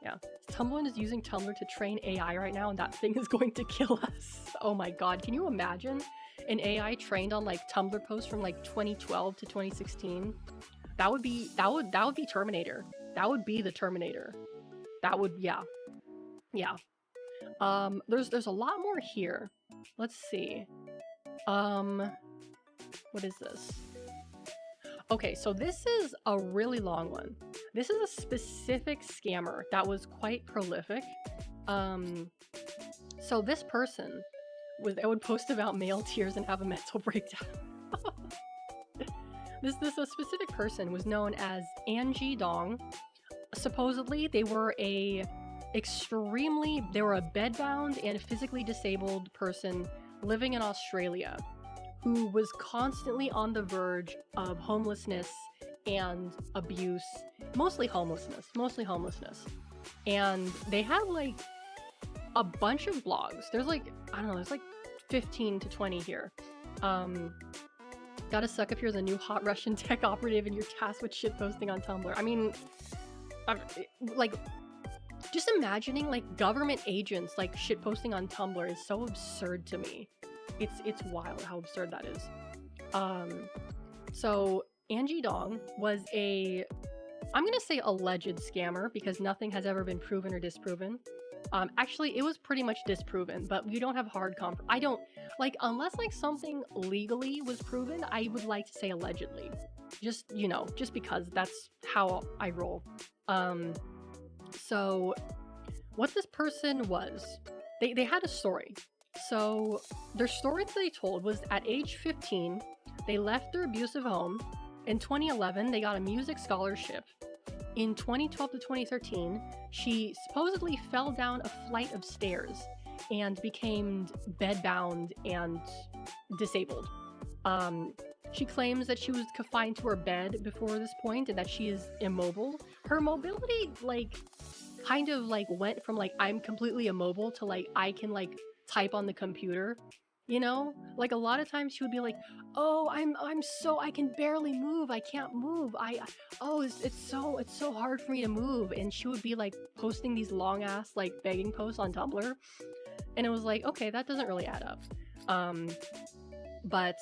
Yeah. Tumblr is using Tumblr to train AI right now, and that thing is going to kill us. Oh my god, can you imagine an AI trained on like Tumblr posts from like 2012 to 2016? That would be Terminator. That would be the Terminator. Yeah. There's a lot more here. Let's see. What is this? Okay, so this is a really long one. This is a specific scammer that was quite prolific. So this person would post about male tears and have a mental breakdown. This a specific person was known as Angie Dong. Supposedly, they were a bedbound and physically disabled person living in Australia who was constantly on the verge of homelessness and abuse, mostly homelessness. And they had like a bunch of blogs. There's like, I don't know, there's like 15 to 20 here. Gotta suck if you're the new hot Russian tech operative and you're tasked with shitposting on Tumblr. I mean, like, just imagining like government agents like shitposting on Tumblr is so absurd to me. It's wild how absurd that is. So Angie Dong was I'm gonna say alleged scammer because nothing has ever been proven or disproven. Actually, it was pretty much disproven, but we don't have hard I don't, like, unless like something legally was proven, I would like to say allegedly. Just because that's how I roll. So what this person was, they had a story. So their story that they told was at age 15, they left their abusive home. In 2011, they got a music scholarship. In 2012 to 2013, she supposedly fell down a flight of stairs and became bedbound and disabled. She claims that she was confined to her bed before this point and that she is immobile. Her mobility, like, kind of like went from like I'm completely immobile to like I can like type on the computer, you know? Like a lot of times she would be like, "Oh, I'm so I can barely move. I can't move. Oh, it's so hard for me to move." And she would be like posting these long ass like begging posts on Tumblr. And it was like, "Okay, that doesn't really add up." But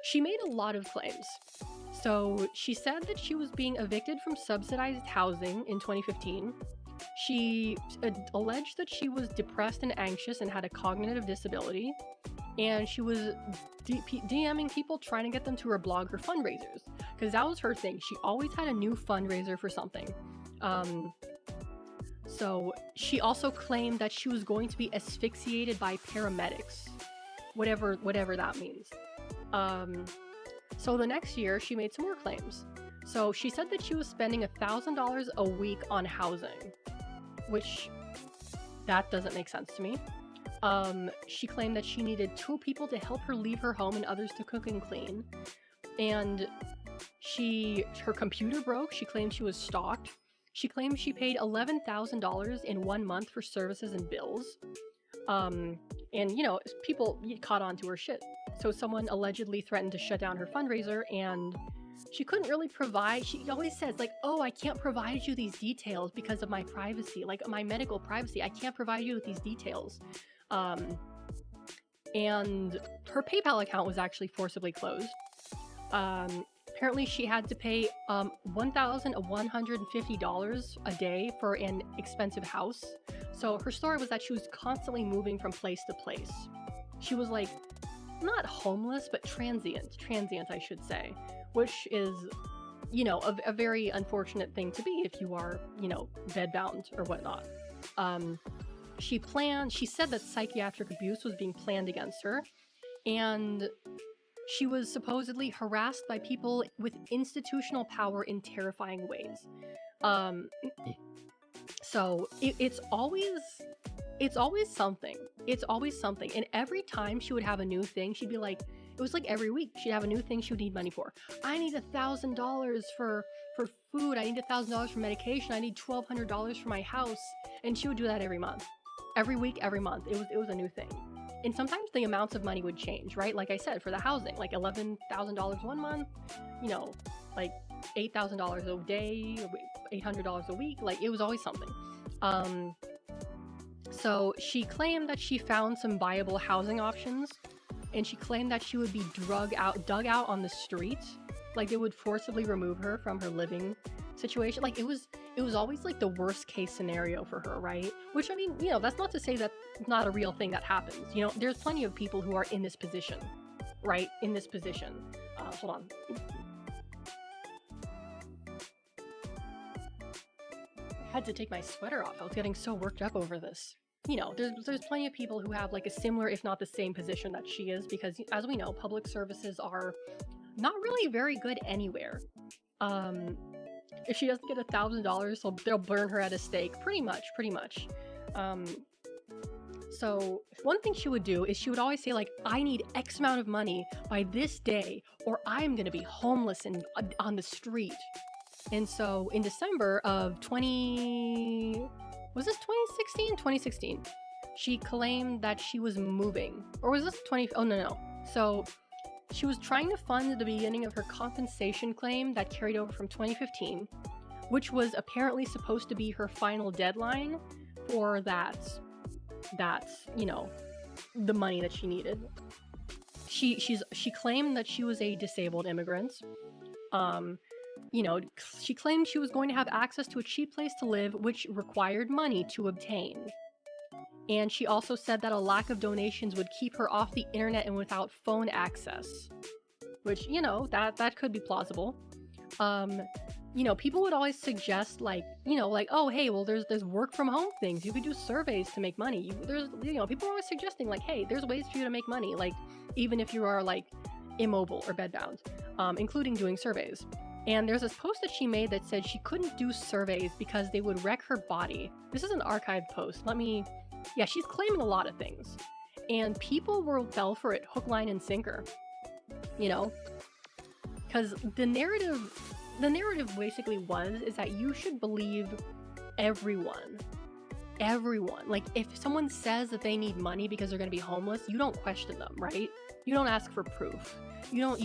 she made a lot of claims. So she said that she was being evicted from subsidized housing in 2015. She alleged that she was depressed and anxious and had a cognitive disability. And she was DMing people trying to get them to her blog her fundraisers. Because that was her thing. She always had a new fundraiser for something. So she also claimed that she was going to be asphyxiated by paramedics. Whatever that means. So the next year, she made some more claims. So she said that she was spending $1,000 a week on housing, which that doesn't make sense to me. She claimed that she needed 2 people to help her leave her home and others to cook and clean. And her computer broke. She claimed she was stalked. She claimed she paid $11,000 in 1 month for services and bills. And, you know, people caught on to her shit. So someone allegedly threatened to shut down her fundraiser, and she couldn't really provide. She always says, like, "Oh, I can't provide you these details because of my privacy, like my medical privacy. I can't provide you with these details." And her PayPal account was actually forcibly closed. Apparently, she had to pay $1,150 a day for an expensive house. So her story was that she was constantly moving from place to place. She was like, not homeless, but transient, I should say, which is, you know, a very unfortunate thing to be if you are, you know, bedbound or whatnot. She said that psychiatric abuse was being planned against her, and she was supposedly harassed by people with institutional power in terrifying ways. So it's always something. It's always something. And every time she would have a new thing, she'd be like, it was like every week she'd have a new thing she would need money for. I need $1,000 for food. I need $1,000 for medication. I need $1,200 for my house. And she would do that every month. Every week, every month. It was a new thing. And sometimes the amounts of money would change, right? Like I said, for the housing, like $11,000 one month, you know, like $8,000 a day, $800 a week. Like it was always something. So she claimed that she found some viable housing options, and she claimed that she would be dug out on the street. Like they would forcibly remove her from her living situation. Like it was always like the worst case scenario for her, right? Which, I mean, you know, that's not to say that it's not a real thing that happens. You know, there's plenty of people who are in this position, right? In this position. Hold on. I had to take my sweater off. I was getting so worked up over this. You know, there's plenty of people who have like a similar, if not the same position that she is, because as we know, public services are not really very good anywhere. If she doesn't get $1,000, they'll burn her at a stake. Pretty much. So one thing she would do is she would always say, like, I need X amount of money by this day, or I'm gonna be homeless and on the street. And so in December of 2016, she claimed that she was moving. Or was this oh no. So she was trying to fund the beginning of her compensation claim that carried over from 2015, which was apparently supposed to be her final deadline for that, you know, the money that she needed. She claimed that she was a disabled immigrant. You know, she claimed she was going to have access to a cheap place to live, which required money to obtain. And she also said that a lack of donations would keep her off the internet and without phone access. Which, you know, that could be plausible. You know, people would always suggest, like, you know, like, oh, hey, well, there's work from home things. You could do surveys to make money. You know, people are always suggesting, like, hey, there's ways for you to make money, like, even if you are, like, immobile or bedbound, including doing surveys. And there's this post that she made that said she couldn't do surveys because they would wreck her body. This is an archived post. Yeah, she's claiming a lot of things. And people fell for it hook, line, and sinker. You know? Because the narrative basically is that you should believe everyone. everyone. Like, if someone says that they need money because they're going to be homeless, you don't question them, right? You don't ask for proof. You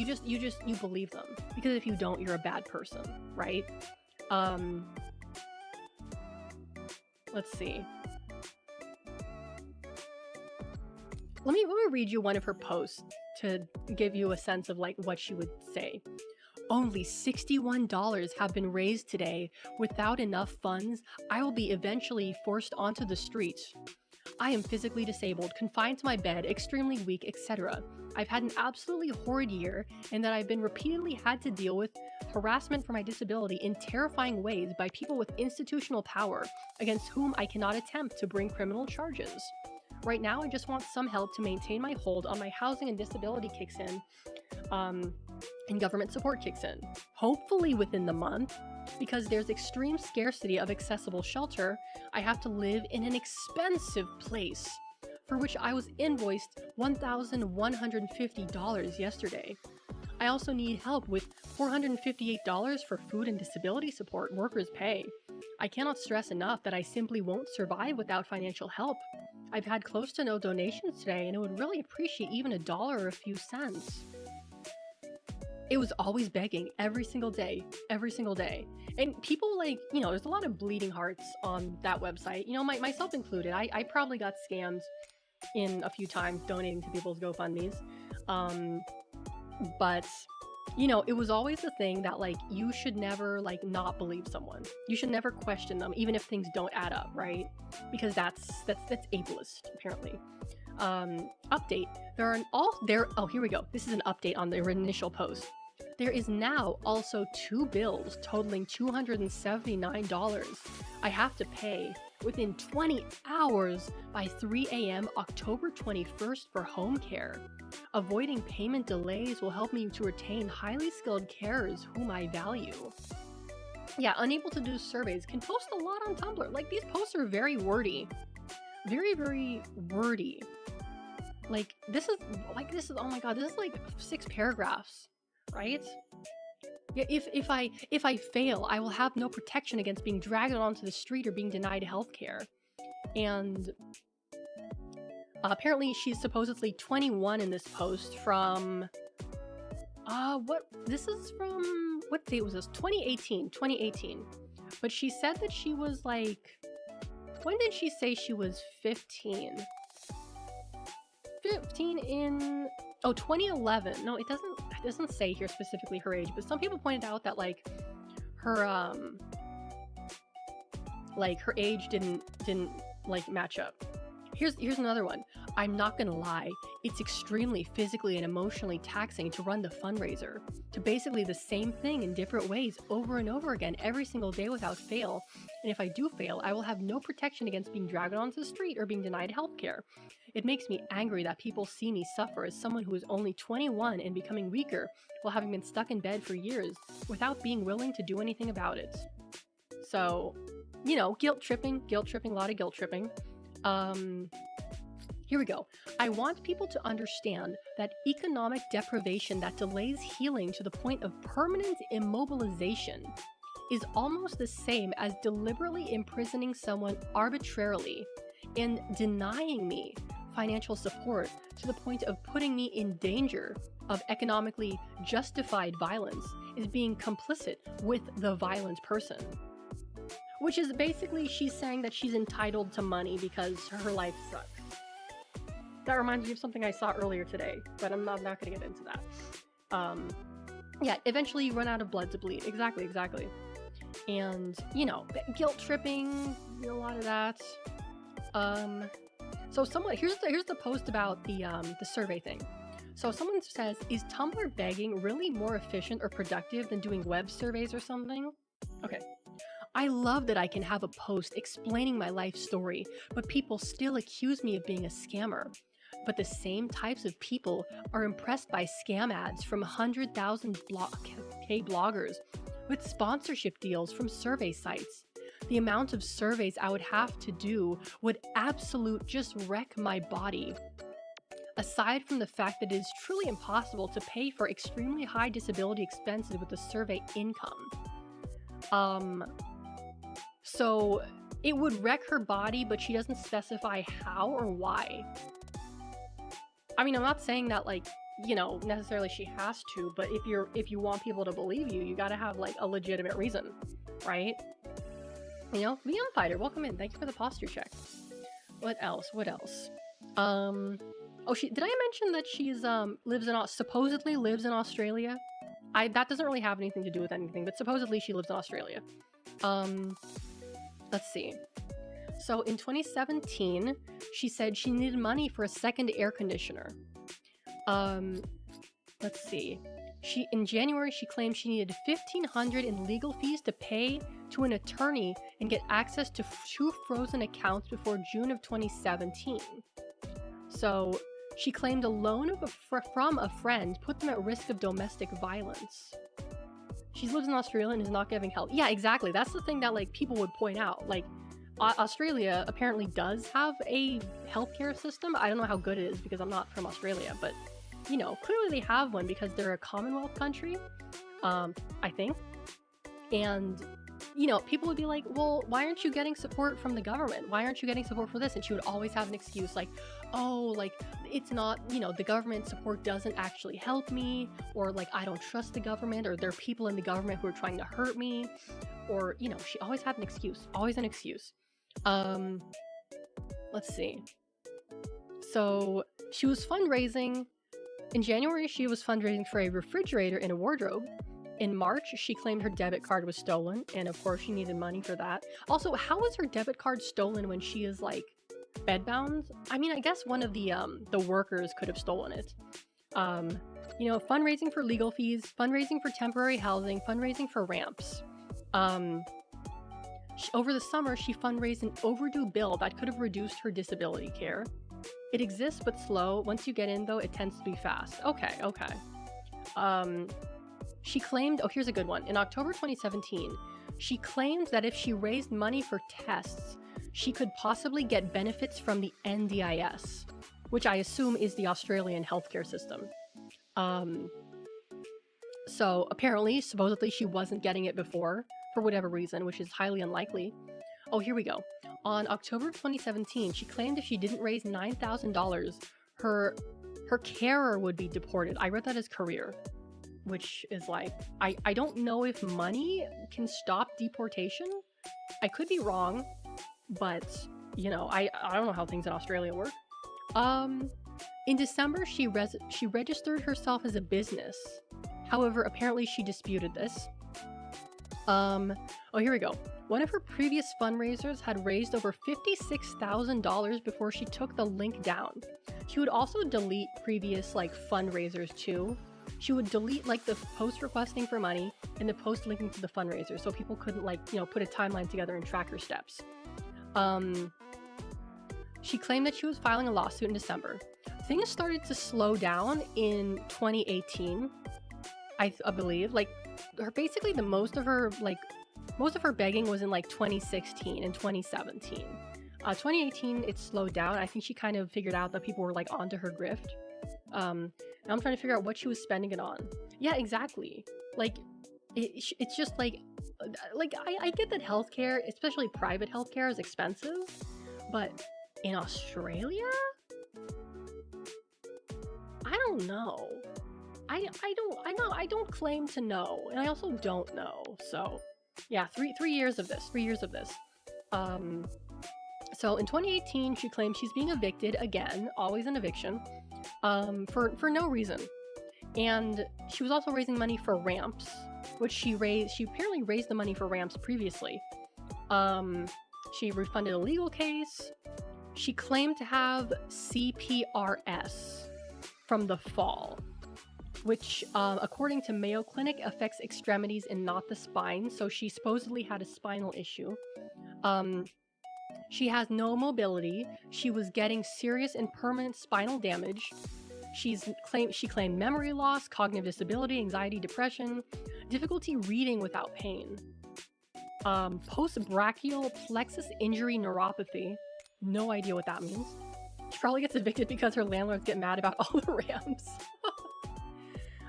believe them, because if you don't, you're a bad person, right? Let's see. Let me read you one of her posts to give you a sense of like what she would say. Only $61 have been raised today. Without enough funds, I will be eventually forced onto the streets. I am physically disabled, confined to my bed, extremely weak, etc. I've had an absolutely horrid year, and that I've been repeatedly had to deal with harassment for my disability in terrifying ways by people with institutional power, against whom I cannot attempt to bring criminal charges. Right now, I just want some help to maintain my hold on my housing, and disability kicks in, and government support kicks in. Hopefully within the month, because there's extreme scarcity of accessible shelter. I have to live in an expensive place, for which I was invoiced $1,150 yesterday. I also need help with $458 for food and disability support workers pay. I cannot stress enough that I simply won't survive without financial help. I've had close to no donations today, and I would really appreciate even $1 or a few cents. It was always begging every single day. And people, like, you know, there's a lot of bleeding hearts on that website, you know, myself included. I probably got scammed in a few times donating to people's GoFundMes. But, you know, it was always the thing that, like, you should never, like, not believe someone. You should never question them, even if things don't add up, right? Because that's ableist, apparently. Update. Oh, here we go. This is an update on their initial post. There is now also 2 bills totaling $279 I have to pay within 20 hours by 3 a.m. October 21st for home care. Avoiding payment delays will help me to retain highly skilled carers whom I value. Yeah, unable to do surveys. Can post a lot on Tumblr. Like, these posts are very wordy. Very, very wordy. Like, this is, oh my god, this is like 6 paragraphs, right? Yeah, if I fail, I will have no protection against being dragged onto the street or being denied healthcare. And apparently she's supposedly 21 in this post from, this is from, what date was this? 2018. But she said that she was like, when did she say she was 15? 15 in 2011. No, it doesn't say here specifically her age, but some people pointed out that like her age didn't like match up. Here's another one. I'm not gonna lie, it's extremely physically and emotionally taxing to run the fundraiser, to basically the same thing in different ways over and over again every single day without fail. And if I do fail, I will have no protection against being dragged onto the street or being denied healthcare. It makes me angry that people see me suffer as someone who is only 21 and becoming weaker while having been stuck in bed for years without being willing to do anything about it. So, you know, guilt tripping, a lot of guilt tripping. Here we go. I want people to understand that economic deprivation that delays healing to the point of permanent immobilization is almost the same as deliberately imprisoning someone arbitrarily and denying me financial support to the point of putting me in danger of economically justified violence is being complicit with the violent person. Which is basically, she's saying that she's entitled to money because her life sucks. That reminds me of something I saw earlier today, but I'm not gonna get into that. Yeah, eventually you run out of blood to bleed. Exactly. And, you know, guilt tripping, a lot of that. So someone, here's the post about the survey thing. So someone says, is Tumblr begging really more efficient or productive than doing web surveys or something? Okay. I love that I can have a post explaining my life story, but people still accuse me of being a scammer. But the same types of people are impressed by scam ads from 100,000 bloggers with sponsorship deals from survey sites. The amount of surveys I would have to do would just wreck my body. Aside from the fact that it is truly impossible to pay for extremely high disability expenses with the survey income. So it would wreck her body, but she doesn't specify how or why. I mean, I'm not saying that, like, you know, necessarily she has to, but if you want people to believe you, you gotta have, like, a legitimate reason, right? You know, VM Fighter, welcome in. Thank you for the posture check. What else? What else? Oh, did I mention that she's supposedly lives in Australia? That doesn't really have anything to do with anything, but supposedly she lives in Australia. Let's see. So in 2017, she said she needed money for a second air conditioner. Let's see. In January, she claimed she needed $1,500 in legal fees to pay to an attorney and get access to 2 frozen accounts before June of 2017. So she claimed a loan from a friend put them at risk of domestic violence. She lives in Australia and is not giving help. Yeah, exactly. That's the thing that, like, people would point out. Like, Australia apparently does have a healthcare system. I don't know how good it is because I'm not from Australia, but, you know, clearly they have one because they're a Commonwealth country, I think. And, you know, people would be like, well, why aren't you getting support from the government? Why aren't you getting support for this? And she would always have an excuse like, oh, like, it's not, you know, the government support doesn't actually help me, or like, I don't trust the government, or there are people in the government who are trying to hurt me, or, you know, she always had an excuse, always an excuse. Let's see. So she was fundraising. In January, she was fundraising for a refrigerator and a wardrobe. In March, she claimed her debit card was stolen, and of course she needed money for that. Also, how was her debit card stolen when she is, like, bedbound? I mean, I guess one of the workers could have stolen it. You know, fundraising for legal fees, fundraising for temporary housing, fundraising for ramps. Over the summer, she fundraised an overdue bill that could have reduced her disability care. It exists, but slow. Once you get in, though, it tends to be fast. Okay. She claimed, oh, here's a good one. In October 2017, she claimed that if she raised money for tests, she could possibly get benefits from the NDIS, which I assume is the Australian healthcare system. So apparently, supposedly, she wasn't getting it before, for whatever reason, which is highly unlikely. Oh, here we go. On October 2017, she claimed if she didn't raise $9,000, her carer would be deported. I read that as career, which is like, I don't know if money can stop deportation. I could be wrong, but, you know, I don't know how things in Australia work. In December, she registered herself as a business. However, apparently she disputed this. Oh, here we go. One of her previous fundraisers had raised over $56,000 before she took the link down. She would also delete previous, like, fundraisers too. She would delete, like, the post requesting for money and the post linking to the fundraiser, so people couldn't, like, you know, put a timeline together and track her steps. She claimed that she was filing a lawsuit in December. Things started to slow down in 2018, I believe. Like, basically most of her begging was in, like, 2016 and 2017. 2018, it slowed down. I think she kind of figured out that people were, like, onto her grift. Now I'm trying to figure out what she was spending it on. Yeah, exactly. Like, it's just like I get that healthcare, especially private healthcare, is expensive, but in Australia, I don't know. I don't claim to know, and I also don't know. So, yeah, three years of this. So in 2018, she claimed she's being evicted again, always an eviction, for no reason. And she was also raising money for ramps, which she apparently raised the money for ramps previously. She refunded a legal case. She claimed to have CPRS from the fall, which, according to Mayo Clinic, affects extremities and not the spine. So she supposedly had a spinal issue. She has no mobility. She was getting serious and permanent spinal damage. She claimed memory loss, cognitive disability, anxiety, depression, difficulty reading without pain, post-brachial plexus injury neuropathy. No idea what that means. She probably gets evicted because her landlords get mad about all the ramps.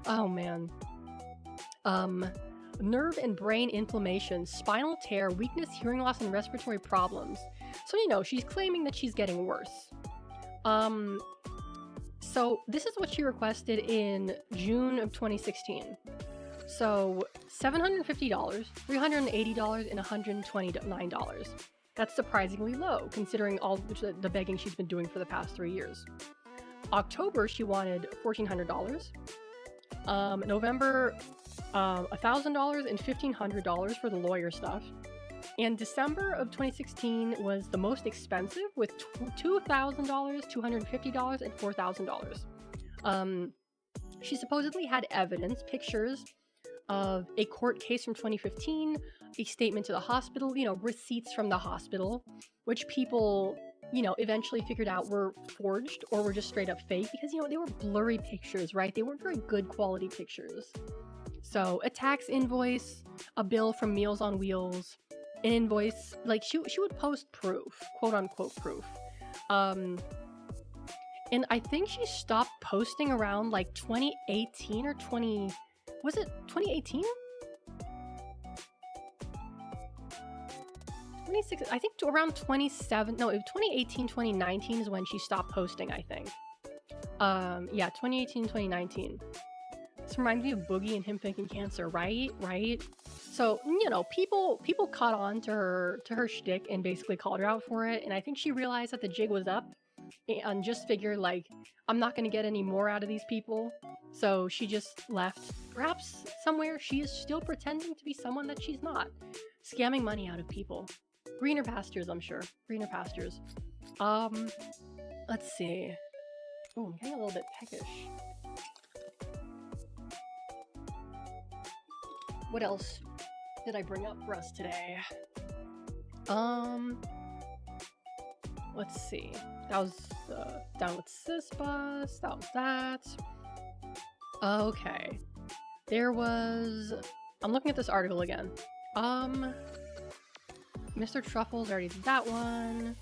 Oh man. nerve and brain inflammation, spinal tear, weakness, hearing loss, and respiratory problems. So, you know, she's claiming that she's getting worse. So this is what she requested in June of 2016. So $750, $380, and $129. That's surprisingly low, considering all the begging she's been doing for the past 3 years. October, she wanted $1,400. November, $1,000 and $1,500 for the lawyer stuff. And December of 2016 was the most expensive, with $2,000, $250, and $4,000. She supposedly had evidence, pictures of a court case from 2015, a statement to the hospital, you know, receipts from the hospital, which people, you know, eventually figured out were forged or were just straight up fake because, you know, they were blurry pictures, right? They weren't very good quality pictures. So a tax invoice, a bill from Meals on Wheels, an invoice, like she would post proof, quote unquote proof. And I think she stopped posting around like 2018 or 2018? 26, I think around 2018, 2019 is when she stopped posting, I think. Yeah, 2018, 2019. This reminds me of Boogie and him faking cancer, right? So, you know, people caught on to her shtick and basically called her out for it, and I think she realized that the jig was up and just figured, like, I'm not going to get any more out of these people, so she just left. Perhaps somewhere she is still pretending to be someone that she's not, scamming money out of people. Greener pastures, I'm sure. Greener pastures. Let's see. Oh, I'm getting a little bit peckish. What else did I bring up for us today? Let's see. That was down with Sis Bus. That was that. Okay. There was... I'm looking at this article again. Mr. Truffles, already did that one.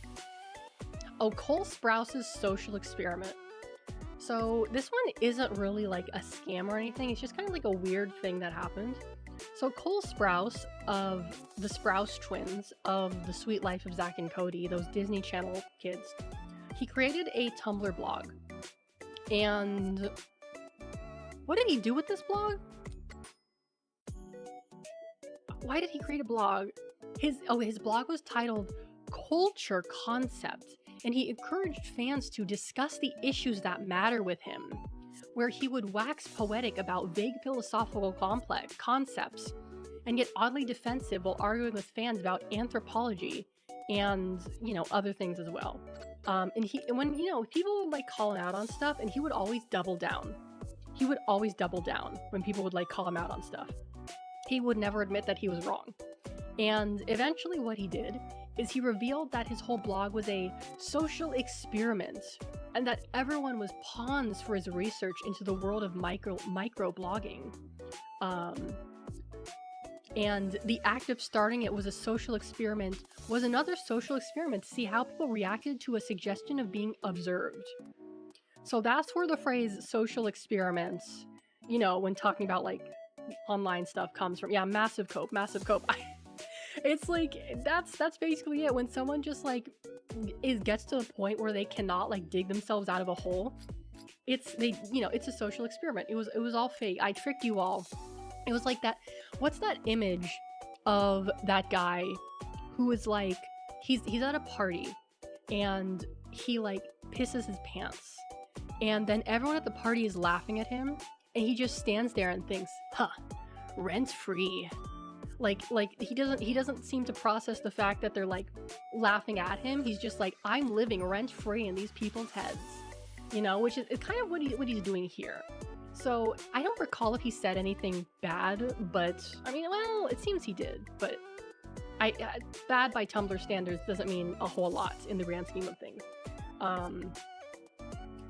Oh, Cole Sprouse's social experiment. So this one isn't really like a scam or anything. It's just kind of like a weird thing that happened. So Cole Sprouse of the Sprouse twins of The Sweet Life of Zack and Cody, those Disney Channel kids, he created a Tumblr blog. And what did he do with this blog? Why did he create a blog? His blog was titled Culture Concept, and he encouraged fans to discuss the issues that matter with him, where he would wax poetic about vague philosophical concepts and get oddly defensive while arguing with fans about anthropology and, you know, other things as well. And when, you know, people would like call him out on stuff, and he would always double down. He would always double down when people would like call him out on stuff. He would never admit that he was wrong. And eventually what he did is he revealed that his whole blog was a social experiment, and that everyone was pawns for his research into the world of micro-blogging. And the act of starting it was a social experiment, was another social experiment to see how people reacted to a suggestion of being observed. So that's where the phrase social experiments, you know, when talking about like online stuff comes from. Yeah, massive cope. It's like, that's basically it. When someone just like gets to a point where they cannot like dig themselves out of a hole, it's a social experiment. It was all fake. I tricked you all. It was like that. What's that image of that guy who is like, he's at a party and he like pisses his pants, and then everyone at the party is laughing at him, and he just stands there and thinks, rent free. Like he doesn't seem to process the fact that they're like laughing at him. He's just like, I'm living rent free in these people's heads, you know, which is kind of what he's doing here. So I don't recall if he said anything bad, but I mean, well, it seems he did. But bad by Tumblr standards doesn't mean a whole lot in the grand scheme of things.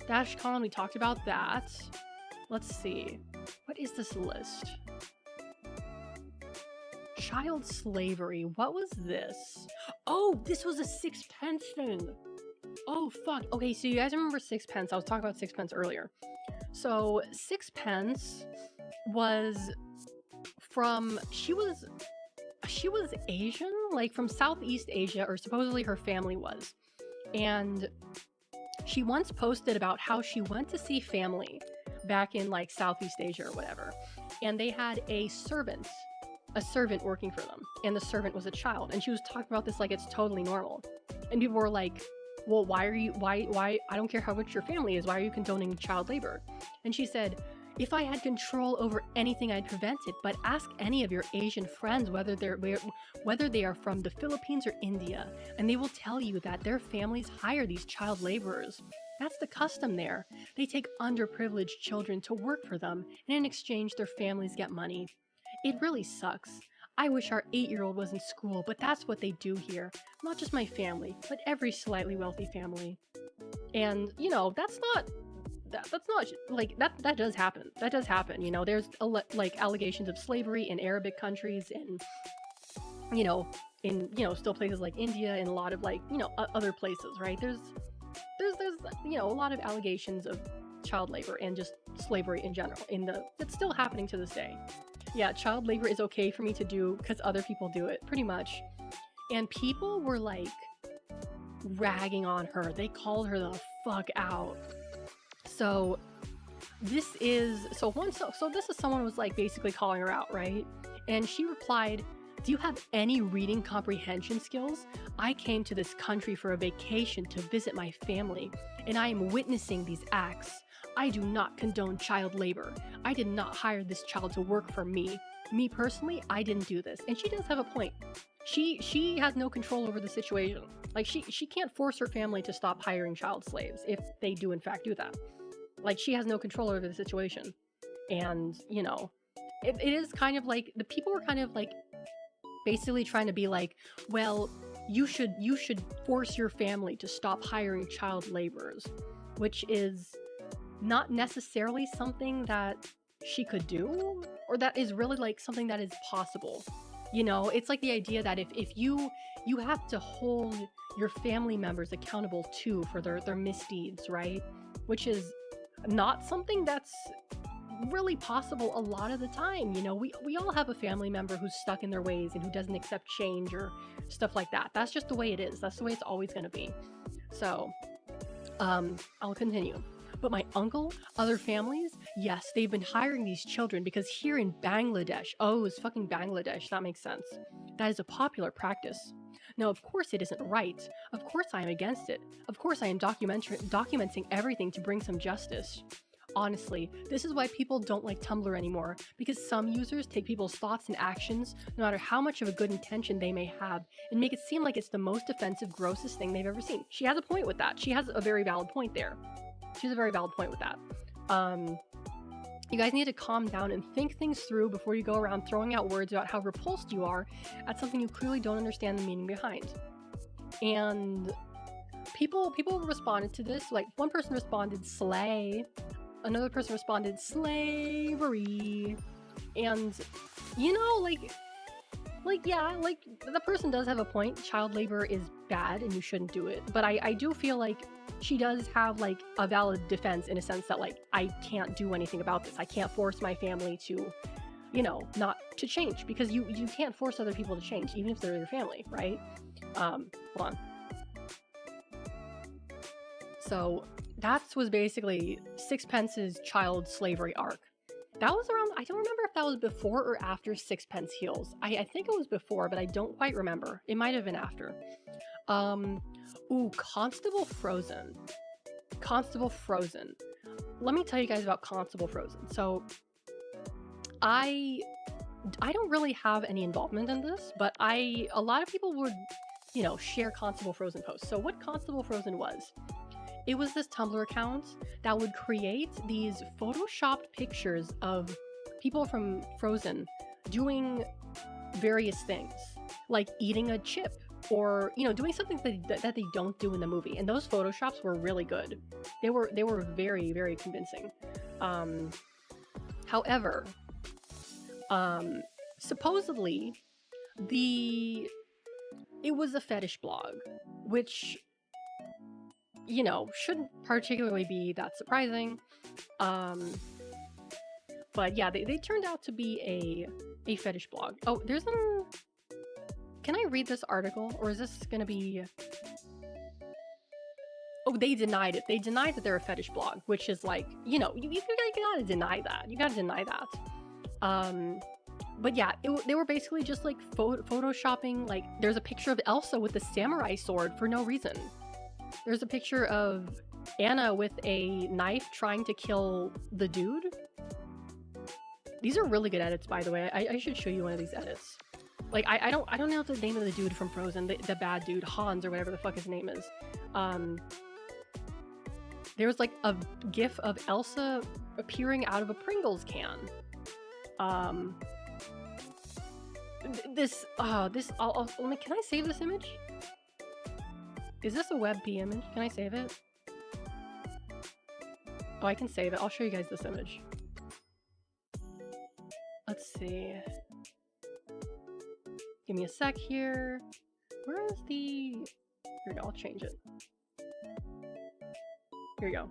DashCon, we talked about that. Let's see, what is this list? Child slavery. What was this? Oh, this was a sixpence thing. Oh, fuck. Okay, so you guys remember sixpence? I was talking about sixpence earlier. So sixpence was she was Asian, like from Southeast Asia, or supposedly her family was. And she once posted about how she went to see family back in like Southeast Asia or whatever, and they had a servant working for them, and the servant was a child, and she was talking about this like it's totally normal. And people were like, well, why I don't care how rich your family is, why are you condoning child labor? And she said, if I had control over anything, I'd prevent it, but ask any of your Asian friends whether they are from the Philippines or India, and they will tell you that their families hire these child laborers. That's the custom there. They take underprivileged children to work for them, and in exchange their families get money. It really sucks. I wish our 8-year-old was in school, but that's what they do here. Not just my family, but every slightly wealthy family. And, you know, that's not like that does happen. That does happen. You know, there's like allegations of slavery in Arabic countries, and still places like India and a lot of like other places, right? There's a lot of allegations of child labor and just slavery in general. It's still happening to this day. Yeah, child labor is okay for me to do because other people do it, pretty much. And people were like ragging on her. They called her the fuck out. So this is someone was like basically calling her out, right? And she replied, do you have any reading comprehension skills? I came to this country for a vacation to visit my family, and I am witnessing these acts. I do not condone child labor. I did not hire this child to work for me. Me personally, I didn't do this. And she does have a point. She has no control over the situation. Like she can't force her family to stop hiring child slaves if they do in fact do that. Like she has no control over the situation. And, it is kind of like the people were kind of like basically trying to be like, well, you should force your family to stop hiring child laborers, which is not necessarily something that she could do, or that is really like something that is possible. It's like the idea that if you have to hold your family members accountable too for their misdeeds, right? Which is not something that's really possible a lot of the time. We all have a family member who's stuck in their ways and who doesn't accept change or stuff like that. That's just the way it is. That's the way it's always going to be. So I'll continue. But my uncle, other families, yes, they've been hiring these children because here in Bangladesh, oh, it's fucking Bangladesh, that makes sense. That is a popular practice. No, of course it isn't right. Of course I am against it. Of course I am documenting everything to bring some justice. Honestly, this is why people don't like Tumblr anymore, because some users take people's thoughts and actions, no matter how much of a good intention they may have, and make it seem like it's the most offensive, grossest thing they've ever seen. She has a point with that. She has a very valid point there. She has a very valid point with that. You guys need to calm down and think things through before you go around throwing out words about how repulsed you are at something you clearly don't understand the meaning behind. And people responded to this. Like, one person responded, slay. Another person responded, slavery. And, the person does have a point. Child labor is bad and you shouldn't do it. But I do feel like she does have like a valid defense in a sense that like I can't do anything about this. I can't force my family to, not to change, because you can't force other people to change, even if they're your family, right? Hold on. So that was basically Sixpence's child slavery arc. That was around, I don't remember if that was before or after Sixpence Heals. I think it was before, but I don't quite remember. It might have been after. Constable Frozen. Constable Frozen. Let me tell you guys about Constable Frozen. So, I don't really have any involvement in this, but a lot of people would, share Constable Frozen posts. So what Constable Frozen was, it was this Tumblr account that would create these photoshopped pictures of people from Frozen doing various things, like eating a chip, or doing something that they don't do in the movie. And those photoshops were really good. They were very, very convincing. However, supposedly it was a fetish blog, which shouldn't particularly be that surprising. But yeah, they turned out to be A fetish blog. Oh, there's an... Can I read this article, or is this gonna be... Oh, they denied it. They denied that they're a fetish blog, which is like, you know, you gotta deny that. You gotta deny that. But yeah, they were basically just like photoshopping, like, there's a picture of Elsa with the samurai sword for no reason. There's a picture of Anna with a knife trying to kill the dude. These are really good edits, by the way. I should show you one of these edits. Like, I don't know the name of the dude from Frozen, the bad dude, Hans or whatever the fuck his name is. There's like a gif of Elsa appearing out of a Pringles can. Can I save this image? Is this a WebP image? Can I save it? Oh, I can save it. I'll show you guys this image. Let's see. Give me a sec here. Where is the... Here we go, I'll change it. Here we go.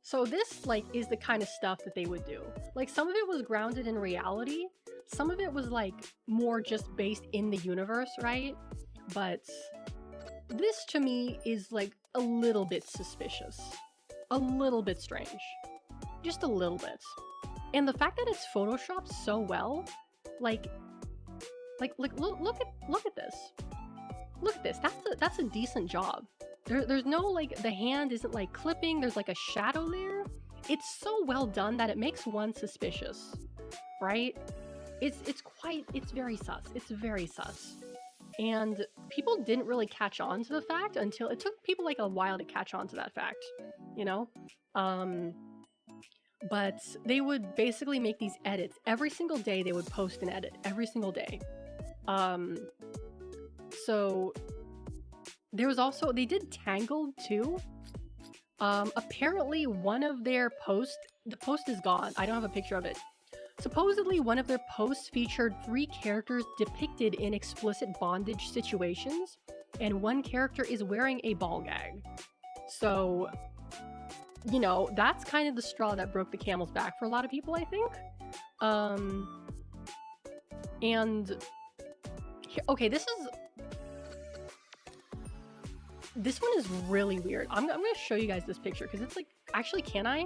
So this, like, is the kind of stuff that they would do. Like, some of it was grounded in reality. Some of it was, like, more just based in the universe, right? But this, to me, is, like, a little bit suspicious. A little bit strange. Just a little bit. And the fact that it's photoshopped so well, look at this. Look at this. That's a decent job. There's no, like, the hand isn't like clipping. There's like a shadow there. It's so well done that it makes one suspicious, right? It's very sus. It's very sus. And people didn't really catch on to the fact until it took people like a while to catch on to that fact, you know? But they would basically make these edits. Every single day they would post an edit. Every single day. So there was also, they did Tangled too. Apparently one of their posts, the post is gone. I don't have a picture of it. Supposedly one of their posts featured 3 characters depicted in explicit bondage situations, and one character is wearing a ball gag. So, you know, that's kind of the straw that broke the camel's back for a lot of people, I think. And okay, this one is really weird. I'm gonna show you guys this picture because it's like, actually, can I?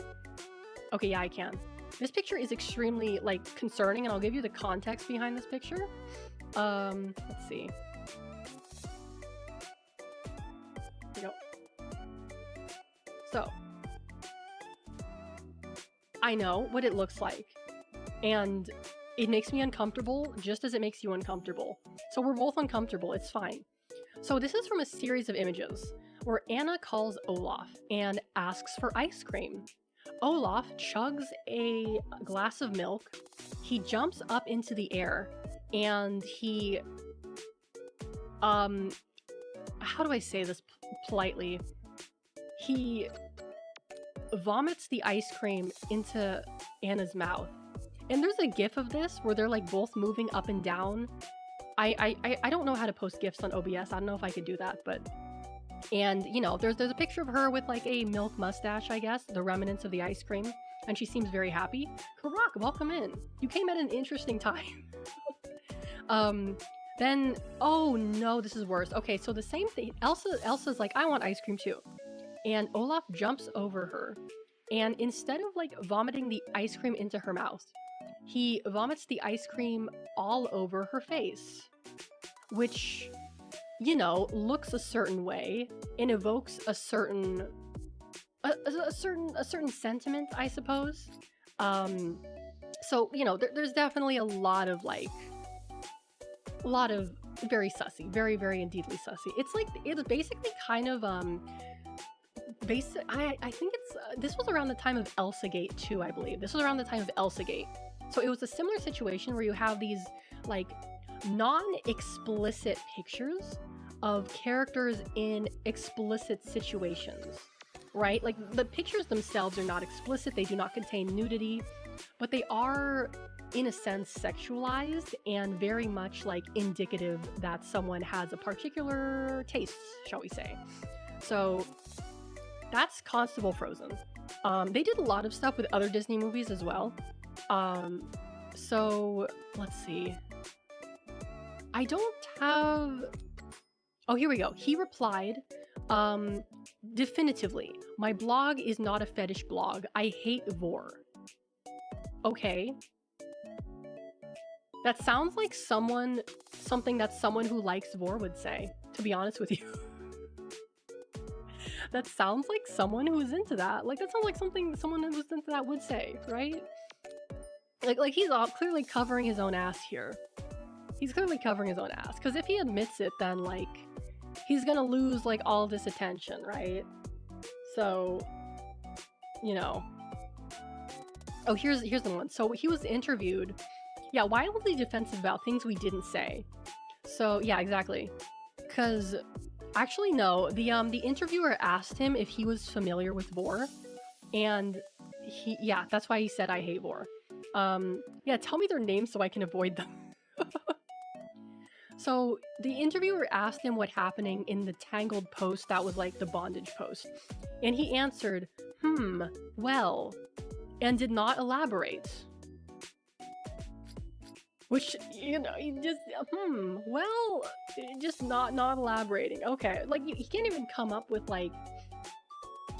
Okay, yeah, I can. This picture is extremely, like, concerning, and I'll give you the context behind this picture. Let's see. Here we go. So, I know what it looks like, and it makes me uncomfortable just as it makes you uncomfortable. So we're both uncomfortable, it's fine. So this is from a series of images where Anna calls Olaf and asks for ice cream. Olaf chugs a glass of milk, he jumps up into the air, and he, how do I say this politely? He vomits the ice cream into Anna's mouth. And there's a gif of this where they're like both moving up and down. I don't know how to post gifs on OBS. I don't know if I could do that, but... And, you know, there's a picture of her with, like, a milk mustache, I guess, the remnants of the ice cream, and she seems very happy. Karak, welcome in. You came at an interesting time. Then, oh no, this is worse. Okay, so the same thing. Elsa's like, I want ice cream too. And Olaf jumps over her, and instead of, like, vomiting the ice cream into her mouth, he vomits the ice cream all over her face, which, you know, looks a certain way and evokes a certain sentiment, I suppose. So, you know, there's definitely a lot of very sussy, very, very indeedly sussy. It's basically kind of, I think it's, this was around the time of Elsagate too, I believe. This was around the time of Elsagate. So it was a similar situation where you have these, like, non-explicit pictures of characters in explicit situations, right? Like, the pictures themselves are not explicit, they do not contain nudity, but they are, in a sense, sexualized and very much, like, indicative that someone has a particular taste, shall we say. So that's Constable Frozen. They did a lot of stuff with other Disney movies as well. So let's see. I don't have. Oh, here we go. He replied, definitively, my blog is not a fetish blog. I hate vor. Okay. That sounds like something that someone who likes vor would say, to be honest with you. That sounds like someone who's into that. Like, that sounds like something someone who's into that would say, right? Like he's clearly covering his own ass here. He's clearly covering his own ass. Because if he admits it, then, like, he's gonna lose, like, all this attention, right? So, you know. Oh, here's the one. So he was interviewed. Yeah, wildly defensive about things we didn't say. So, yeah, exactly. Because, actually, no. The interviewer asked him if he was familiar with vor. And yeah, that's why he said, I hate vor. Yeah, tell me their names so I can avoid them. So the interviewer asked him what happening in the Tangled post that was like the bondage post. And he answered, well, and did not elaborate. Which, you know, he just, well, just not elaborating. Okay, like, he can't even come up with, like,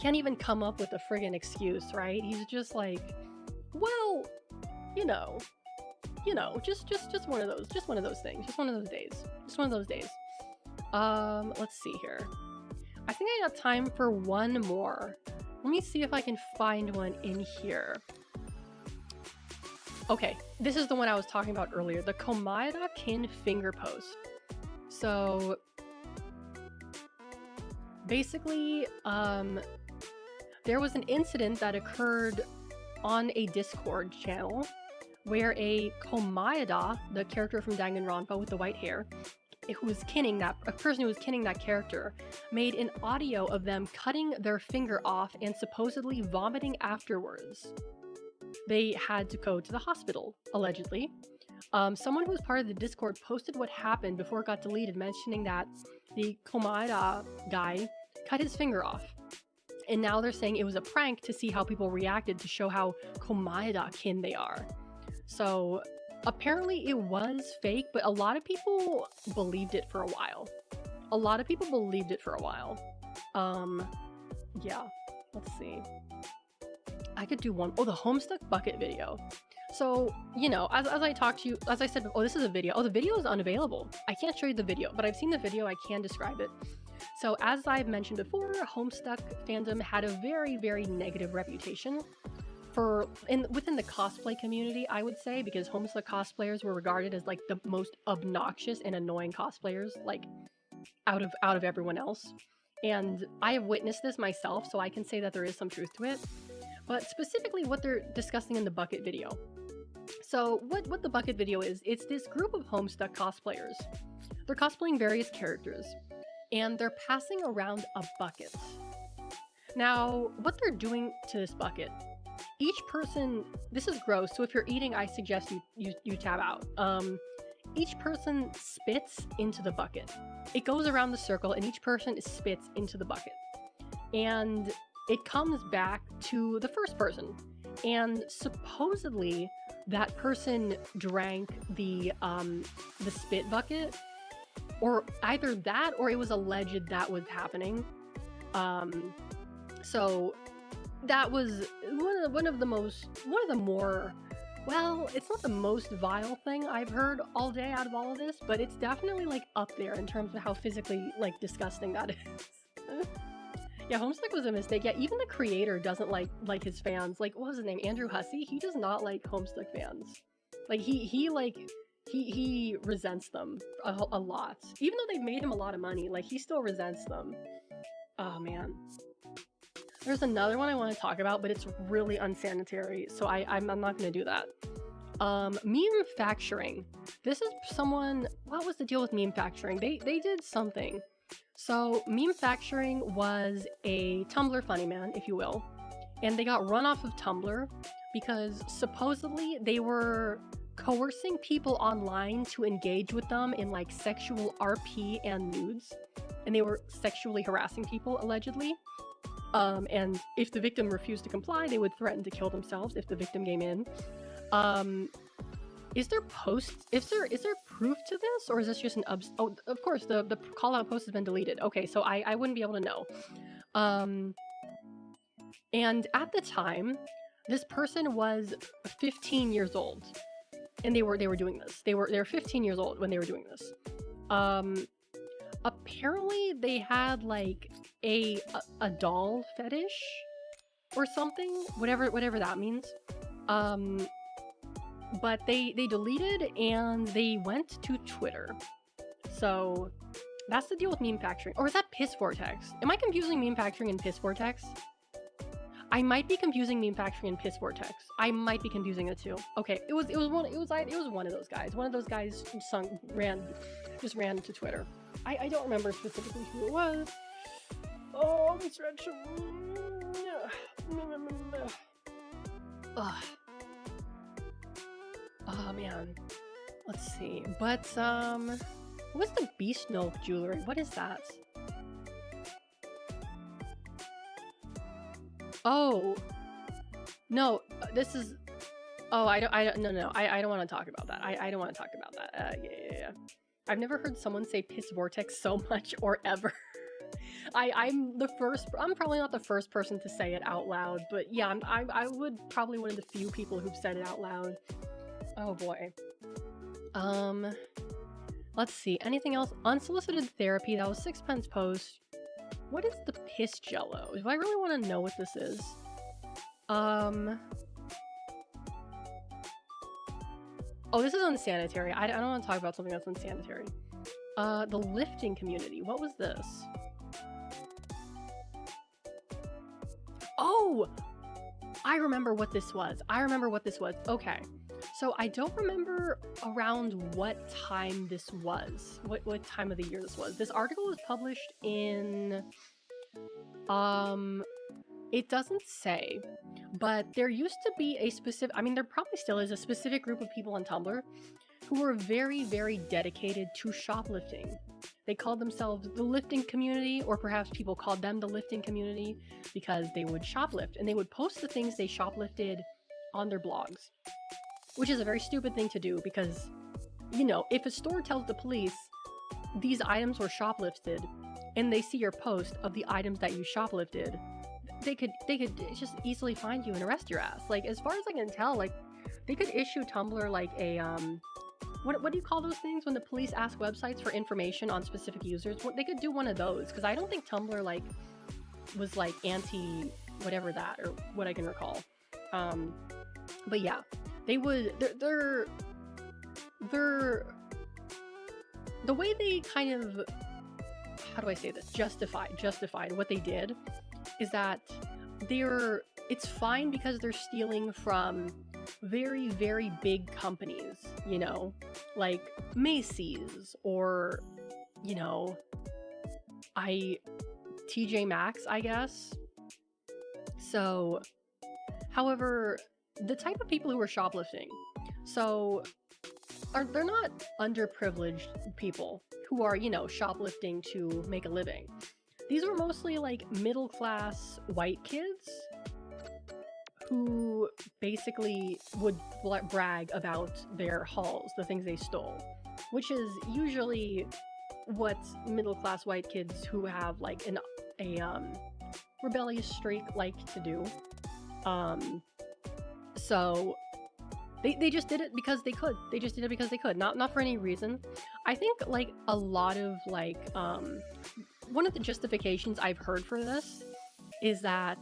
a friggin' excuse, right? He's just like, well, you know, just one of those things, just one of those days. Let's see here. I think I got time for one more. Let me see if I can find one in here. Okay, this is the one I was talking about earlier, the Komaeda Kin finger post. So, basically, there was an incident that occurred on a Discord channel where a Komaeda, the character from Danganronpa with the white hair, a person who was kinning that character, made an audio of them cutting their finger off and supposedly vomiting afterwards. They had to go to the hospital, allegedly. Someone who was part of the Discord posted what happened before it got deleted, mentioning that the Komaeda guy cut his finger off. And now they're saying it was a prank to see how people reacted to show how Komaeda-kin they are. So apparently it was fake, but a lot of people believed it for a while. Yeah, let's see. I could do one. Oh, the Homestuck bucket video. So, you know, as I said, oh, this is a video. Oh, the video is unavailable. I can't show you the video, but I've seen the video. I can describe it. So, as I've mentioned before, Homestuck fandom had a very, very negative reputation within the cosplay community, I would say, because Homestuck cosplayers were regarded as like the most obnoxious and annoying cosplayers, like out of everyone else. And I have witnessed this myself, so I can say that there is some truth to it. But specifically what they're discussing in the bucket video. So what the bucket video is, it's this group of Homestuck cosplayers. They're cosplaying various characters, and they're passing around a bucket. Now, what they're doing to this bucket, each person, this is gross, so if you're eating, I suggest you tab out. Each person spits into the bucket. It goes around the circle, and each person spits into the bucket. And it comes back to the first person. And supposedly, that person drank the spit bucket, or either that, or it was alleged that was happening. So that was one of the more, well, it's not the most vile thing I've heard all day out of all of this, but it's definitely like up there in terms of how physically like disgusting that is. Yeah, Homestuck was a mistake. Yeah, even the creator doesn't like his fans. Like, what was his name? Andrew Hussey? He does not like Homestuck fans. Like, he resents them a lot. Even though they've made him a lot of money, like, he still resents them. Oh, man. There's another one I want to talk about, but it's really unsanitary, so I'm not going to do that. Meme-facturing. This is someone... What was the deal with meme-facturing? They did something. So, meme-facturing was a Tumblr funny man, if you will, and they got run off of Tumblr because supposedly they were coercing people online to engage with them in like sexual RP and nudes, and they were sexually harassing people, allegedly. And if the victim refused to comply, they would threaten to kill themselves if the victim came in. Is there proof to this, or is this just an oh, of course the call out post has been deleted. Okay, so I wouldn't be able to know. And at the time, this person was 15 years old, and they were doing this. They were 15 years old when they were doing this. Apparently they had like a doll fetish or something, whatever that means. But they deleted and they went to Twitter. So that's the deal with meme factoring. Or is that Piss Vortex? Am I confusing meme factoring and Piss Vortex? I might be confusing meme factoring and Piss Vortex. I might be confusing the two. Okay, it was one of those guys. One of those guys just ran to Twitter. I don't remember specifically who it was. Oh, distraction. Oh man. Let's see. But what's the Beast Milk jewelry? What is that? Oh. No, this is no, I don't want to talk about that. I don't want to talk about that. Yeah. I've never heard someone say Piss Vortex so much or ever. I'm probably not the first person to say it out loud, but yeah, I would probably one of the few people who've said it out loud. Oh boy. Let's see. Anything else? Unsolicited therapy. That was Sixpence post. What is the piss jello? Do I really want to know what this is? Oh, this is unsanitary. I don't want to talk about something that's unsanitary. The lifting community. What was this? Oh! I remember what this was. Okay. So I don't remember around what time this was. What time of the year this was. This article was published in... It doesn't say, but there used to be a specific... I mean, there probably still is a specific group of people on Tumblr who were very, very dedicated to shoplifting. They called themselves the lifting community, or perhaps people called them the lifting community because they would shoplift, and they would post the things they shoplifted on their blogs. Which is a very stupid thing to do because, you know, if a store tells the police these items were shoplifted and they see your post of the items that you shoplifted, they could just easily find you and arrest your ass. Like, as far as I can tell, like, they could issue Tumblr like a, what do you call those things when the police ask websites for information on specific users? They could do one of those, because I don't think Tumblr, like, was, like, anti-whatever that, or what I can recall. But yeah. They would, they're, the way they kind of, how do I say this, justified what they did is that it's fine because they're stealing from very, very big companies, you know, like Macy's or, you know, TJ Maxx, I guess. So, however, the type of people who are shoplifting, they're not underprivileged people who are, you know, shoplifting to make a living. These are mostly like middle-class white kids who basically would brag about their hauls, the things they stole, which is usually what middle-class white kids who have like a rebellious streak like to do. So they just did it because they could. They just did it because they could, not for any reason. I think like a lot of like one of the justifications I've heard for this is that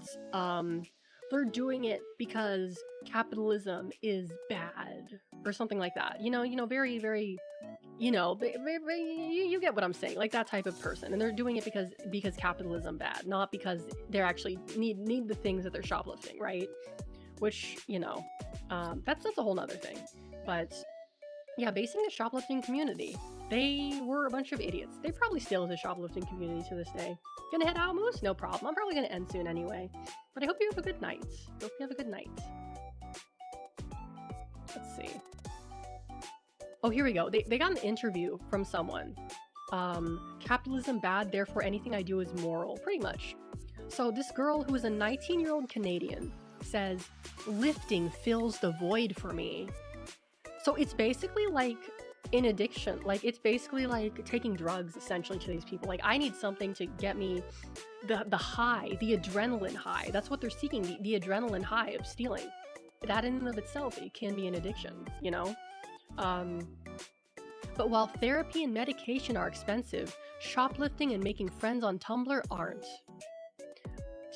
they're doing it because capitalism is bad or something like that. You know, very, very, you know, you get what I'm saying, like that type of person. And they're doing it because capitalism bad, not because they're actually need the things that they're shoplifting, right? Which, you know, that's a whole nother thing. But yeah, basing the shoplifting community, they were a bunch of idiots. They probably still is a shoplifting community to this day. Gonna head out, Moose? No problem. I'm probably gonna end soon anyway. But I hope you have a good night. Let's see. Oh, here we go. They got an interview from someone. Capitalism bad, therefore anything I do is moral. Pretty much. So this girl who is a 19-year-old Canadian says, lifting fills the void for me. So it's basically like an addiction. Like it's basically like taking drugs essentially to these people. Like I need something to get me the high, the adrenaline high. That's what they're seeking, the adrenaline high of stealing. That in and of itself, it can be an addiction, you know? But while therapy and medication are expensive, shoplifting and making friends on Tumblr aren't.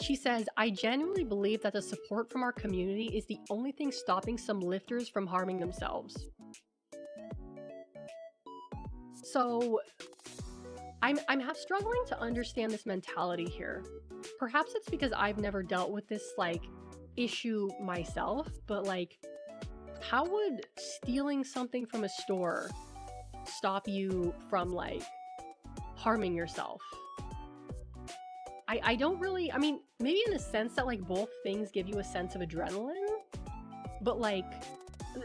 She says, I genuinely believe that the support from our community is the only thing stopping some lifters from harming themselves. So, I'm half struggling to understand this mentality here. Perhaps it's because I've never dealt with this, like, issue myself, but, like, how would stealing something from a store stop you from, like, harming yourself? I don't really, I mean, maybe in the sense that, like, both things give you a sense of adrenaline, but, like,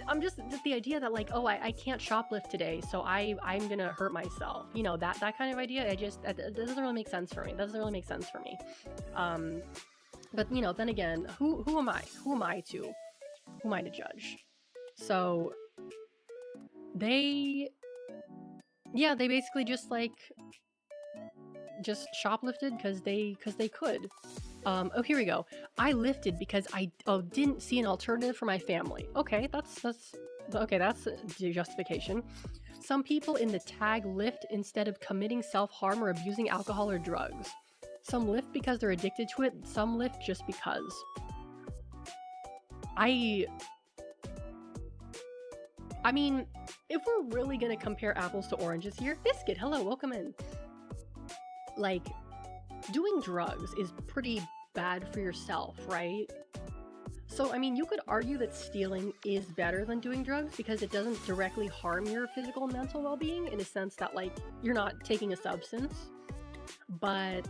I'm just the idea that, like, oh, I can't shoplift today, so I'm gonna hurt myself. You know, that kind of idea, that doesn't really make sense for me. But, you know, then again, who am I? Who am I to judge? So, they basically just, like, just shoplifted because they could. Oh, here we go. I lifted because I didn't see an alternative for my family. Okay, that's the justification. Some people in the tag lift instead of committing self-harm or abusing alcohol or drugs. Some lift because they're addicted to it. Some lift just because. I mean, if we're really gonna compare apples to oranges here, Biscuit, hello, welcome in. Like, doing drugs is pretty bad for yourself, right? So, I mean, you could argue that stealing is better than doing drugs because it doesn't directly harm your physical and mental well-being in a sense that, like, you're not taking a substance. But,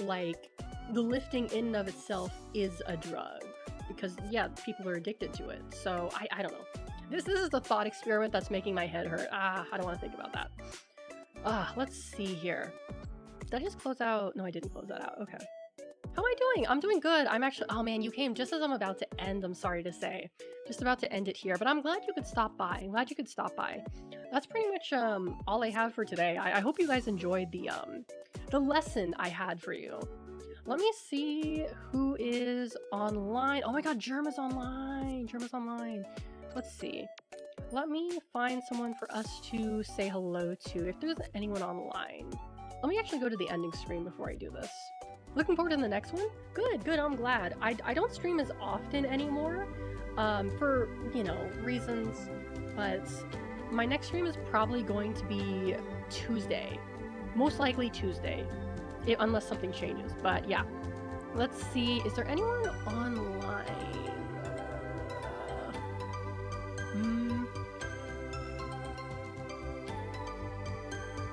like, the lifting in and of itself is a drug because, yeah, people are addicted to it. So, I don't know. This is the thought experiment that's making my head hurt. I don't want to think about that. Let's see here. Did I just close out? No, I didn't close that out. Okay. How am I doing? I'm doing good. I'm actually... Oh, man, you came just as I'm about to end, I'm sorry to say. Just about to end it here, but I'm glad you could stop by. That's pretty much all I have for today. I hope you guys enjoyed the lesson I had for you. Let me see who is online. Oh my god, Germ is online. Let's see. Let me find someone for us to say hello to, if there's anyone online. Let me actually go to the ending screen before I do this. Looking forward to the next one? Good, I'm glad. I don't stream as often anymore, for, you know, reasons, but my next stream is probably going to be Tuesday. Most likely Tuesday, unless something changes, but yeah. Let's see, is there anyone online?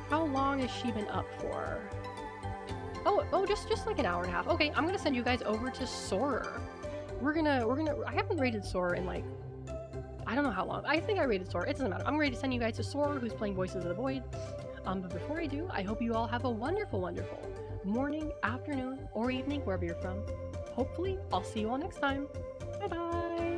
How long has she been up for? Oh, just like an hour and a half. Okay, I'm gonna send you guys over to Soarer. I haven't rated Soarer in, like, I don't know how long. I think I rated Soarer. It doesn't matter. I'm ready to send you guys to Soarer, who's playing Voices of the Void. But before I do, I hope you all have a wonderful, wonderful morning, afternoon, or evening, wherever you're from. Hopefully, I'll see you all next time. Bye-bye!